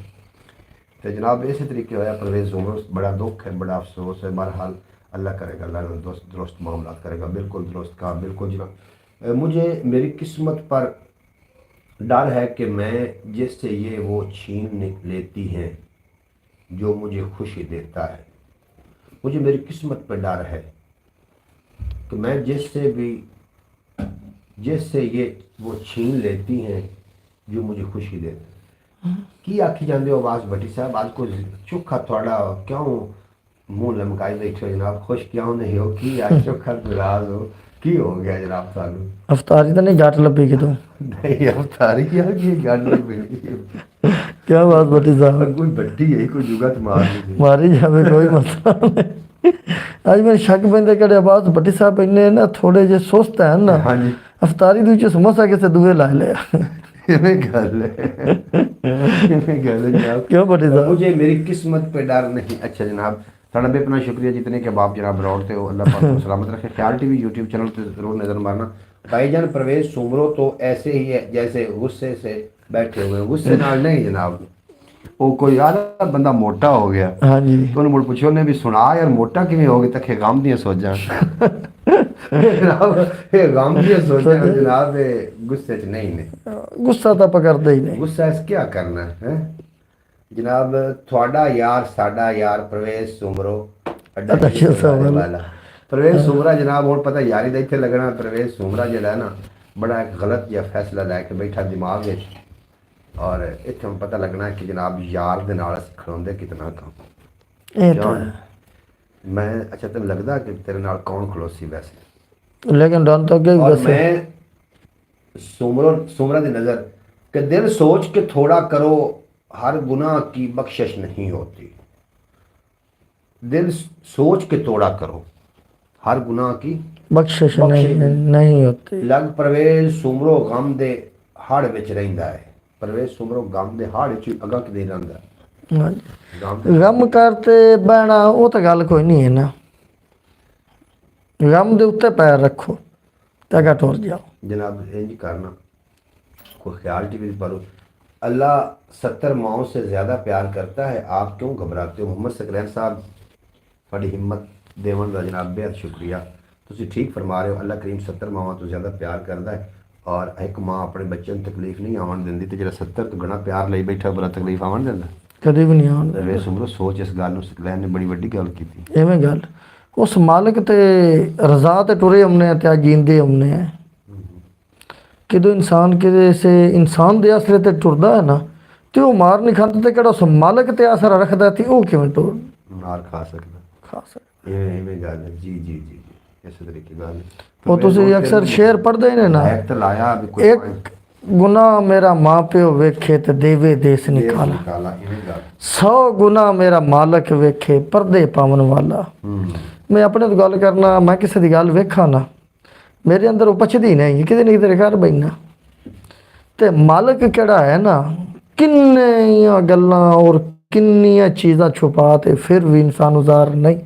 तो जनाब इसी तरीके होया परवेज उमर बड़ा दुख है बड़ा अफसोस है बहरहाल अल्लाह करेगा, अल्लाह दुरुस्त दुरुस्त मामला करेगा। बिल्कुल दुरुस्त कहा, बिल्कुल जनाब। मुझे मेरी किस्मत पर डर है कि मैं जिससे ये वो छीन लेती हैं जो मुझे खुशी देता है। मुझे मेरी किस्मत पर डर है कि मैं जिससे ये वो छीन लेती हैं जो मुझे खुशी देता है। की आखी जाते हो आवाज भट्टी साहब, आज को चोखा थोड़ा क्यों मुंह लमकाई बैठे हो जनाब, खुश क्यों नहीं हो? की आज चोखा नाराज हो, की हो गया जनाब सानू? अफतारी तो नहीं जट लभी कितों? नहीं अवतारी यार की गल नहीं मिली। क्या बात भट्टी साहब, कोई भट्टी है कोई जुगत मार दी मारी जावे कोई मसला नहीं। आज मैं शक पैंदा कि आवाज भट्टी साहब इन्ने ना थोड़े जे सुस्त है ना, हाँ जी अफतारी दूचे समोसा किसे दूए ला लिया। इवें गल है, इवें गल है जनाब। क्यों भट्टी साहब? मुझे मेरी किस्मत पे डर नहीं। अच्छा जनाब, साढ़ा बेपना शुक्रिया जितने के बाप जनाब रौड़ते हो, अल्लाह पाक को सलामत रखे। ख्याल टीवी यूट्यूब चैनल पे जरूर नजर मारना। भाईजान परवेज सुमरो तो ऐसे ही है जैसे गुस्से से बैठे हुए, गुस्से नाल नहीं जनाब, वो कोई आधा बंदा मोटा हो गया हाँ जी, तो मुड़ पुछो ने भी सुना यार मोटा किवें हो गए, तखे गम दियां सोचां जनाब, ये गम दियां सोचां जनाब, गुस्से च नहीं ने। गुस्सा तो पकड़ते ही नहीं। गुस्सा इस क्या करना है जनाब? थोड़ा यार साडा यार परवेज सुमरो अड्डा शिवसागर वाला परवेज सुमरा जनाब, हुण पता यारी दा इत्थे लगना। परवेज सुमरा जिहड़ा है ना, बड़ा एक गलत जिहा फैसला लैके बैठा दिमाग विच, और इत्थे हुण पता लगना कि जनाब यार दे नाल असीं खड़ोंदे कितना कम। ये तो है। मैं अच्छा तेन लगदा कि तेरे नाल कौन खड़ोसी वैसे? लेकिन डन तो अगे भी और दसे। मैं सुमरा दी नज़र कि दिल सोच के थोड़ा करो, हर गुनाह की बख्शिश नहीं होती। दिल सोच के थोड़ा करो, हर गुनाह की बख्शिश नहीं होती। लग परवेज सुमरो गम दे हाड़ विच रहिंदा है। परवेज सुमरो गम दे हाड़ विच अगा कि दे रहिंदा है। हाँ जी। गम करते बहना वो तो गल कोई नहीं है ना, गम दे उत्ते पैर रखो ते अगा टुर जाओ। जनाब इंज करना, कोई ख्याल टीवी पर अल्लाह 70 माओं से ज़्यादा प्यार करता है, आप क्यों घबराते हो? मोहम्मद सकलैन साहब बड़ी हिम्मत देवन का जनाब बेहद शुक्रिया। तुम ठीक फरमा रहे हो, अल्लाह करीम 70 मावां तो ज़्यादा प्यार करता है, और एक माँ अपने बच्चे को तकलीफ नहीं आवन देंदी, तो जो 70 तो गणा प्यार ले बैठा बुरा तकलीफ आवन देंदा कभी भी नहीं आउंदा। वे सुमरो सोच इस गल सकलैन ने बड़ी वड्डी गल की। एवें गल उस मालिक ते रजा ते टुरे हमने ते जींदे हमने है। किदो इंसान किदे से इंसान दे आसरे ते टुरदा है ना, ते वो मार नहीं खांदा, ते केड़ा उस मालिक ते आसरा रखदा ते वो किवें टुर मार खा सकदा। खा सकदा। इवें गल है जी जी जी जी, इस तरीके गल वो तुसी अक्सर शेर पढ़दे ने ना, एक तो लाया भी कोई एक गुनाह मेरा माँ प्यो वेखे ते देवे देश निकाला, निकाला, इवें गल 100 गुना मेरा मालक वेखे पर्दे पावन वाला। मैं अपने तो गल करना, मैं किसी की गल वेखा ना, मेरे अंदर वो पछदी नहीं कि तेरे घर बहना। तो मालक केड़ा है ना, किन्नियां गल्लां और किन्नियां चीज़ां छुपा ते फिर भी इंसान उजार नहीं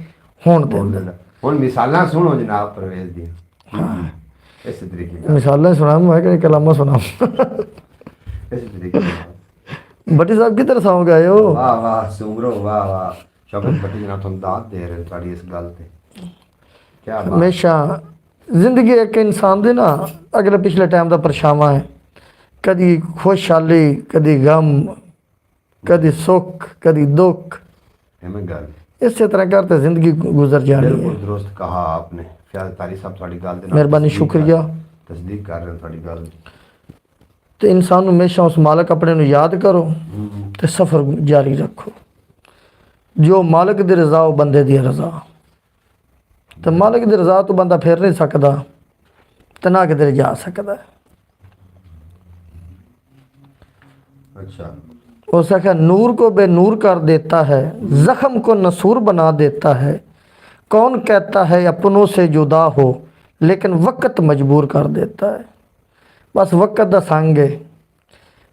होण देंदा। हुण मिसालां सुनो जनाब परवेज दी, इस तरीके मिसालें सुना, मैं कि कलामा सुना। इस तरीके भट्टी साहब किधर सौ गए हो? वाह वाह सुमरो वाह वाह, शौकत भट्टी जनाब तुहानू दात दे रहे तुहाडी इस गल ते, क्या बात। हमेशा जिंदगी एक इंसान दे ना अगले पिछले टाइम का परछावां है, कदी खुशहाली कदी गम, कदी सुख कदी दुख, एवें गल इस तरह करते जिंदगी गुजर जानी बिल्कुल है। दुरुस्त कहा आपने। ख्याल तारी साहब तुहाडी गल दे नाल मेहरबानी, शुक्रिया। तस्दीक कर रहे हैं तुहाडी गल। तो इंसान हमेशा उस मालक अपने नू याद करो तो सफ़र जारी रखो। जो मालक दी रज़ा वो बंदे दी रज़ा, तो मालक दी रज़ा तो बंदा फिर नहीं सकता, तो ना किधर जा सकता है। अच्छा उस आखिया नूर को बेनूर कर देता है, ज़ख्म को नसूर बना देता है। कौन कहता है अपनों से जुदा हो, लेकिन वक़्त मजबूर कर देता है। बस वक़्त दा संग है,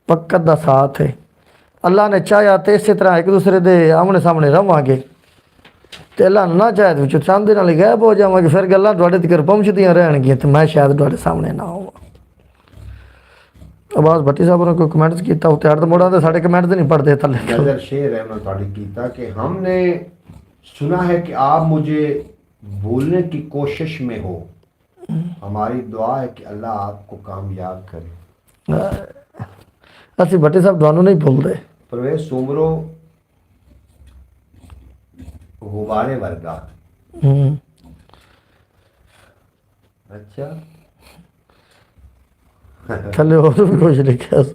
वक़्त दा साथ है। अल्लाह ने चाहा तो इस तरह एक दूसरे दे आमने सामने रवांगे, तो अल्लाह ना चाहे तो चांदे नाल गायब हो जावांगे, फिर गल्लां तुहाडे तक पहुंचदियां रहणगियां, तो मैं शायद तुहाडे सामने ना होवां। आवाज़ भट्टी साहब ने कोई कमेंट्स किया उत्ते अर्ध मोड़ा तो साढ़े कमेंट नहीं पढ़ते थले। नजर शेर है उन्होंने तुहाडी कीता कि हमने सुना है कि आप मुझे भूलने की कोशिश में हो, हमारी दुआ है कि अल्लाह आपको कामयाब करे। ਅਸੀਂ ਭੱਟੀ ਸਾਹਿਬ ਤੁਹਾਨੂੰ ਨਹੀਂ ਭੁੱਲਦੇ। परवेज सुमरो गुब्बारे वर्गा। ਹੂੰ अच्छा ਥੱਲੇ ਹੋਰ ਵੀ ਕੁਝ ਲਿਖਿਆ ਸੀ।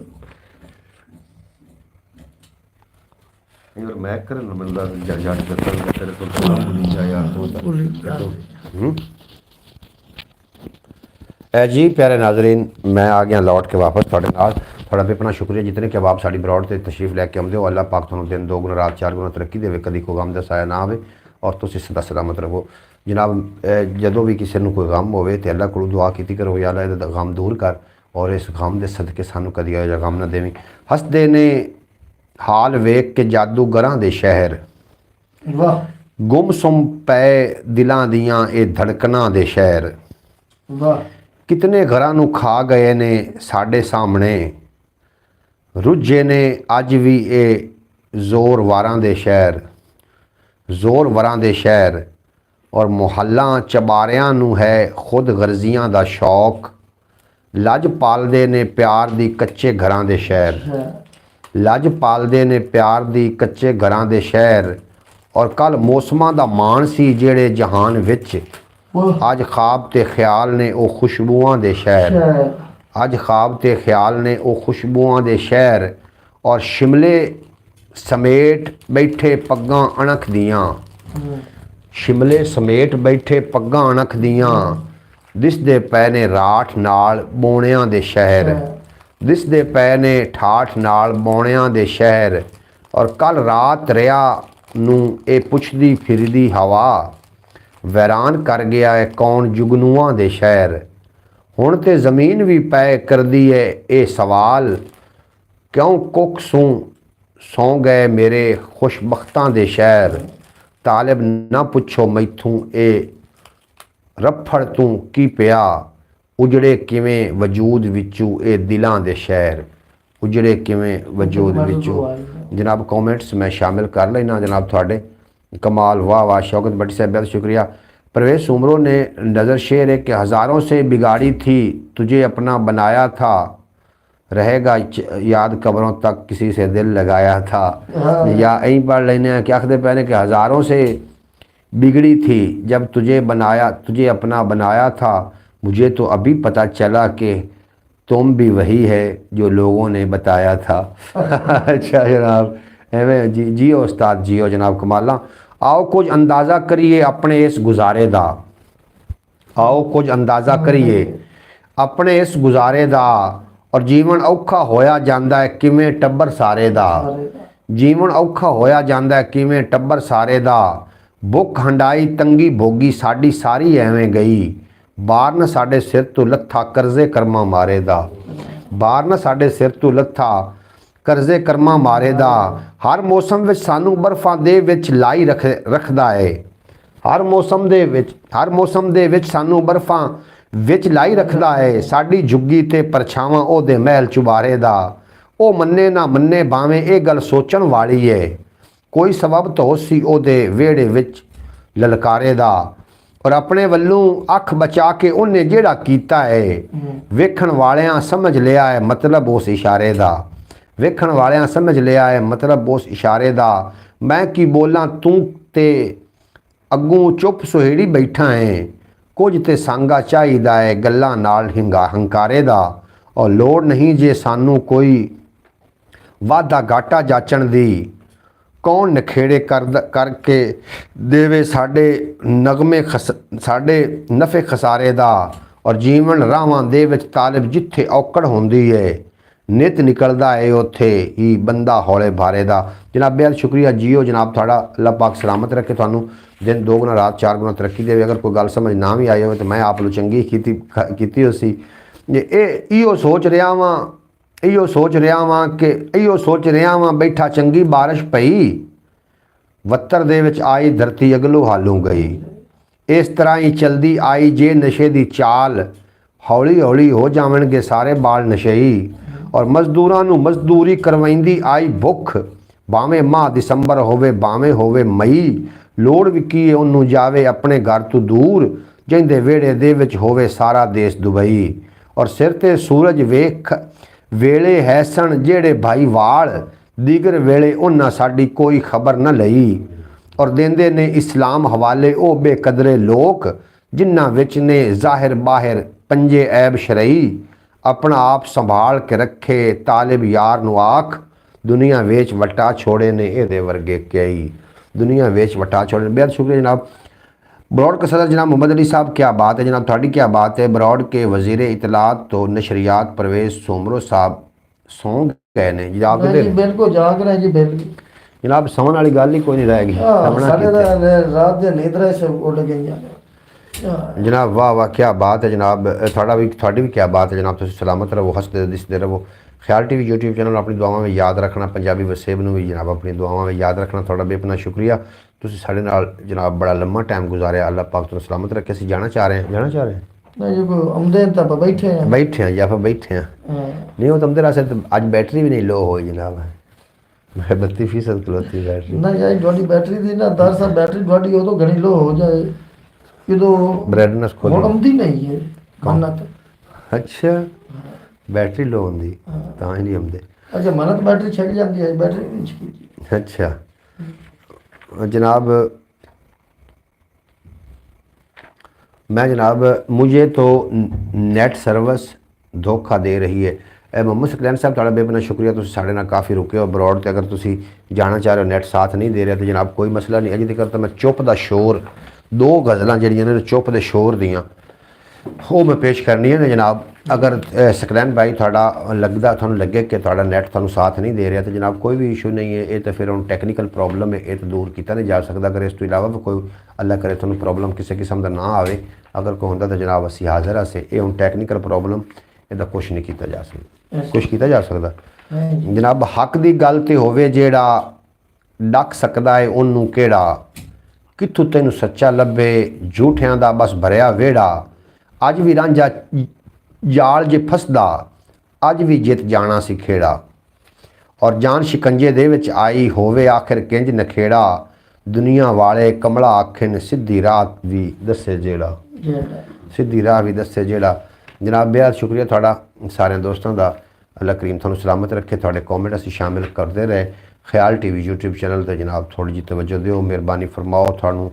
यार मैं करन बंदा जट करता तेरे को तो भूल जा यार तो ए जी प्यारे नाजरीन, मैं आ गया लौट के वापस थोड़े नाल। थोड़ा भी अपना शुक्रिया जितने कि आप साड़ी ब्रॉड से तशरीफ लैके आते हो। अल्लाह पाक तुहानू दिन 2 गुना रात 4 गुना तरक्की देवे, कभी कोई गम दा साया ना आवे और तुसीं सदा सलामत रहो। जनाब जदों भी किसी नू कोई गम होवे ते अल्लाह कोलों दुआ कीती करो, या अल्लाह इहदा गम दूर कर और इस गम दे सदके सानू कदी इहो जिहा गम ना देवीं। हसदे ने हाल वेख के जादूगरां दे शहर, ਵਾਹ गुमसुम पए दिलां दियां ये धड़कनां दे शहर, ਵਾਹ कितने घरां नू खा गए ने साडे सामने, रुझे ने अज भी ये जोर वारां दे शहर, जोर वरां दे शहर। और मुहल्ला चबारियां नू है खुद गर्जियां दा शौक, लज पालदे ने प्यार दी कच्चे घरां दे शहर, लज पालदे ने प्यार दी कच्चे घरां दे शहर। और कल मौसमां दा मान सी जेड़े जहान विच, अज ख्वाब ते ख्याल ने ओ खुशबूआं दे शहर, अज ख्वाब ते ख्याल ने ओ खुशबूआं दे शहर। और शिमले समेट बैठे पग्गां अणख दियां, शिमले समेट बैठे पग्गां अणख दियां, दिसदे पए ने राठ नाल बौणियां दे शहर, दिसदे पए ने ठाठ नाल बौणियां दे शहर। और कल रात रिया नू ए पुछदी फिरदी हवा, वैरान कर गया है कौन जुगनुआं दे शहर। हुण ते ज़मीन भी पै करदी है ए सवाल, क्यों कुक सूं सौ गए मेरे खुशबख्तां दे शहर। तालिब ना पुछो मैथों ए रफड़ तू की पिया, उजड़े किवें वजूद विचू ए दिलां दे शहर, उजड़े किवें वजूद विचू। जनाब कमेंट्स मैं शामिल कर लेना जनाब थोड़े। कमाल, वाह वाह। शौकत भट्टी साहब बहुत शुक्रिया। परवेज सुमरो ने नज़र शेर है कि हज़ारों से बिगाड़ी थी तुझे अपना बनाया था, रहेगा याद कब्रों तक किसी से दिल लगाया था। या यहीं पढ़ लेने क्या आखते पहले कि हज़ारों से बिगड़ी थी जब तुझे बनाया, तुझे अपना बनाया था, मुझे तो अभी पता चला कि तुम भी वही है जो लोगों ने बताया था। अच्छा जनाब एवं जी जियो उस्ताद जियो जनाब कमाला। आओ कुछ अंदाज़ा करिए अपने इस गुजारे दा, आओ कुछ अंदाज़ा करिए अपने इस गुजारे दा। और जीवन औखा होया जांदा है किवें टब्बर सारे दा, जीवन औखा होया जांदा है किवें टब्बर सारे दा। भुख हंडाई तंगी भोगी साडी सारी एवें गई, बार न साडे सिर तो लत्था करजे कर्मा मारे दा, बार न साडे सिर तो लत्था करजे कर्मा मारे दा। हर मौसम विच सानू बर्फां दे विच लाई रखदा है, हर मौसम दे विच सानू बर्फां विच लाई रखदा है। साडी झुग्गी ते परछावां ओहदे महल चुबारे दा, ओ मन्ने ना मन्ने भावें ए गल सोचण वाली है, कोई सबब तो सी ओहदे वेड़े विच ललकारे दा। और अपने वल्लों अख बचा के उन्हें जेड़ा कीता है, वेखण वालियां समझ लिया है मतलब उस इशारे दा, वेखण वालियां समझ लिया है मतलब उस इशारे दा। मैं की बोलां तू ते अगों चुप सुहेड़ी बैठा है, कुछ ते सांगा चाहिदा है गल्लां नाल हंकारे दा। और लोड़ नहीं जे सानू कोई वादा घाटा जाचण दी, कौन नखेड़े करके देवे साडे नगमे साडे नफे खसारे दा। और जीवन रावां दे विच तालिब जिथे औकड़ होंदी है, नित निकलदा है उत्थे ही बंदा हौले भारे दा। जनाब बेहद शुक्रिया जियो जनाब थोड़ा, अल्लाह पाक सलामत रखे थानू, दिन 2 गुना रात 4 गुना तरक्की देवे। अगर कोई गल समझ ना भी आई हो तो मैं आप लोग चंगी कीती होसी। इहो सोच रहा वां, इहो सोच रहा वां बैठा चंगी बारिश पई, वत्तर दे विच आई धरती अगलों हालों गई। इस तरह ही चलदी आई जे नशे दी चाल, हौली हौली हो जावणगे सारे बाल नशेई। और मजदूरां नूं मजदूरी करवाइंदी आई भुख, भावें माह दिसंबर होवे भावें होवे मई, ਲੋੜ ਵੀ ਕੀ ਹੈ ਉਹਨੂੰ ਜਾਵੇ ਆਪਣੇ ਘਰ ਤੋਂ ਦੂਰ, ਜਿੰਦੇ ਵਿਹੜੇ ਦੇ ਵਿੱਚ ਹੋਵੇ ਸਾਰਾ ਦੇਸ਼ ਦੁਬਈ। ਔਰ ਸਿਰ ਤੇ ਸੂਰਜ ਵੇਖ ਵੇਲੇ ਹੈ ਸਣ ਜਿਹੜੇ ਭਾਈ ਵਾਲ, ਦੀਗਰ ਵੇਲੇ ਉਹਨਾਂ ਸਾਡੀ ਕੋਈ ਖਬਰ ਨਾ ਲਈ। ਔਰ ਦਿੰਦੇ ਨੇ ਇਸਲਾਮ ਹਵਾਲੇ ਉਹ ਬੇਕਦਰੇ ਲੋਕ, ਜਿਨ੍ਹਾਂ ਵਿੱਚ ਨੇ ਜ਼ਾਹਿਰ ਬਾਹਿਰ ਪੰਜੇ ਐਬ ਸ਼ਰਈ। ਆਪਣਾ ਆਪ ਸੰਭਾਲ ਕੇ ਰੱਖੇ ਤਾਲਿਬ ਯਾਰ ਨੂੰ ਆਖ, ਦੁਨੀਆ ਵੇਚ ਵਟਾ ਛੋੜੇ ਨੇ ਇਹਦੇ ਵਰਗੇ ਕਈ। दुनिया वेच वटा छोड़े। बेहद शुक्रिया जनाब। ब्रॉड के सदर जनाब मोहम्मद अली साहब, क्या बात है जनाब, थोड़ी क्या बात है। ब्रॉड के वजीर इतलात तो नशरियात परवेज सोमरो साहब सौ गए ने जनाब, बिल्कुल जाग रहे जी, बिल्कुल जनाब सौन वाली गल ही कोई नहीं रहेगी। रात दे नींदरा से उड़ गई जनाब। वाह वाह क्या बात है जनाब, थोड़ी भी क्या बात है जनाब। तुम सलामत रहो, हंसते दिसते रहो। ख्याल टीवी यूट्यूब चैनल अपनी दुआवां में याद रखना, पंजाबी वसेब नूं भी जनाब अपनी दुआवां में याद रखना। थोड़ा बेपना शुक्रिया, तुसीं साडे नाल जनाब बड़ा लम्मा टाइम गुजारिया। अल्लाह पाक तुहानूं सलामत रखे। असीं जाना चाह रहे हैं नहीं जी, आमदे तां बैठे हैं या फिर बैठे हैं नहीं हो तो अंदर आसे अज बैटरी भी नहीं लो हुई जनाब। 32% खलोती बैटरी नहीं यार, थोड़ी बैटरी दी ना 10 साल बैटरी थोड़ी हो तो घनी लो हो जाए जो ब्राइटनेस खोल आमदी नहीं है खाना तो। अच्छा बैटरी लो होंगी तां ही नहीं आमदे। अच्छा मनत बैटरी छक जाती है, बैटरी नहीं छकी। अच्छा जनाब, मैं जनाब मुझे तो नेट सर्विस धोखा दे रही है। मोहम्मद सकलैन साहब थोड़ा बेपना शुक्रिया, तुसीं साडे नाल काफ़ी रुके हो। ब्रॉड ते अगर तुसीं जाना चाह रहे हो, नेट साथ नहीं दे रहा तो जनाब कोई मसला नहीं। अजे तक तो मैं चुप दा शोर 2 गज़लां जिहड़ियां ने चुप दे शोर दियां वो मैं पेश करनी है जनाब। अगर सकलैन भाई थोड़ा लगता थानू लगे कि थोड़ा नेट थानू साथ नहीं दे रहा तो जनाब कोई भी इशू नहीं है। ये तो फिर हम टैक्नीकल प्रॉब्लम है, ये तो दूर किया नहीं जा सकता। अगर इस तो इलावा भी कोई अल्लाह करे थानू प्रॉब्लम किसी किस्म का ना आए, अगर कोई होंदा तो जनाब असी हाजिर हाँ से। ये हम टैक्नीकल प्रॉब्लम ਇਹਦਾ कुछ नहीं किया जा सकता, कुछ किया जा सकता जनाब। हक की गल तो होवे जेड़ा डक सकता है उन्नू केड़ा, कित्थों तैनू सच्चा लभे झूठियां दा बस भरिया वेड़ा। अज भी रांझा जाल जे फसदा, अज भी जित जाना सी खेड़ा। और जान शिकंजे दे विच आई होवे आखिर किंज नखेड़ा। दुनिया वाले कमला आखिन सीधी राह भी दसे जेड़ा, सीधी राह भी दसे जेड़ा। जनाब बेहद शुक्रिया थोड़ा सारे दोस्तों का। अल्लाह करीम थानू सलामत रखे। थोड़े कॉमेंट असीं शामिल करते रहे। ख्याल टीवी यूट्यूब चैनल पर जनाब थोड़ी जी तवज्जो दिओ, मेहरबानी फरमाओ। थानू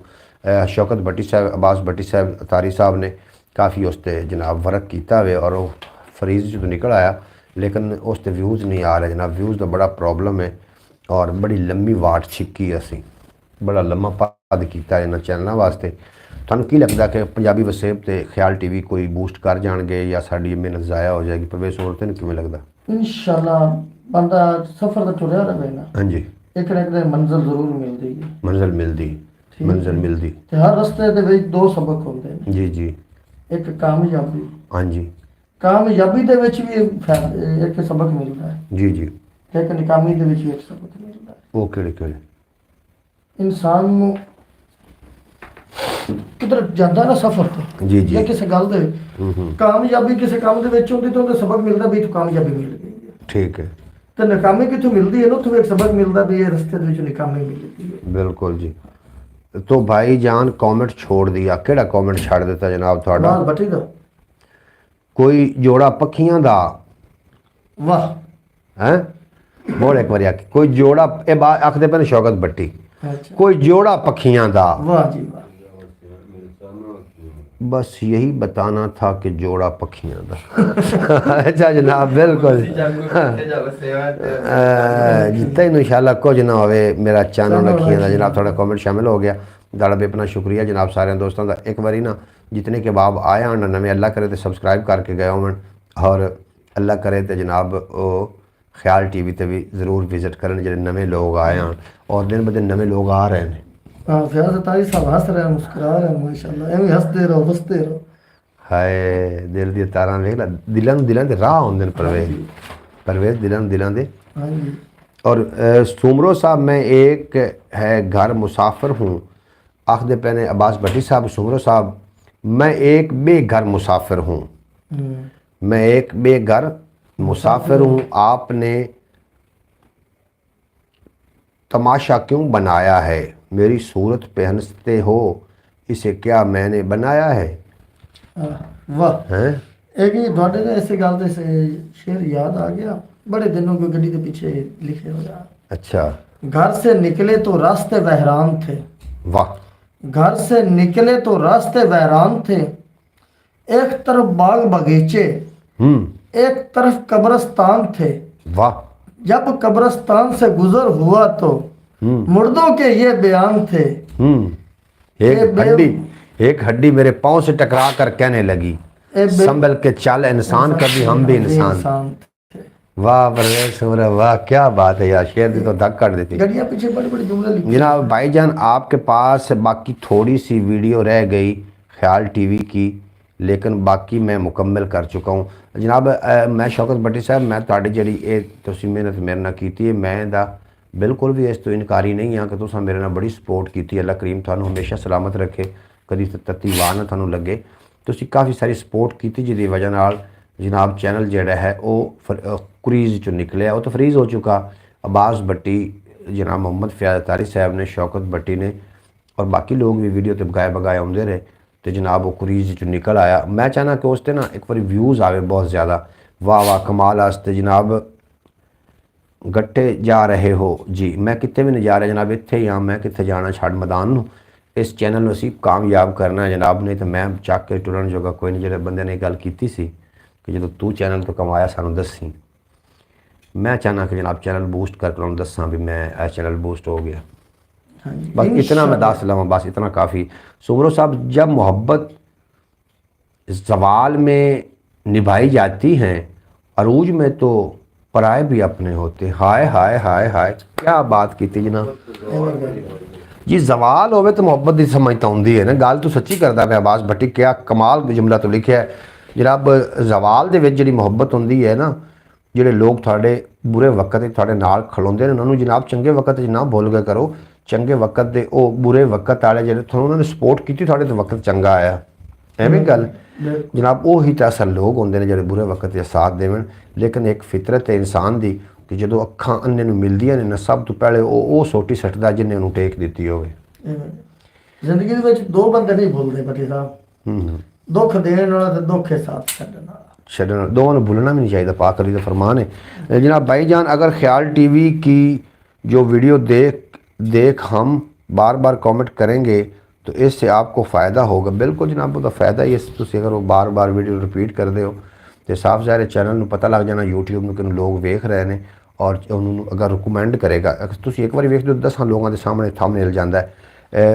शौकत भट्टी साहब, अब्बास भट्टी साहब अतारी साहब ने काफ़ी उस पर जनाब वर्क किया हुए और वो फरीज तो निकल आया, लेकिन उस पर व्यूज़ नहीं आ रहे जनाब। व्यूज़ का बड़ा प्रॉब्लम है और बड़ी लंबी वाट छिकी असी, बड़ा लम्मा पद किया इन्होंने चैनलों वास्ते। थानू की लगता कि पंजाबी वसेब ते ख्याल टीवी कोई बूस्ट कर जाएंगे या साड़ी मेहनत ज़ाया हो जाएगी? परवेज़ सोमरो तेन किवें लगदा? इंशाअल्लाह बंदा सफर तो तुरिया रहे ना। हाँ जी, एक ना एक मंजिल जरूर मिलती है। मंजिल मिलती ते हर रस्ते दे विच 2 सबक होंदे ने। जी जी। एक कामयाबी, हाँ जी, कामयाबी दे विच भी एक सबक मिलता है जी जी। एक नाकामी दे विच भी एक सबक मिलता है। वो केड़े इंसान नू किधर जाता ना सफर तो जी जी। या किसी गल दे कामयाबी किसी काम दे विच होंदी तो उन्हें सबक मिलता भी तो कामयाबी मिल गई है। ठीक है। तो नाकामी कितों मिलती है ना, तो एक सबक मिलता भी ये रस्ते दे विच नाकामी मिलती है। बिल्कुल जी। तो भाई जान कमेंट छोड़ दिया, केड़ा कमेंट छड़ देता जनाब थोड़ा? बात बटी दो कोई जोड़ा पखियां दा, वाह हैं बोल एक बार आके कोई जोड़ा ए बात आखदे पे शौकत भट्टी, अच्छा कोई जोड़ा पखियां दा। वाह जी वाह। बस यही बताना था कि जोड़ा पखियां दा। अच्छा जनाब बिल्कुल जितना इंशाल्लाह कुछ ना होवे मेरा चैनल रखिए दा जनाब। थोड़ा कमेंट शामिल हो गया, बड़ा बेपना शुक्रिया जनाब सारे दोस्तों का। एक बारी ना जितने के बाब आए हैं नवे अल्लाह करे तो सब्सक्राइब करके गए होवन और अल्लाह करे तो जनाब वो ख्याल टीवी ते भी ज़रूर विजिट करन जो नवे लोग आए हैं और दिन ब दिन नवे लोग आ रहे हैं। हाँ फयाज तारी साहब हंस रहे हैं, मुस्कुरा रहे हैं माशाल्लाह। एवं हंसते रहो। हाय दिल दी तारां वेख ला, दिलां दे राह होंदे ने परवेज़ दिलां दे। हाँ जी। और सुमरो साहब मैं एक है घर मुसाफिर हूँ आखदे पैने अब्बास भट्टी साहब। सुमरो साहब मैं एक बेघर मुसाफिर हूँ, मैं एक बेघर मुसाफिर हूँ। आपने तमाशा क्यों बनाया है? मेरी सूरत पहनते हो, इसे क्या मैंने बनाया है? वाह। हैं? एक ही ਤੁਹਾਡੇ ਨੇ ਇਸੇ ਗੱਲ ਦੇ शेर याद आ गया, बड़े दिनों की गड्डी के पीछे लिखे हो यार। अच्छा, घर से निकले तो रास्ते बहरान थे, वाह, घर से निकले तो रास्ते बहरान थे, एक तरफ बाग बगीचे एक तरफ कब्रिस्तान थे, वाह, जब कब्रिस्तान से गुजर हुआ तो मुर्दों के ये बयान थे। एक हड्डी मेरे पाँव से टकरा कर कहने लगी, संभल के चल इंसान, कभी हम भी इंसान। थे। वाह परवेज सूरा, वाह क्या बात है यार, शेर दी तो धक कर देती। गड्डियाँ पीछे बड़े बड़े जुमले लिखे। जनाब भाईजान आपके पास बाकी थोड़ी सी वीडियो रह गई ख्याल टीवी की, लेकिन बाकी मैं मुकम्मल कर चुका हूँ। जनाब मैं शौकत भट्टी साहब, मैं ਤੁਹਾਡੀ ਜਿਹੜੀ ਇਹ ਤੁਸੀਂ ਮਿਹਨਤ ਮੇਰੇ ਨਾਲ ਕੀਤੀ ਹੈ, ਮੈਂ ਦਾ ਬਿਲਕੁਲ ਵੀ ਇਸ ਤੋਂ ਇਨਕਾਰੀ ਨਹੀਂ ਹਾਂ ਕਿ ਤੁਸੀਂ ਮੇਰੇ ਨਾਲ ਬੜੀ ਸਪੋਰਟ ਕੀਤੀ। ਅੱਲਾ ਕਰੀਮ ਤੁਹਾਨੂੰ ਹਮੇਸ਼ਾ ਸਲਾਮਤ ਰੱਖੇ, ਕਦੀ ਤੱਤੀ ਵਾਹ ਨਾ ਤੁਹਾਨੂੰ ਲੱਗੇ। ਤੁਸੀਂ ਕਾਫੀ ਸਾਰੀ ਸਪੋਰਟ ਕੀਤੀ, ਜਿਹਦੀ ਵਜ੍ਹਾ ਨਾਲ ਜਨਾਬ ਚੈਨਲ ਜਿਹੜਾ ਹੈ ਉਹ ਕੁਰੀਜ਼ ਚੋਂ ਨਿਕਲਿਆ, ਉਹ ਤਫਰੀਜ਼ ਹੋ ਚੁੱਕਾ। अब्बास भट्टी, जनाब मोहम्मद फयाज तारी साहब ने, शौकत भट्टी ने और बाकी लोग भी वीडियो ते बगाए बगाए आते रहे, तो जनाब वो कुरीज चो निकल आया। मैं चाहना कि उस ना एक बार व्यूज़ आवे बहुत ज़्यादा, वाह वाह कमाल आस्ते। जनाब गट्टे जा रहे हो जी, मैं कितने भी नहीं जा रहा जनाब, इत्थे ही हाँ, मैं कितने जाना छड़ मैदान नूं। इस चैनल में असीं कामयाब करना है जनाब, नहीं तो मैं चक के टुरन जोगा कोई नहीं। जो बंदे ने गल की सी कि जो तू चैनल तो कमाया सानू दसी, मैं चाहना कि जनाब चैनल बूस्ट करके उन्होंने दसा भी मैं चैनल बूस्ट हो गया। बस इतना मैं दस लवा, बस इतना काफ़ी। सुमरो साहब, जब मोहब्बत जवाल में निभाई जाती हैं, अरूज में तो पराए भी अपने होते। हाय हाय हाय हाय, क्या बात की थी जनाब जी। जवाल होवे तो मुहब्बत की समझ तो आती है ना, गल तो सच्ची करता पे अब्बास भट्टी, क्या कमाल जुमला तो लिखा है जनाब। जवाल दे विच जिहड़ी मुहब्बत होंदी है ना, ਜਿਹੜੇ ਲੋਕ ਤੁਹਾਡੇ ਬੁਰੇ ਵਕਤ 'ਚ ਤੁਹਾਡੇ ਨਾਲ ਖਲੋਂਦੇ ਨੇ, ਉਹਨਾਂ ਨੂੰ ਜਨਾਬ ਚੰਗੇ ਵਕਤ 'ਚ ਨਾ ਭੁੱਲ ਕੇ ਕਰੋ। ਚੰਗੇ ਵਕਤ ਦੇ ਉਹ ਬੁਰੇ ਵਕਤ ਵਾਲੇ ਜਿਹੜੇ ਤੁਹਾਨੂੰ ਉਹਨਾਂ ਨੇ ਸਪੋਰਟ ਕੀਤੀ, ਤੁਹਾਡੇ ਤੇ ਵਕਤ ਚੰਗਾ ਆਇਆ, ਐਵੇਂ ਗੱਲ ਜਨਾਬ। ਉਹੀ ਤਾਂ ਅਸਲ ਲੋਕ ਹੁੰਦੇ ਨੇ ਜਿਹੜੇ ਬੁਰੇ ਵਕਤ 'ਚ ਸਾਥ ਦੇਵਣ। ਲੇਕਿਨ ਇੱਕ ਫਿਤਰਤ ਹੈ ਇਨਸਾਨ ਦੀ ਕਿ ਜਦੋਂ ਅੱਖਾਂ ਅੰਨੇ ਨੂੰ ਮਿਲਦੀਆਂ ਨੇ ਨਾ, ਸਭ ਤੋਂ ਪਹਿਲੇ ਉਹ ਸੋਟੀ ਸੱਟਦਾ ਜਿਹਨੇ ਉਹਨੂੰ ਟੇਕ ਦਿੱਤੀ ਹੋਵੇ। ਜ਼ਿੰਦਗੀ ਦੇ ਵਿੱਚ ਦੋ ਬੰਦੇ ਨਹੀਂ ਭੁੱਲਦੇ ਭੱਟੀ ਸਾਹਿਬ, ਦੁੱਖ ਦੇਣ ਵਾਲਾ ਤੇ ਦੁੱਖ ਸਾਥ ਛੱਡਣ ਵਾਲਾ। छड़ना दोनों को भूलना भी नहीं चाहिए, पाक अली का फरमान है। जनाब भाईजान, अगर ख्याल टीवी की जो वीडियो देख हम बार बार कमेंट करेंगे तो इससे आपको फ़ायदा होगा। बिल्कुल जनाब, वो तो फ़ायदा ही है। तुम अगर वो बार बार वीडियो रिपीट करते हो तो साफ ज़ाहिर चैनल में पता लग जाना यूट्यूब में कि लोग वेख रहे हैं और उन्होंने अगर रिकमेंड करेगा। तुम एक बार वेख दो, 10 लोगों के सामने थंबनेल जाता है,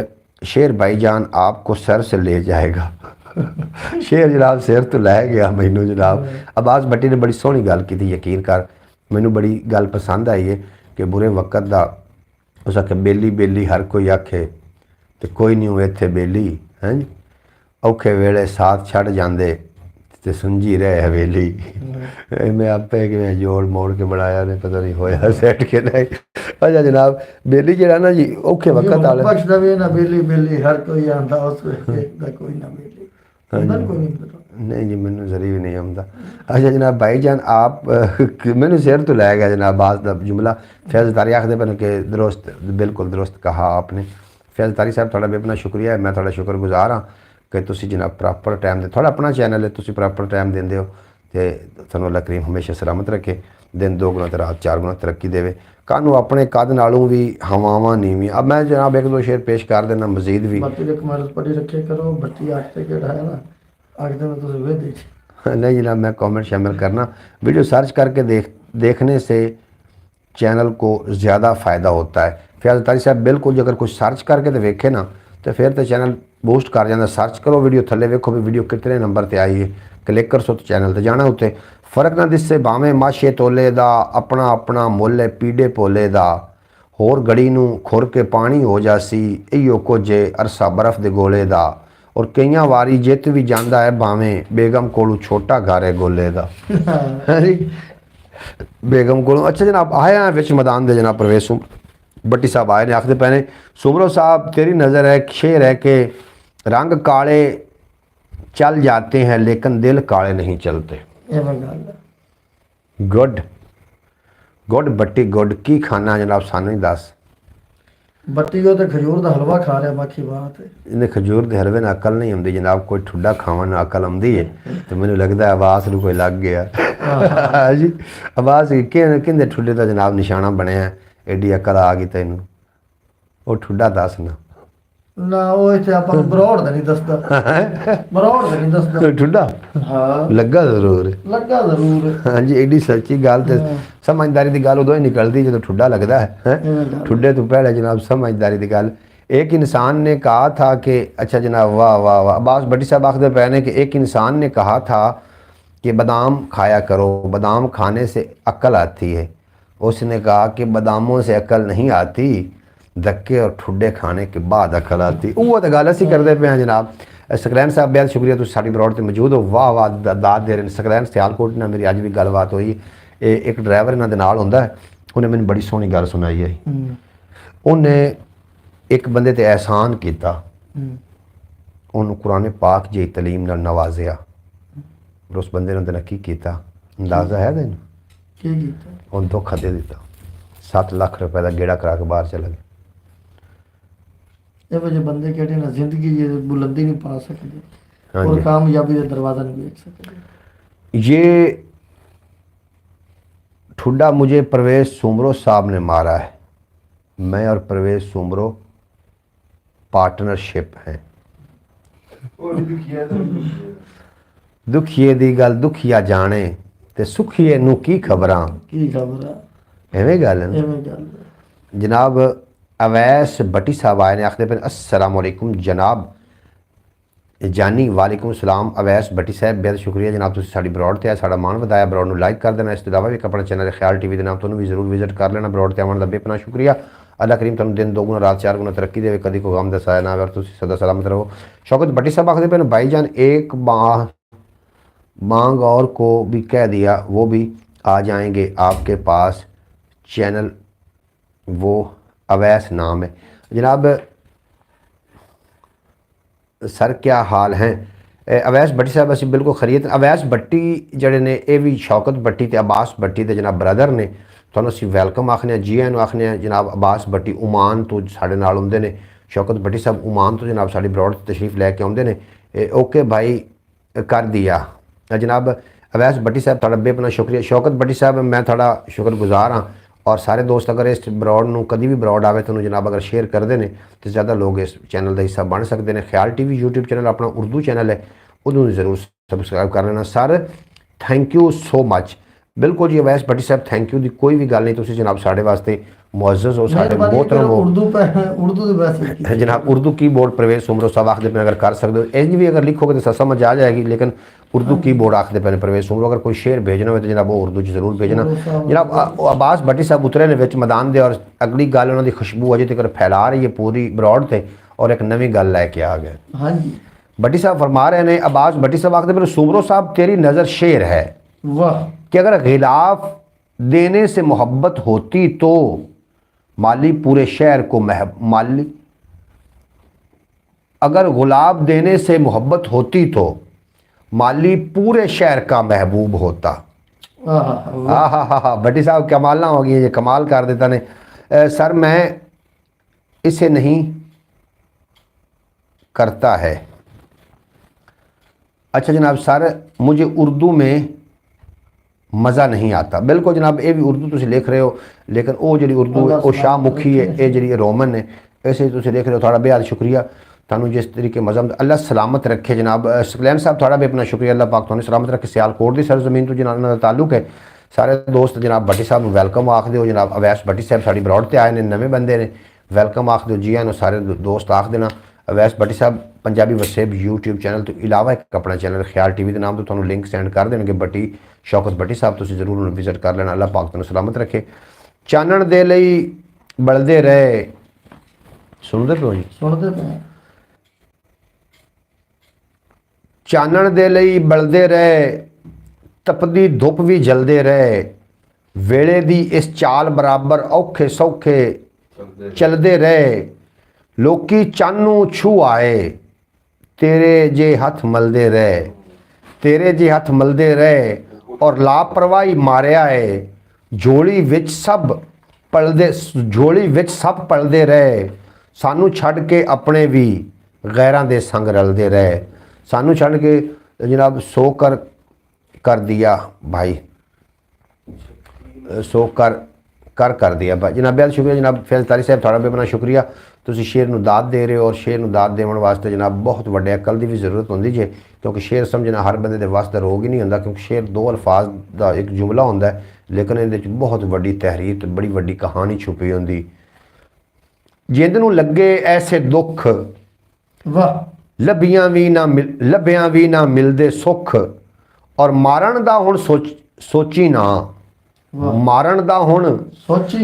शेर भाईजान आपको सर से ले जाएगा। शेर जनाब सिर तो लै गया मैनू जनाब। अब्बास भट्टी ने बड़ी सोहनी गल की थी, यकीन कर मैनू बड़ी गल पसंद आई है कि बुरे वक्त का उस आखे बेली बेली हर कोई आखे तो कोई नहीं हुए इत्थे बेली हैं जी। औखे वेले साथ छड़ जाते तो सुंझी रहे हवेली। मैं आपे कि जोड़ मोड़ के बनाया ने, पता नहीं होया सैट के नहीं। अच्छा जनाब, बेली जरा ना जी औखे वक्त वाले ना, बेली बेली हर कोई आंदा उस कोई ना बेली नहीं जी, मैनू जरी भी नहीं आता। अच्छा जनाब भाईजान, आप मैनू सिर तो लै गया जनाब बास का जुमला। फैज़ तारी आखते पे कि दुरुस्त, बिल्कुल दुरुस्त कहा आपने। फैज़ तारी साहब थोड़ा बेपना शुक्रिया है, मैं थोड़ा शुक्रगुजार हाँ कि तुसी जनाब प्रॉपर टाइम दे, थोड़ा अपना चैनल है, तुसी प्रॉपर टाइम देंदे हो तो तुहानू अल्लाह करीम हमेशा सलामत रखे, दिन 2 गुना तो रात 4 गुना तरक्की देवे। कानू अपने कद नालों भी हवावां नीवी। अब मैं जनाब 1-2 शेर पेश कर देना मजीद भी। नहीं जनाब, मैं कमेंट शामिल करना, वीडियो सर्च करके देखने से चैनल को ज़्यादा फ़ायदा होता है। फयाज तारी साहब बिल्कुल, अगर कुछ सर्च करके तो वेखे ना तो फिर तो चैनल बूस्ट कर जाता। सर्च करो वीडियो, थले वेखो भी वीडियो कितने नंबर पर आई है, क्लिक कर सो तो चैनल तो जाना उत्ते। फर्क ना दिसे भावें माशे तोले दा, अपना अपना मुੱਲ है पीड़े पोले दा। होर गड़ी नूं खुर के पानी हो जासी, इहो कुछ अरसा बर्फ दे गोले दा। और कई वारी जित भी जाता है भावें, बेगम कोलू छोटा घर है गोले दा। बेगम कोलू। अच्छा जनाब, आए हैं विच मैदान दे जनाब परवेज भट्टी साहब आए ने, आखते पे ने सुमरो साहब तेरी नज़र है शेर है कि रंग काले चल जाते हैं लेकिन दिल काले नहीं चलते। गुड गुड भट्टी गुड, की खाना जनाब सानू ही दस। ਬੱਟੀ ਉਹ ਤੇ ਖਜੂਰ ਦਾ ਹਲਵਾ ਖਾ ਰਿਹਾ, ਬਾਕੀ ਬਾਤ ਹੈ। ਇਹਨੇ ਖਜੂਰ ਦੇ ਹਲਵੇ ਨਾਲ ਅਕਲ ਨਹੀਂ ਹੁੰਦੀ ਜਨਾਬ, ਕੋਈ ਠੁੱਡਾ ਖਾਵਣ ਨਾਲ ਅਕਲ ਆਉਂਦੀ ਹੈ। ਤੇ ਮੈਨੂੰ ਲੱਗਦਾ ਆਵਾਜ਼ ਨੂੰ ਕੋਈ ਲੱਗ ਗਿਆ ਜੀ, ਆਵਾਜ਼ ਕਿਹਦੇ ਠੁੱਡੇ ਦਾ ਜਨਾਬ ਨਿਸ਼ਾਨਾ ਬਣਿਆ, ਐਡੀ ਅਕਲ ਆ ਗਈ ਤੈਨੂੰ, ਉਹ ਠੁੱਡਾ ਦੱਸ ਨਾ। ਨਾ ਉਹ ਇੱਥੇ ਆਪਾਂ ਨੂੰ ਬਰੌੜ ਦਾ ਨਹੀਂ ਦੱਸਦਾ, ਬਰੌੜ ਦਾ ਨਹੀਂ ਦੱਸਦਾ। ਠੁੱਡਾ ਹਾਂ ਲੱਗਾ ਜ਼ਰੂਰ, ਲੱਗਾ ਜ਼ਰੂਰ ਹੈ। ਹਾਂਜੀ ਐਡੀ ਸੱਚੀ ਗੱਲ ਤੇ ਸਮਝਦਾਰੀ ਦੀ ਗੱਲ ਉਦੋਂ ਹੀ ਨਿਕਲਦੀ ਜਦੋਂ ਠੁੱਡਾ लगता है। ठुड्डे तो पहले जनाब समझदारी की गल। एक इंसान ने कहा था कि अच्छा जनाब वाह वाह वाह, अब्बास भट्टी साहब आखिर पे ने कि एक इंसान ने कहा था कि बादाम खाया करो, बादाम खाने से अक्ल आती है। उसने कहा कि बादामों से अक्ल नहीं आती, धक्के और ठुड्डे खाने के बाद अक्ल आती। वो तो गल असीं करते पे हैं जनाब। सकलैन साहब बेहद शुक्रिया, तुसीं साडी ब्रॉड ते मौजूद हो, वाह वाह दाद दे रहे हैं। सकलैन सियालकोट नाल मेरी अज भी गलबात हुई। एक ड्राइवर इन्हां दे नाल हुंदा है, उन्हें मैंने बड़ी सोहनी गल सुनाई है। उन्हें एक बंदे ते एहसान किया, उन्होंने कुरान पाक जी तलीम नाल नवाजिया, और उस बंदे ने उहदे नाल की कीता अंदाज़ा है तैनूं? ਕੀ ਕੀਤਾ? उन्हें धोखा दे दिता, 7 लाख रुपए का गेड़ा करा के बाहर चला गया। ਇਹੋ ਜਿਹੇ ਬੰਦੇ ਕਿਹੜੇ ਨਾ ਜ਼ਿੰਦਗੀ ਦੀ ਬੁਲੰਦੀ ਨਹੀਂ ਪਾ ਸਕਦੇ हाँ ਔਰ जी। ਕਾਮਯਾਬੀ ਦਾ ਦਰਵਾਜ਼ਾ ਨਹੀਂ ਵੇਖ ਸਕਦੇ। ये ठुड्डा मुझे परवेज सुमरो साहब ने मारा है, मैं और परवेज सुमरो पार्टनरशिप हैं। दुखिए दी गल दुखिया जाने ते सुखिए नू की खबरां, ਕੀ ਖਬਰ ਆ? एवें गल है ना ਐਵੇਂ ਗੱਲ ਹੈ। जनाब। अवैस भट्टी साहब आए ने आखते पे अस्सलाम वालेकुम जनाब जानी। वालेकुम सलाम अवैस भट्टी साहब, बेहद शुक्रिया जनाब, तुसीं साडी ब्रॉड ते साडा मान वधाया। ब्रॉड नूं लाइक कर देना, इस तो इलावा भी अपना चैनल ख्याल टीवी के नाम तो भी जरूर विजिट कर लेना। ब्रॉड ते आवन दा बेपना शुक्रिया। अल्लाह करीम तुहानूं दिन 2 गुना रात 4 गुना तरक्की देवे, कदी कोई गम दा साया ना आवे और तुसीं सदा सलामत रहो। शौकत भट्टी साहब आखते पे भाईजान एक मांग और को भी कह दिया, वो भी आ जाएंगे आपके पास, चैनल वो अवैस नाम है। जनाब सर क्या हाल हैं? अवैस भट्टी साहब असी बिल्कुल खरीद। अवैस भट्टी जड़े ने ये भी शौकत भट्टी ते अब्बास भट्टी दे जनाब ब्रदर ने, तुहानूं असी वैलकम आखने, जी आइयां नूं आखने जनाब। अब्बास भट्टी ओमान तो साडे नाल आउंदे ने, शौकत भट्टी साहब ओमान तो जनाब साडी ब्रॉड तशरीफ लैके आउंदे ने। ओके भाई कर दिया जनाब। अवैस भट्टी साहब तुहाडा बेपना शुक्रिया। शौकत भट्टी साहब मैं तुहाडा शुक्रगुजार हाँ, और सारे दोस्त अगर इस ब्रॉड नूं कभी भी ब्रॉड आवे तो जनाब अगर शेयर करते हैं तो ज़्यादा लोग इस चैनल का हिस्सा बन सकते हैं। ख्याल टीवी यूट्यूब चैनल अपना उर्दू चैनल है, उन्होंने ज़रूर सबसक्राइब कर लेना। Sir thank you so much. बिल्कुल जी अवैस भट्टी साहब थैंक यू की कोई भी गल नहीं, तुसीं जनाब साढ़े वास्ते मुअज़्ज़ज़ हो, साढ़े मोहतरम हो। उर्दू दे वैसे जनाब उर्दू कीबोर्ड परवेज सुमरो साहब आखते पे अगर कर सकते हो, इंज भी अगर लिखोगे तो समझ आ जाएगी, लेकिन उर्दू कीबोर्ड आखते पे परवेज सुमरो। अगर कोई शेर भेजना हो तो जनाब वो उर्दू जरूर भेजना। जनाब अब्बास भट्टी साहब उतरे ने विच मैदान दे, और अगली गल उन्होंने खुशबू अजे तक फैला रही है पूरी ब्रॉड से, और एक नवी गल लैके आ गए। हाँ जी भट्टी साहब फरमा रहे हैं, अब्बास भट्टी साहब आखते पे सुमरो साहब तेरी नज़र शेर है वाह। कि अगर गिलाफ देने से मोहब्बत होती तो माली पूरे शहर को माली, अगर गुलाब देने से मोहब्बत होती तो माली पूरे शहर का महबूब होता। हाँ भट्टी साहब कमाल ना होगी, ये कमाल कर देता ने। सर मैं इसे नहीं करता है। अच्छा जनाब सर मुझे उर्दू में मज़ा नहीं आता। बिल्कुल जनाब ये भी उर्दू तुम लिख रहे हो, लेकिन वो जी उर्दू वो शाहमुखी है, ये जी रोमन है, ऐसे तुम लिख रहे हो, थोड़ा बेहद शुक्रिया। थानू जिस तरीके मज़हब अल्लाह सलामत रखे जनाब। सकलैन साहब थोड़ा भी अपना शुक्रिया, अल्लाह पाक तुहानू सलामत रखे। सियालकोट की सरजमीन तो जनाब का ताल्लुक है। सारे दोस्त जनाब भट्टी साहब वैलकम आख दो जनाब। अवैस भट्टी साहब साड़ी ब्रॉड से आए ने, नवे बंदे ने, वैलकम आख दो, जी आए सारे दोस्त आख देना। अवैस भट्टी साहब पंजाबी वसेब यूट्यूब चैनल तो इलावा एक अपना चैनल ख्याल टीवी के नाम तो तुहानू लिंक सेंड कर देंगे। भट्टी शौकत भट्टी साहब तुसीं जरूर उन्हें विजिट कर लेना। अल्लाह पाक तुहानू सलामत रखे। चानण दे लई बलदे रहे, सुनते पे हो जी? सुनते पे। चानण दे लई बलदे रहे, तपदी धुप भी जलदे रहे, वेले दी इस चाल बराबर औखे सौखे चलदे रहे, लोकी चानू छू आए, तेरे जे हथ मलदे रहे, तेरे जे हथ मलदे रहे, और लापरवाही मारिया है, झोली विच सब ਪਲਦੇ ਝੋਲੀ ਵਿੱਚ ਸਭ ਪਲਦੇ ਰਹੇ, ਸਾਨੂੰ ਛੱਡ ਕੇ ਆਪਣੇ ਵੀ ਗੈਰਾਂ ਦੇ ਸੰਗ ਰਲਦੇ ਰਹੇ। ਸਾਨੂੰ ਛੱਡ ਕੇ जनाब सो कर दिया भाई, सो कर दिया भाई। जनाब बहुत शुक्रिया जनाब फैज़ तारी साहब, थोड़ा भी अपना शुक्रिया। तुसी शेर नूं दाद दे रहे हो और शेर नूं दाद देने वास्ते जनाब बहुत वड्डे अकल की भी जरूरत होंदी जे, क्योंकि शेर समझना हर बंदे दे वास्ते रोग ही नहीं होंदा, क्योंकि शेर दो अल्फाज का एक जुमला होंदा है, लेकिन इहदे च बहुत वड्डी तहरीर ते बड़ी वड्डी कहानी छुपी होंदी। जिंद नूं लगे ऐसे दुख, वाह, ਲੱਭਿਆਂ ਵੀ ਨਾ ਮਿਲਦੇ ਸੁੱਖ, ਔਰ ਮਾਰਨ ਦਾ ਹੁਣ ਸੋਚੀ ਨਾ, ਮਾਰਨ ਦਾ ਹੁਣ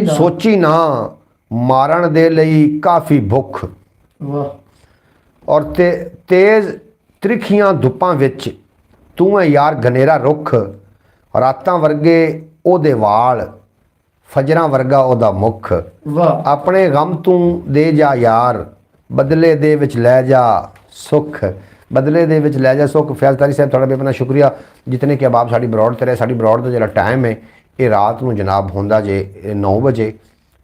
ਸੋਚੀ ਨਾ, ਮਾਰਨ ਦੇ ਲਈ ਕਾਫੀ ਭੁੱਖ। ਵਾਹ। ਔਰ ਤੇਜ਼ ਤ੍ਰਿਖੀਆਂ ਧੁੱਪਾਂ ਵਿੱਚ ਤੂੰ ਹੈ ਯਾਰ ਗਨੇਰਾ ਰੁੱਖ, ਰਾਤਾਂ ਵਰਗੇ ਉਹਦੇ ਵਾਲ, ਫਜਰਾਂ ਵਰਗਾ ਉਹਦਾ ਮੁੱਖ। ਵਾਹ। ਆਪਣੇ ਗਮ ਤੂੰ ਦੇ ਜਾ ਯਾਰ, ਬਦਲੇ ਦੇ ਵਿੱਚ ਲੈ ਜਾ सुख, बदले दे विच लै जा सुख। फैज़ तारी साहब थोड़ा भी अपना शुक्रिया। जितने कि अबाब साड़ी ब्रॉड ते रहे, साड़ी ब्रॉड का जो टाइम है ये रात नूं जनाब होंदा जे 9 बजे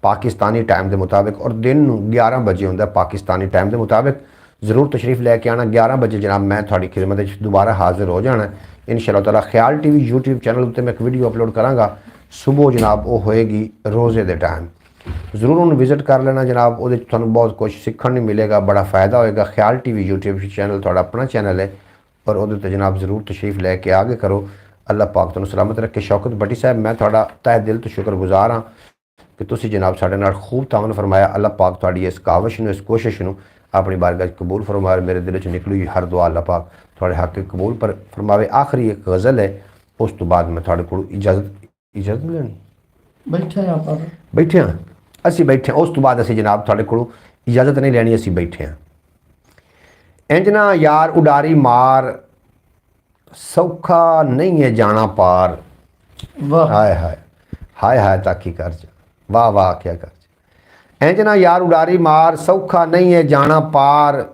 पाकिस्तानी टाइम के मुताबिक, और दिन नूं 11 बजे होंदा पाकिस्तानी टाइम के मुताबिक। ज़रूर तशरीफ़ लैके आना। 11 बजे जनाब मैं थोड़ी खिदमत दोबारा हाजिर हो जाना इंशाअल्लाह ताला। ख्याल TV YouTube चैनल उत्ते मैं एक वीडियो अपलोड कराँगा सुबह जनाब, वो होएगी रोज़े के टाइम। ਜ਼ਰੂਰ ਉਹਨੂੰ ਵਿਜ਼ਿਟ ਕਰ ਲੈਣਾ ਜਨਾਬ, ਉਹਦੇ 'ਚ ਤੁਹਾਨੂੰ ਬਹੁਤ ਕੁਝ ਸਿੱਖਣ ਨੂੰ ਮਿਲੇਗਾ, ਬੜਾ ਫਾਇਦਾ ਹੋਏਗਾ। ਖਿਆਲ TV YouTube ਚੈਨਲ ਤੁਹਾਡਾ ਆਪਣਾ ਚੈਨਲ ਹੈ, ਪਰ ਉਹਦੇ 'ਤੇ ਜਨਾਬ ਜ਼ਰੂਰ ਤਸ਼ਰੀਫ ਲੈ ਕੇ ਆਗੇ ਕਰੋ। ਅੱਲਾਹ ਪਾਕ ਤੁਹਾਨੂੰ ਸਲਾਮਤ ਰੱਖੇ। ਸ਼ੌਕਤ ਭੱਟੀ ਸਾਹਿਬ, ਮੈਂ ਤੁਹਾਡਾ ਤਹਿ ਦਿਲ ਤੋਂ ਸ਼ੁਕਰਗੁਜ਼ਾਰ ਹਾਂ ਕਿ ਤੁਸੀਂ ਜਨਾਬ ਸਾਡੇ ਨਾਲ ਖੂਬ ਤਾਵਨ ਫਰਮਾਇਆ। ਅੱਲਾਹ ਪਾਕ ਤੁਹਾਡੀ ਇਸ ਕਾਵਿਸ਼ ਨੂੰ, ਇਸ ਕੋਸ਼ਿਸ਼ ਨੂੰ ਆਪਣੀ ਬਾਰਗਾਹ 'ਚ ਕਬੂਲ ਫਰਮਾਵੇ। ਮੇਰੇ ਦਿਲ 'ਚ ਨਿਕਲੀ ਹੋਈ ਹਰ ਦੁਆ ਅੱਲਾਹ ਪਾਕ ਤੁਹਾਡੇ ਹੱਕ 'ਚ ਕਬੂਲ ਪਰ ਫਰਮਾਵੇ। ਆਖਰੀ ਇੱਕ ਗਜ਼ਲ ਹੈ, ਉਸ ਤੋਂ ਬਾਅਦ ਮੈਂ ਤੁਹਾਡੇ ਕੋਲ ਇਜਾਜ਼ਤ ਲੈਣੀ। ਬੈਠੇ ਹਾਂ ਅਸੀਂ, ਬੈਠੇ ਉਸ ਤੋਂ ਬਾਅਦ ਅਸੀਂ ਜਨਾਬ ਤੁਹਾਡੇ ਕੋਲੋਂ ਇਜਾਜ਼ਤ ਨਹੀਂ ਲੈਣੀ, ਅਸੀਂ ਬੈਠੇ ਹਾਂ। ਇੰਜ ਨਾ ਯਾਰ ਉਡਾਰੀ ਮਾਰ, ਸੌਖਾ ਨਹੀਂ ਹੈ ਜਾਣਾ ਪਾਰ। ਵਾਹ। ਹਾਏ ਹਾਏ ਹਾਏ ਹਾਏ ਤਾਕੀ ਕਰ ਜਾ, ਵਾਹ ਵਾਹ ਕਿਆ ਕਰ ਜਾ। ਇੰਜ ਨਾ ਯਾਰ ਉਡਾਰੀ ਮਾਰ, ਸੌਖਾ ਨਹੀਂ ਹੈ ਜਾਣਾ ਪਾਰ।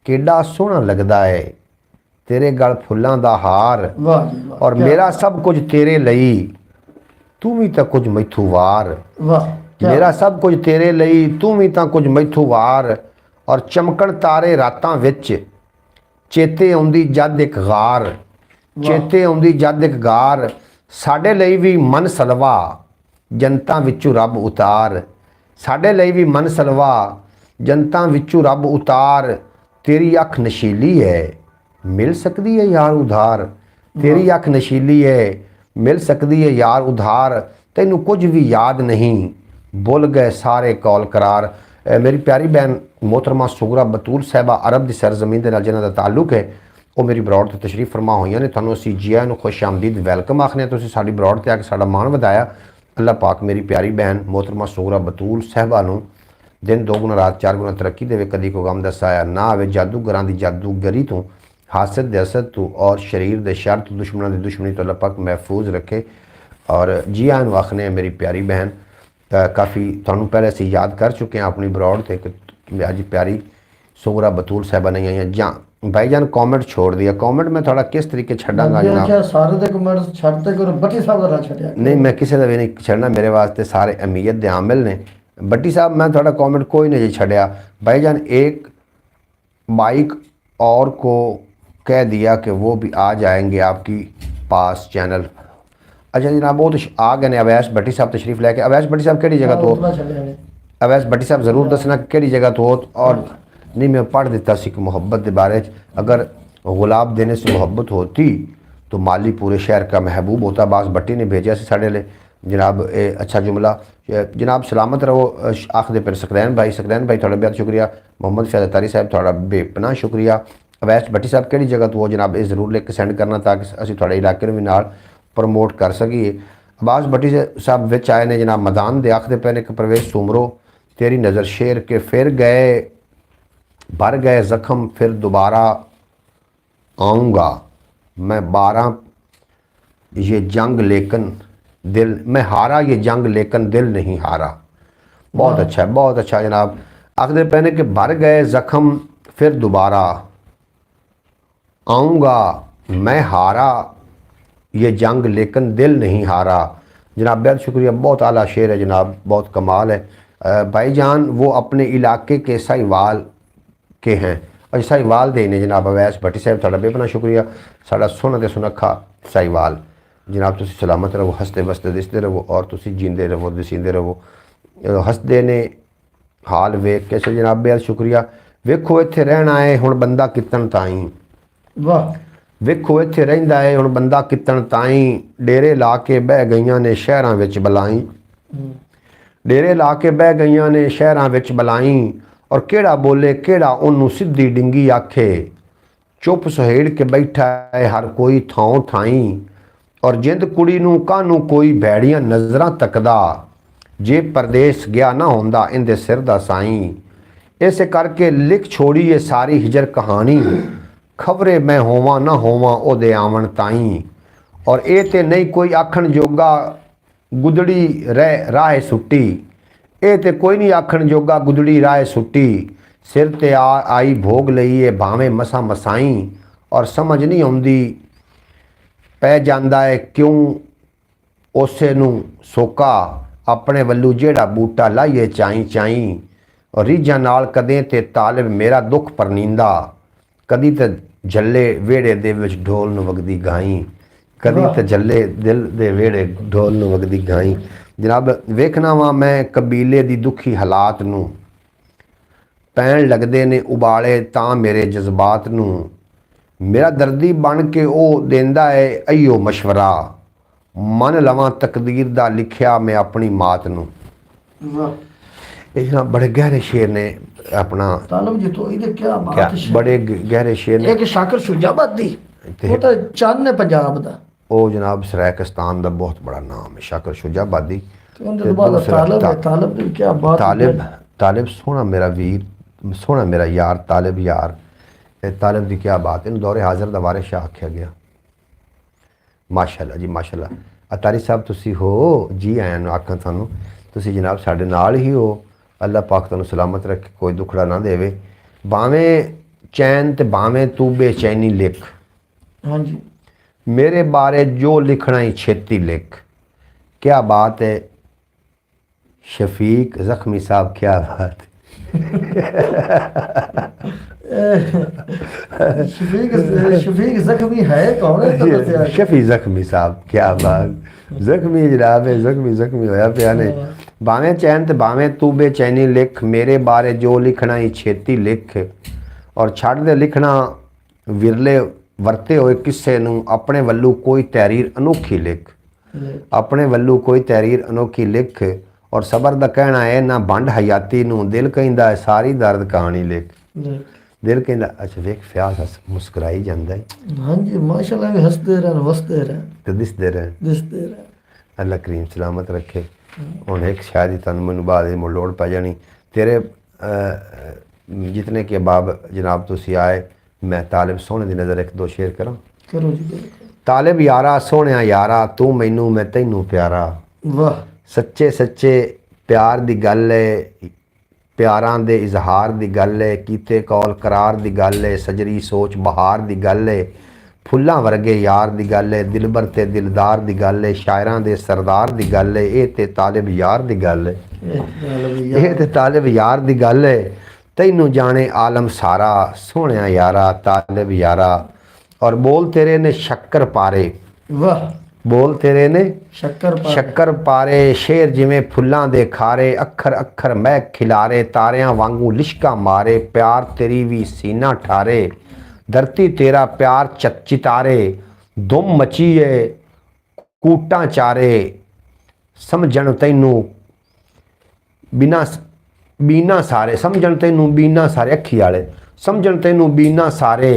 ਕਿੱਡਾ ਸੋਹਣਾ ਲੱਗਦਾ ਹੈ ਤੇਰੇ ਗਲ ਫੁੱਲਾਂ ਦਾ ਹਾਰ। ਵਾਹ। ਔਰ ਮੇਰਾ ਸਭ ਕੁਝ ਤੇਰੇ ਲਈ, ਤੂੰ ਵੀ ਤਾਂ ਕੁਝ ਮੈਥੋਂ ਵਾਰ। ਵਾਹ। मेरा सब कुछ तेरे ਲਈ, ਤੂੰ ਵੀ ਤਾਂ ਕੁਝ ਮੈਥੋਂ ਵਾਰ। ਔਰ ਚਮਕਣ ਤਾਰੇ ਰਾਤਾਂ ਵਿੱਚ, ਚੇਤੇ ਆਉਂਦੀ ਜਦ ਇੱਕ ਗਾਰ, ਚੇਤੇ ਆਉਂਦੀ ਜਦ ਇੱਕ ਗਾਰ। ਸਾਡੇ ਲਈ ਵੀ ਮਨ ਸਲਵਾ, ਜਨਤਾ ਵਿੱਚੋਂ ਰੱਬ ਉਤਾਰ। ਸਾਡੇ ਲਈ ਵੀ ਮਨ ਸਲਵਾ, ਜਨਤਾ ਵਿੱਚੋਂ ਰੱਬ ਉਤਾਰ। ਤੇਰੀ ਅੱਖ ਨਸ਼ੀਲੀ ਹੈ, ਮਿਲ ਸਕਦੀ ਹੈ ਯਾਰ ਉਧਾਰ। ਤੇਰੀ ਅੱਖ ਨਸ਼ੀਲੀ ਹੈ, ਮਿਲ ਸਕਦੀ ਹੈ ਯਾਰ ਉਧਾਰ। ਤੈਨੂੰ ਕੁਝ ਵੀ ਯਾਦ ਨਹੀਂ, भुल गए सारे कौल करार। मेरी प्यारी बहन मोहतरमा सुगरा बतूल साहिबा अरब की सरजमीन के नाल जिन्हां दा ताल्लुक है, वो मेरी ब्रॉड ते तशरीफ फरमा हुई ने। तुहानूं असीं जी आइआं नूं खुश आमदीद वैलकम आखने। तुसीं साडी ब्रॉड ते आके साडा मान वधाया। अल्लाह पाक मेरी प्यारी बहन मोहतरमा सुगरा बतूल साहिबा नूं दिन 2 गुना रात 4 गुना तरक्की देवे, कदी कोई गम दा साया ना आवे, जादूगरां दी जादूगरी तो, हासद दे हसद तो, और शरीर दे शर तो, दुश्मनां दी दुश्मनी तो अल्लाह पाक महफूज रखे। और जी आइआं नूं आखने मेरी प्यारी बहन। काफ़ी तुहानूं पहले असीं याद कर चुके हैं अपनी ब्रॉड से कि अज प्यारी सुगरा बतूल साहिबा नहीं आई ਜਾਂ भाईजान कॉमेंट छोड़ दिया। कॉमेंट मैं थोड़ा किस तरीके छड्डांगा जनाब, सारे दे कमेंट छड्डते करो, बट्टी साहब दा छड्डिया नहीं मैं किसी का भी नहीं छड़ना, मेरे वास्ते सारे अहमियत दे आमिल ने। बट्टी साहब मैं थोड़ा कॉमेंट कोई नहीं छड्डिया। भाईजान एक बाइक और को कह दिया कि वो भी आ जाएंगे आपकी पास चैनल। अच्छा जनाब वो तो आ गए ने अवैस भट्टी साहब तशरीफ लैके। अवैस भट्टी साहब केड़ी जगह तो? अवैस भट्टी साहब ज़रूर दसना केड़ी जगह तो। और नहीं मैं पढ़ दिता सी मुहब्बत के बारे च, अगर गुलाब देने से मोहब्बत होती तो माली पूरे शहर का महबूब होता। बास भट्टी ने भेजा से साढ़े लिए जनाब ए अच्छा जुमला। जनाब सलामत रहो आखदे फिर सकदैन भाई थोड़ा बहुत शुक्रिया। मोहम्मद फैज़ तारी साहब थोड़ा बेपनाह शुक्रिया। अवैस भट्टी साहब केड़ी जगह तो जनाब ये ज़रूर लिख के सेंड करना ताकि असीं थोड़े इलाके में भी नाल प्रमोट कर सकीए। अब्बास भट्टी साहब विच आए ने जनाब मैदान दे आखदे पे ने कि परवेज़ सुमरो तेरी नज़र शेर के फिर गए, भर गए ज़ख्म फिर दोबारा आऊँगा मैं 12 ये जंग लेकिन दिल मैं हारा, ये जंग लेकिन दिल नहीं हारा। बहुत अच्छा है, बहुत अच्छा जनाब। आखदे पे ने कि भर गए ज़ख्म फिर दोबारा आऊँगा मैं हारा, ये जंग लेकिन दिल नहीं हारा। जनाब बेहद शुक्रिया, बहुत आला शेर है जनाब, बहुत कमाल है। भाईजान वो अपने इलाके के साहिवाल के हैं, और साहिवाल दे ने जनाब अवैस भट्टी साहब, थोड़ा बेपना शुक्रिया। साड़ा सोना ते सुनखा साहिवाल जनाब, तुसी सलामत रहो, हसते वसते दिसते रहो, और तुसी जींदे रहो दिसींदे रहो। हसदे ने हाल वेख के जनाब बेहद शुक्रिया। वेखो इत्थे रहना है हुण बंदा कितन ताईं, वाह ਵੇਖੋ ਇੱਥੇ ਰਹਿੰਦਾ ਹੈ ਹੁਣ ਬੰਦਾ ਕਿਤਣ ਤਾਈਂ, ਡੇਰੇ ਲਾ ਕੇ ਬਹਿ ਗਈਆਂ ਨੇ ਸ਼ਹਿਰਾਂ ਵਿੱਚ ਬਲਾਈ, ਡੇਰੇ ਲਾ ਕੇ ਬਹਿ ਗਈਆਂ ਨੇ ਸ਼ਹਿਰਾਂ ਵਿੱਚ ਬਲਾਈ, ਔਰ ਕਿਹੜਾ ਬੋਲੇ ਕਿਹੜਾ ਉਹਨੂੰ ਸਿੱਧੀ ਡਿੰਗੀ ਆਖੇ, ਚੁੱਪ ਸੁਹੇੜ ਕੇ ਬੈਠਾ ਹੈ ਹਰ ਕੋਈ ਥਾਂ ਥਾਈਂ, ਔਰ ਜਿੰਦ ਕੁੜੀ ਨੂੰ ਕਾਹਨੂੰ ਕੋਈ ਭੈੜੀਆਂ ਨਜ਼ਰਾਂ ਤੱਕਦਾ, ਜੇ ਪਰਦੇਸ ਗਿਆ ਨਾ ਹੁੰਦਾ ਇਹਦੇ ਸਿਰ ਦਾ ਸਾਈਂ, ਇਸੇ ਕਰਕੇ ਲਿਖ ਛੋੜੀ ਇਹ ਸਾਰੀ ਹਿਜਰ ਕਹਾਣੀ, ਖਬਰੇ ਮੈਂ ਹੋਵਾਂ ਨਾ ਹੋਵਾਂ ਉਹਦੇ ਆਵਣ ਤਾਈਂ, ਔਰ ਇਹ ਤੇ ਨਹੀਂ ਕੋਈ ਆਖਣ ਜੋਗਾ ਗੁਦੜੀ ਰਹਿ ਰਾਹ ਸੁੱਟੀ, ਇਹ ਤੇ ਕੋਈ ਨਹੀਂ ਆਖਣ ਜੋਗਾ ਗੁਦੜੀ ਰਾਹ ਸੁੱਟੀ, ਸਿਰ ਤੇ ਆਈ ਭੋਗ ਲਈਏ ਭਾਵੇਂ ਮਸਾਂ ਮਸਾਈ, ਔਰ ਸਮਝ ਨਹੀਂ ਆਉਂਦੀ ਪੈ ਜਾਂਦਾ ਹੈ ਕਿਉਂ ਉਸੇ ਨੂੰ ਸੋਕਾ, ਆਪਣੇ ਵੱਲੋਂ ਜਿਹੜਾ ਬੂਟਾ ਲਾਈਏ ਚਾਈ ਚਾਈ, ਔਰ ਰੀਝਾਂ ਨਾਲ ਕਦੇ ਤੇ ਤਾਲਿਬ ਮੇਰਾ ਦੁੱਖ ਪਰਨੀਂਦਾ, ਕਦੀ ਤੇ ਜੱਲੇ ਵਿਹੜੇ ਦੇ ਵਿੱਚ ਢੋਲ ਨੂੰ ਵਗਦੀ ਗਾਈ, ਕਦੀ ਤੇ ਜੱਲੇ ਦਿਲ ਦੇ ਵਿਹੜੇ ਢੋਲ ਨੂੰ ਵਗਦੀ ਗਾਈ। ਜਨਾਬ ਵੇਖਣਾ ਵਾ ਮੈਂ ਕਬੀਲੇ ਦੀ ਦੁਖੀ ਹਾਲਾਤ ਨੂੰ, ਪੈਣ ਲੱਗਦੇ ਨੇ ਉਬਾਲੇ ਤਾਂ ਮੇਰੇ ਜਜ਼ਬਾਤ ਨੂੰ, ਮੇਰਾ ਦਰਦੀ ਬਣ ਕੇ ਉਹ ਦਿੰਦਾ ਹੈ ਅਈਓ ਮਸ਼ਵਰਾ, ਮੰਨ ਲਵਾਂ ਤਕਦੀਰ ਦਾ ਲਿਖਿਆ ਮੈਂ ਆਪਣੀ ਮਾਤ ਨੂੰ। वाह ਇਹ ਜਨਾਬ ਬੜੇ ਗਹਿਰੇ ਸ਼ੇਰ ਨੇ अपना, तालब जी तो ये क्या बात क्या है। बड़े गहरे शेर ने। एक शाकिर शुजाबादी ते- वो तो चंद ने पंजाब दा, ਉਹ ਜਨਾਬ ਸਰਾਇਕਿਸਤਾਨ ਦਾ ਬਹੁਤ ਬੜਾ ਨਾਮ ਹੈ ਸ਼ਾਕਰ ਸ਼ੁਜਾਬਾਦੀ। ਤੇ ਉਹਦੇ ਤੋਂ ਬਾਅਦ ਤਾਲਿਬ ਹੈ, ਤਾਲਿਬ ਦੀ ਕੀ ਬਾਤ ਹੈ। ਤਾਲਿਬ ਸੋਹਣਾ ਮੇਰਾ ਵੀਰ, ਸੋਹਣਾ ਮੇਰਾ ਯਾਰ ਤਾਲਿਬ ਯਾਰ, ਇਹ ਤਾਲਿਬ ਦੀ ਕੀ ਬਾਤ, ਇਹਨੂੰ ਦੌਰੇ ਹਾਜ਼ਰ ਦਾ ਵਾਰਿਸ ਸ਼ਾਹ ਆਖਿਆ ਗਿਆ। ਮਾਸ਼ਾਅੱਲਾ ਜੀ ਮਾਸ਼ਾਅੱਲਾ। ਅਤਾਰੀ ਸਾਹਿਬ ਤੁਸੀਂ ਹੋ, ਜੀ ਆਇਆਂ ਨੂੰ ਆਖਾਂ ਤੁਹਾਨੂੰ, ਤੁਸੀਂ ਜਨਾਬ ਸਾਡੇ ਨਾਲ ਹੀ ਹੋ। ਅੱਲਾਹ ਪਾਕ ਤੁਹਾਨੂੰ ਸਲਾਮਤ ਰੱਖੇ, ਕੋਈ ਦੁਖੜਾ ਨਾ ਦੇਵੇ। ਭਾਵੇਂ ਚੈਨ ਤੇ ਭਾਵੇਂ ਤੂੰ ਬੇਚੈਨੀ ਲਿਖ, हाँ जी मेरे बारे जो लिखना ही छेती लिख। क्या बात है शफीक ज़ख्मी साहब, क्या बात शफीक जख्मी है कौन है तो बताया। है शफी ज़ख्मी साहब, क्या बात। ज़ख्मी जनाब है, ज़ख्मी होया पिया ने। भावें चैन ते भावें तू बेचैनी लिख, मेरे बारे जो लिखना ही छेती लिख, और छड़ दे लिखना विरले ਵਰਤੇ ਹੋਏ ਕਿਸੇ ਨੂੰ, ਆਪਣੇ ਵੱਲੋਂ ਕੋਈ ਤਹਿਰੀਰ ਅਨੋਖੀ ਲਿਖ, ਆਪਣੇ ਵੱਲੋਂ ਕੋਈ ਤਹਿਰੀਰ ਅਨੋਖੀ ਲਿਖ, ਔਰ ਸਬਰ ਦਾ ਕਹਿਣਾ ਹੈ ਨਾ ਭੰਡ ਹਯਾਤੀ ਨੂੰ, ਦਿਲ ਕਹਿੰਦਾ ਹੈ ਸਾਰੀ ਦਰਦ ਕਹਾਣੀ ਲਿਖ। ਦਿਲ ਕਹਿੰਦਾ ਅੱਛਾ ਵੇਖ ਫਿਆਜ਼ ਹੱਸ ਮੁਸਕਰਾਈ ਜਾਂਦਾ ਹੈ। हाँ जी माशाल्लाह भी हंसते रहन वसते रहन ਤੇ ਦਿਸਦੇ ਰਹੇ। दिसते रहन। ਅੱਲਾ ਕਰੀਮ ਸਲਾਮਤ ਰੱਖੇ। ਹੁਣ ਇੱਕ ਸ਼ਾਇਦ ਹੀ ਤੁਹਾਨੂੰ ਮੈਨੂੰ ਬਾਅਦ ਵਿੱਚ ਲੋੜ ਪੈ ਜਾਣੀ। ਤੇਰੇ ਜਿਤਨੇ ਕੇ ਬਾਬ ਜਨਾਬ ਤੁਸੀਂ ਆਏ, मैं तालिब सोने की नज़र एक दो शेर करा। करो जी करो। तालिब यारा सोहणिया यारा, तू मैनू मैं तैनू प्यारा, वाह सच्चे सच्चे प्यार दी गल है, प्यारां दे इजहार दी गल है, कीते कौल करार दी गल है, सजरी सोच बहार दी गल है, फुल्लां वर्गे यार दी गल है, दिलबर ते दिलदार दी गल है, शायरां दे सरदार दी गल है, ये ते तालिब यार दी गल है, ये ते तालिब यार दी गल है। तैनू जाने आलम सारा सोहणिया यारा तालिब यारा, और बोल तेरे ने शक्कर पारे, वाह बोल तेरे ने शक्कर पारे, शेर जिमें फुल्लां दे खारे, अखर अखर महक खिलारे, तारियां वांगू लिशका मारे, प्यार तेरी भी सीना ठारे, धरती तेरा प्यार चितारे, दुम मचीए कूटां चारे, समझण तैनू बिना बीना सारे, समझण तैनू बीना सारे, अखी वाले समझण तैनू बीना सारे,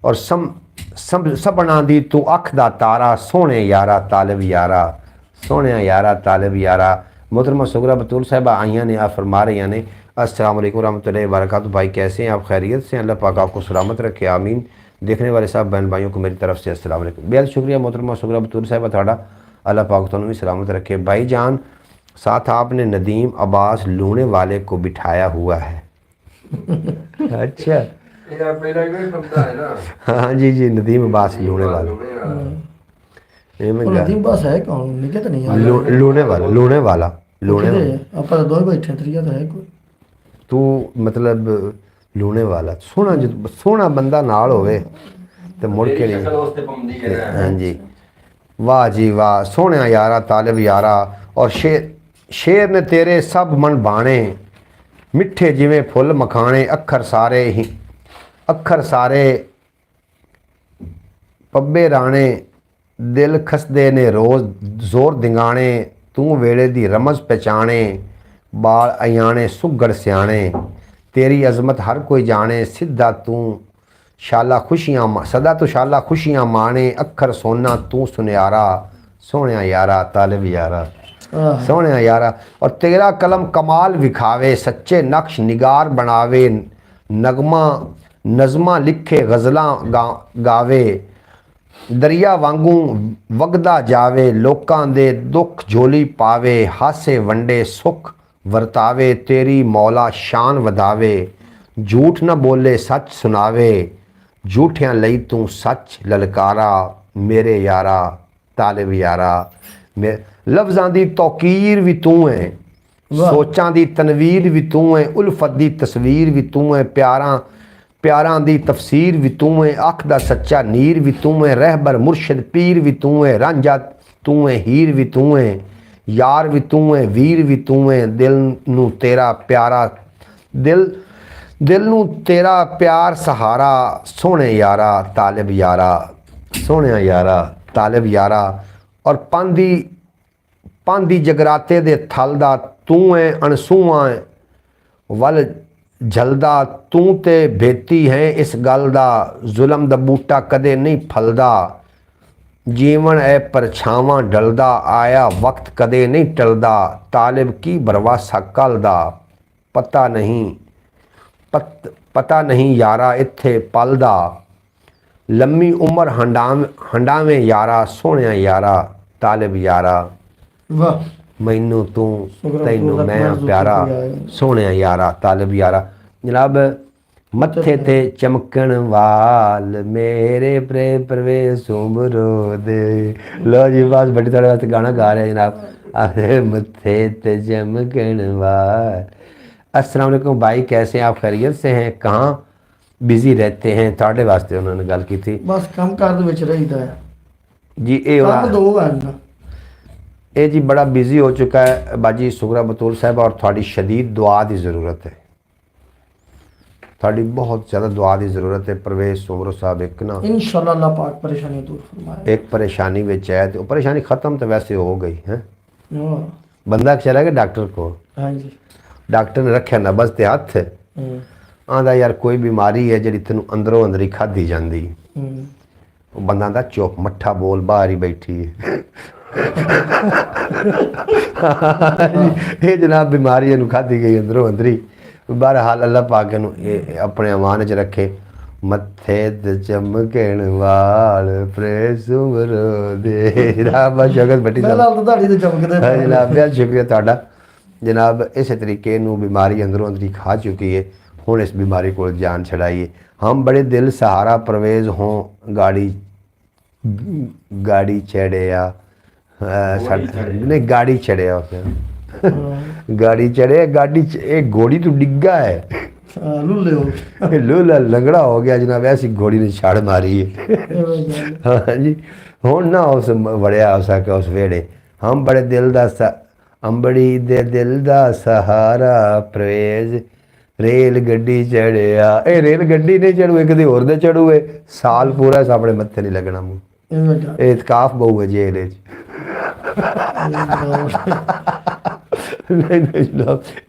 और सपना दी तू अख दा तारा, सोहणे यारा तालिब यारा, सोहणे यारा तालिब यारा। मोहतरमा सुगरा बतूल साहिबा आइयाँ ने, आप फरमा रही ने अस्सलाम वालेकुम रहमतुल्लाहि व बरकातुहू। भाई कैसे हैं आप, खैरियत से? अल्लाह पाक आपको सलामत रखे, आमीन। देखने वाले सब बहन भाइयों को मेरी तरफ से अस्सलाम वालेकुम। बेहद शुक्रिया मोहतरमा सुगरा बतूल साहिबा थाड़ा, अल्लाह पाक तुहानू भी सलामत रखे। भाई जान साथ आपने नदीम अब्बास लूने वाले को बिठाया हुआ है। अच्छा हाँ जी जी, नदीम अब्बास लूने वाले। ਐਵੇਂ ਉਹ ਗੱਲ ਨਦੀਮ ਬਸ ਹੈ ਕੌਣ ਨਿਕੇ ਤਾਂ ਨਹੀਂ ਆ ਲੂਣੇ ਵਾਲਾ ਆਪਾਂ ਤਾਂ ਦੋਵੇਂ ਬੈਠੇ ਤਰੀਆ ਤਾਂ ਹੈ ਕੋਈ ਤੂੰ ਮਤਲਬ ਲੂਣੇ ਵਾਲਾ ਸੋਹਣਾ ਬੰਦਾ ਨਾਲ ਹੋਵੇ ਤੇ ਮੁੜ ਕੇ ਨਹੀਂ ਹਾਂਜੀ ਵਾਹ ਜੀ ਵਾਹ ਸੋਹਣਿਆ ਯਾਰਾ ਤਾਲਿਬ ਯਾਰਾ ਔਰ ਸ਼ੇਰ ਨੇ ਤੇਰੇ ਸਭ ਮਨ ਬਾਣੇ ਮਿੱਠੇ ਜਿਵੇਂ ਫੁੱਲ ਮਖਾਣੇ ਅੱਖਰ ਸਾਰੇ ਪੱਬੇ ਰਾਣੇ ਦਿਲ ਖਸਦੇ ਨੇ ਰੋਜ਼ ਜ਼ੋਰ ਦਿੰਗਾਣੇ ਤੂੰ ਵੇਲੇ ਦੀ ਰਮਜ਼ ਪਹਿਚਾਣੇ ਬਾਲ ਅयाਣੇ ਸੁਗੜ ਸਿਆਣੇ ਤੇਰੀ ਅਜ਼ਮਤ ਹਰ ਕੋਈ ਜਾਣੇ ਸਿੱਧਾ ਤੂੰ ਸ਼ਾਲਾ ਖੁਸ਼ੀਆਂ ਸਦਾ ਤੂੰ ਸ਼ਾਲਾ ਖੁਸ਼ੀਆਂ ਮਾਣੇ ਅੱਖਰ ਸੋਨਾ ਤੂੰ ਸੁਨਿਆਰਾ ਸੋਹਣਿਆ ਯਾਰਾ ਤਾਲਿਬ ਯਾਰਾ ਸੋਹਣਿਆ ਯਾਰਾ ਔਰ ਤੇਰਾ ਕਲਮ ਕਮਾਲ ਵਿਖਾਵੇ ਸੱਚੇ ਨਕਸ਼ ਨਿਗਾਰ ਬਣਾਵੇ ਨਜ਼ਮਾਂ ਲਿਖੇ ਗਜ਼ਲਾਂ ਗਾਵੇ ਦਰਿਆ ਵਾਂਗੂ ਵਗਦਾ ਜਾਵੇ ਲੋਕਾਂ ਦੇ ਦੁੱਖ ਝੋਲੀ ਪਾਵੇ ਹਾਸੇ ਵੰਡੇ ਸੁੱਖ ਵਰਤਾਵੇ ਤੇਰੀ ਮੌਲਾ ਸ਼ਾਨ ਵਧਾਵੇ ਝੂਠ ਨਾ ਬੋਲੇ ਸੱਚ ਸੁਣਾਵੇ ਝੂਠਿਆਂ ਲਈ ਤੂੰ ਸੱਚ ਲਲਕਾਰਾ ਮੇਰੇ ਯਾਰਾ ਤਾਲਿਬ ਯਾਰਾ ਲਫ਼ਜ਼ਾਂ ਦੀ ਤੌਕੀਰ ਵੀ ਤੂੰ ਹੈ ਸੋਚਾਂ ਦੀ ਤਨਵੀਰ ਵੀ ਤੂੰ ਹੈ ਉਲਫਤ ਦੀ ਤਸਵੀਰ ਵੀ ਤੂੰ ਹੈ ਪਿਆਰਾਂ ਦੀ ਤਫਸੀਰ ਵੀ ਤੂੰ ਹੈ ਅੱਖ ਦਾ ਸੱਚਾ ਨੀਰ ਵੀ ਤੂੰ ਹੈ ਰਹਿਬਰ ਮੁਰਸ਼ਿਦ ਪੀਰ ਵੀ ਤੂੰ ਹੈ ਰਾਂਝਾ ਤੂੰ ਹੈ ਹੀਰ ਵੀ ਤੂੰ ਹੈ ਯਾਰ ਵੀ ਤੂੰ ਹੈ ਵੀਰ ਵੀ ਤੂੰ ਹੈ ਦਿਲ ਨੂੰ ਤੇਰਾ ਪਿਆਰ ਸਹਾਰਾ ਸੋਹਣੇ ਯਾਰਾ ਤਾਲਿਬ ਯਾਰਾ ਸੋਹਣਿਆ ਯਾਰਾ ਤਾਲਿਬ ਯਾਰਾ ਔਰ ਪਾਂਦੀ ਜਗਰਾਤੇ ਦੇ ਥਲ ਦਾ ਤੂੰ ਹੈ ਅਣਸੂਆਂ ਵੱਲ ਜਲਦਾ ਤੂੰ ਤੇ ਬੇਤੀ ਹੈ ਇਸ ਗੱਲ ਦਾ ਜ਼ੁਲਮ ਦਾ ਬੂਟਾ ਕਦੇ ਨਹੀਂ ਫਲਦਾ ਜੀਵਨ ਐ ਪਰਛਾਵਾਂ ਡਲਦਾ ਆਇਆ ਵਕਤ ਕਦੇ ਨਹੀਂ ਟਲਦਾ ਤਾਲਿਬ ਕੀ ਬਰਵਾਸਾ ਕੱਲ ਦਾ ਪਤਾ ਨਹੀਂ ਯਾਰਾ ਇੱਥੇ ਪਲਦਾ ਲੰਮੀ ਉਮਰ ਹੰਡਾਵੇਂ ਯਾਰਾ ਸੋਹਣਿਆ ਯਾਰਾ ਤਾਲਿਬ ਯਾਰਾ ਵਾਹ ਮੈਨੂੰ ਤੂੰ ਤੈਨੂੰ ਮੈਂ ਪਿਆਰਾ ਸੋਹਣਿਆ ਯਾਰਾ ਤਾਲਿਬ ਯਾਰਾ ਜਨਾਬ ਮੱਥੇ ਤੇ ਚਮਕਣ ਵਾਲ ਮੇਰੇ ਪ੍ਰਵੇਸ਼ ਉਮਰੋ ਦੇ ਲੋ ਜੀ ਬਾਸ ਬੜੀ ਤੁਹਾਡੇ ਵਾਸਤੇ ਗਾਣਾ ਗਾ ਰਿਹਾ ਜਨਾਬ ਆਏ ਮੱਥੇ ਤੇ ਚਮਕਣ ਵਾਲ अस्सलाम वालेकुम भाई कैसे हैं आप खैरियत से हैं कहाँ बिजी रहते हैं ਤੁਹਾਡੇ ਵਾਸਤੇ ਉਹਨਾਂ ਨੇ ਗੱਲ ਕੀਤੀ ਬਸ ਕੰਮ ਕਾਰ ਦੇ ਵਿੱਚ ਰਹੀਦਾ ਹੈ ਜੀ ਕੰਮ ਦੋ ਹਨ ਇਹ ਜੀ ਬੜਾ ਬਿਜ਼ੀ ਹੋ ਚੁੱਕਾ ਹੈ ਬਾਜੀ ਸੁਗਰਾ ਬਤੂਲ ਸਾਹਿਬ ਔਰ ਤੁਹਾਡੀ ਸ਼ਦੀਦ ਦੁਆ ਦੀ ਜ਼ਰੂਰਤ ਹੈ ਤੁਹਾਡੀ ਬਹੁਤ ਜ਼ਿਆਦਾ ਦੁਆ ਦੀ ਜ਼ਰੂਰਤ ਹੈ ਪ੍ਰਵੇਸ਼ ਸੁਮਰੋ ਸਾਹਿਬ ਇੱਕ ਨਾ इंशाल्लाह अल्लाह पाक परेशानी दूर फरमाए एक परेशानी ਵਿੱਚ ਹੈ ਤੇ ਉਹ ਪਰੇਸ਼ਾਨੀ ਖਤਮ ਤਾਂ ਵੈਸੇ ਹੋ ਗਈ ਹੈ हाँ ਬੰਦਾ ਚਲਾ ਗਿਆ ਡਾਕਟਰ ਕੋਲ हाँ जी ਡਾਕਟਰ ਨੇ ਰੱਖਿਆ ਨਬਜ਼ ਤੇ ਹੱਥ ਆਂਦਾ ਯਾਰ ਕੋਈ ਬਿਮਾਰੀ ਹੈ ਜਿਹੜੀ ਤੈਨੂੰ ਅੰਦਰੋਂ ਅੰਦਰ ਹੀ ਖਾਧੀ ਜਾਂਦੀ ਉਹ ਬੰਦਾ ਦਾ ਚੁੱਪ ਮੱਠਾ ਬੋਲ ਬਾਹਰ ਹੀ ਬੈਠੀ ਹੈ ਇਹ ਜਨਾਬ ਬਿਮਾਰੀ ਨੂੰ ਖਾਧੀ ਗਈ ਅੰਦਰੋਂ ਅੰਦਰੀ ਬਹਰਹਾਲ ਅੱਲਾਹ ਪਾਕ ਨੂੰ ਇਹ ਆਪਣੇ ਅਮਾਨ 'ਚ ਰੱਖੇ ਮੱਥੇ ਤੇ ਚਮਕਣ ਵਾਲ ਪ੍ਰੇਸ ਉਮਰ ਦੇ ਰੱਬ ਸ਼ਗਤ ਬੱਟੀ ਮੈਂ ਲਾਲ ਤਾਂ ਤੁਹਾਡੀ ਤੇ ਚਮਕਦੇ ਹਾਂ ਜਨਾਬ ਬਹੁਤ ਸ਼ੁਕਰੀਆ ਤੁਹਾਡਾ ਜਨਾਬ ਇਸੇ ਤਰੀਕੇ ਨੂੰ ਬਿਮਾਰੀ ਅੰਦਰੋਂ ਅੰਦਰੀ ਖਾ ਚੁੱਕੀ ਹੈ ਹੁਣ ਇਸ ਬਿਮਾਰੀ ਕੋਲ ਜਾਨ ਛੜਾਈਏ हम बड़े दिल सहारा परवेज हों गाड़ी चढ़िया नहीं गाड़ी चढ़िया गाड़ी चढ़े गाड़ी एक घोड़ी तो डिग्गा है लूला लंगड़ा हो गया जनाब ऐसी घोड़ी ने छाड़ मारी है हाँ जी हूँ ना उस वड़िया हो सके उस वेड़े हम बड़े दिल दा अंबड़ी दे दिल दा सहारा परवेज रेल गड्डी चढ़िया ये रेल गड्डी नहीं चढ़ूए कभी होर दे चढ़ूए साल पूरा सामने मत्थे नहीं लगना मुँह इतकाफ बहु है जेल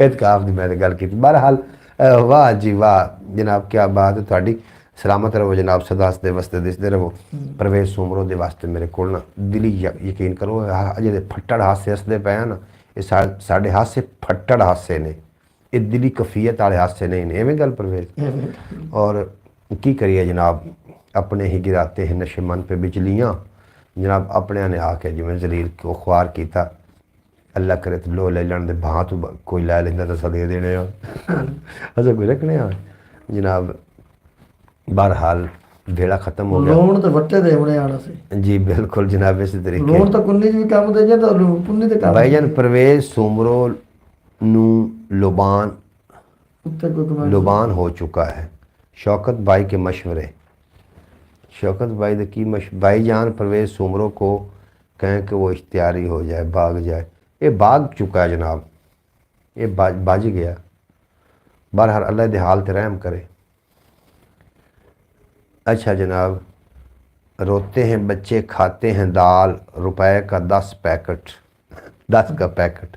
इतकाफ की मैंने गल की बहरहाल वाह जी वाह जनाब क्या बात है थोड़ी सलामत रहो जनाब सदा हसते वसते दिसते रहो परवेज सुमरो दे वास्ते मेरे को ना दिली यकीन करो अजे फट्टड़ हासे हसते पे हैं ना ये साढ़े हासे फट्टड़ हासे ने ये दिली कफीयत वाले हादसे नहीं ने एवं गल परवेज और की करिए जनाब अपने ही गिराते हैं नशे मन पे बिजलियाँ जनाब अपने ने आके जिमें जलील को ख्वार किया अल्लाह करे तो लो ले लैन दे भां तो कोई लै लेंदा तो दे देने असा कोई रखने जनाब बहरहाल वेला ख़त्म हो गया। ਲੋਨ ਤੇ ਵੱਟੇ ਦੇ ਬਣੇ ਆਣਾ ਸੀ। जी बिल्कुल जनाब, इसी तरीके ਲੋਨ ਤਾਂ ਕੁੰਨੀ ਚ ਵੀ ਕੰਮ ਦੇ ਜਾਂ ਤਾਂ ਪੁੰਨੀ ਤੇ ਕੰਮ भाईजान परवेज सुमरो नू लुबान ਉੱਤੇ ਕੋਈ ਕਮੈਂਟ लुबान हो चुका है। शौकत भाई के मशवरे, शौकत भाई दे की भाईजान परवेज सुमरो को कहें कि वो इख्तियारी हो जाए, भाग जाए। ये भाग चुका है जनाब, ये बाज गया। बहरहाल अल्लाह दे हाल ते रहम करे। अच्छा जनाब, रोते हैं बच्चे खाते हैं दाल, रुपए का 10 पैकेट, 10 का पैकेट।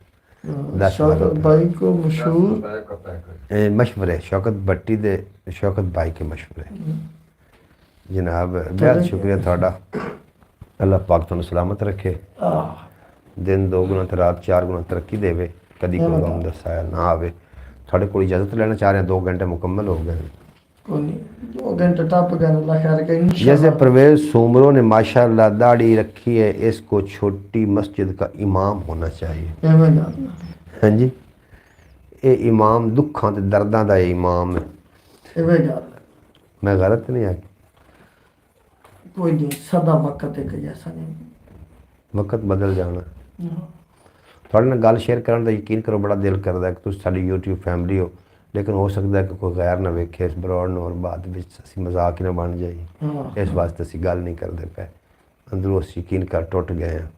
शौकत भाई को मशहूर मशवरे शौकत भट्टी दे शौकत भाई के मशवरे जनाब, बहुत शुक्रिया थोड़ा। अल्लाह पाक तुहानू सलामत रखे, दिन 2 गुना ते रात 4 गुना तरक्की देवे, कदी कोई गम दा साया ना आवे। थोड़े को इजाज़त लेना चाह रहे हैं, 2 घंटे मुकम्मल हो गए। कोई नहीं, 2 घंटे टप गए, अल्लाह खैर करे जैसे इंशाल्लाह। परवेज सुमरो ने माशाल्लाह दाढ़ी रखी है, इसको छोटी मस्जिद का इमाम होना चाहिए। एवं गल हाँ जी, ये इमाम दुखों ते दर्दां दा इमाम है। एवं गल मैं गलत नहीं आखी? कोई नहीं, सदा वक्त एक जैसा नहीं। वक्त बदल जाना। थोड़े नाल गल शेयर करने का यकीन करो बड़ा दिल करता है कि तुम साडी यूट्यूब फैमिली हो, लेकिन हो सकता है कि कोई गैर ना वेखे इस ब्रॉड और बाद विच असीं मजाक ही ना बन जाइए। इस वास्ते असीं गल नहीं करते पे, अंदरों असीं यकीन कर टुट गए हैं।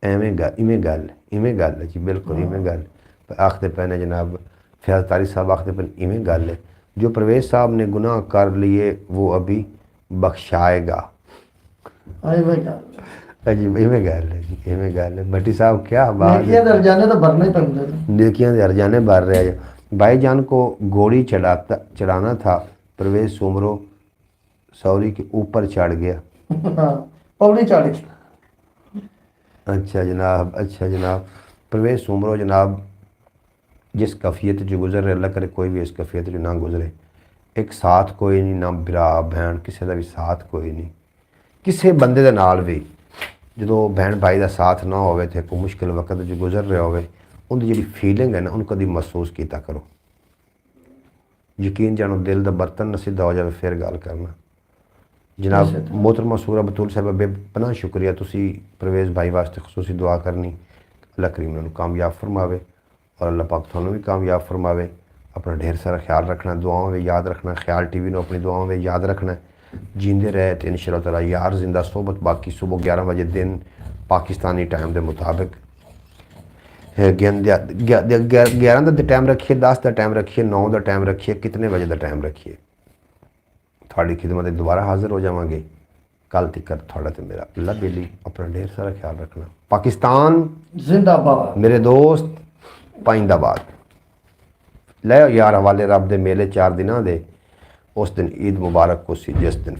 इवें गल है जी, बिल्कुल इवें गल आखते पे ने जनाब। फैज़ तारी साहब आखते पे इवें गल है, जो परवेज साहब ने गुनाह कर लिए वो अभी बख्शाएगा। एवं गल जी इवें गल है जी, इवें गल है। भट्टी साहब क्या बात है, नेकियां दे अरजाने तो भरने ही पैंदे ने। नेकियां दे अरजाने भर रहे हैं। भाईजान को घोड़ी चढ़ाना था, परवेज सुमरो सौरी के ऊपर चढ़ गया। पौड़ी चढ़ गई। अच्छा जनाब, अच्छा जनाब, परवेज सुमरो जनाब जिस कफियत जो गुजर रहे, अल्लाह करे कोई भी इस कफियत जो ना गुजरे। एक साथ कोई नहीं, ना भरा भैन किसी का भी साथ कोई नहीं। किसी बंदे दे नाल भी जो भैन भाई का साथ ना होवे ते कोई मुश्किल वक्त जो गुजर रहा होवे, उनकी जी फीलिंग है ना, उनको कभी महसूस किया करो। यकीन जानो, दिल का बर्तन न सीधा हो जाए फिर गल करना। जनाब मोहतरमा सूरा बतूल साहब बेपनाह शुक्रिया, तुसी परवेज भाई वास्ते खसूसी दुआ करनी, अल्लाह करीम उन्होंने कामयाब फरमावे और अल्लाह पाक थानू भी कामयाब फरमावे। अपना ढेर सारा ख्याल रखना, दुआओं में याद रखना, ख्याल TV ने अपनी दुआओं में याद रखना। जींदे रहे तो इंशाअल्लाह ताला यार जिंदा सोबत बाकी। सुबह 11 बजे दिन पाकिस्तानी टाइम के मुताबिक 11 का टाइम रखिए, 10 का टाइम रखिए, 9 का टाइम रखिए, कितने बजे का टाइम रखिए, थोड़ी खिदमत दोबारा हाजिर हो जावांगे। कल तक थोड़ा तो मेरा अल्लाह बेली, अपना ढेर सारा ख्याल रखना। पाकिस्तान जिंदाबाद मेरे दोस्त, पाइंदाबाद। ले यार हवाले रब दे मेले 4 दिनों दे, उस दिन ईद मुबारक को सी जिस दिन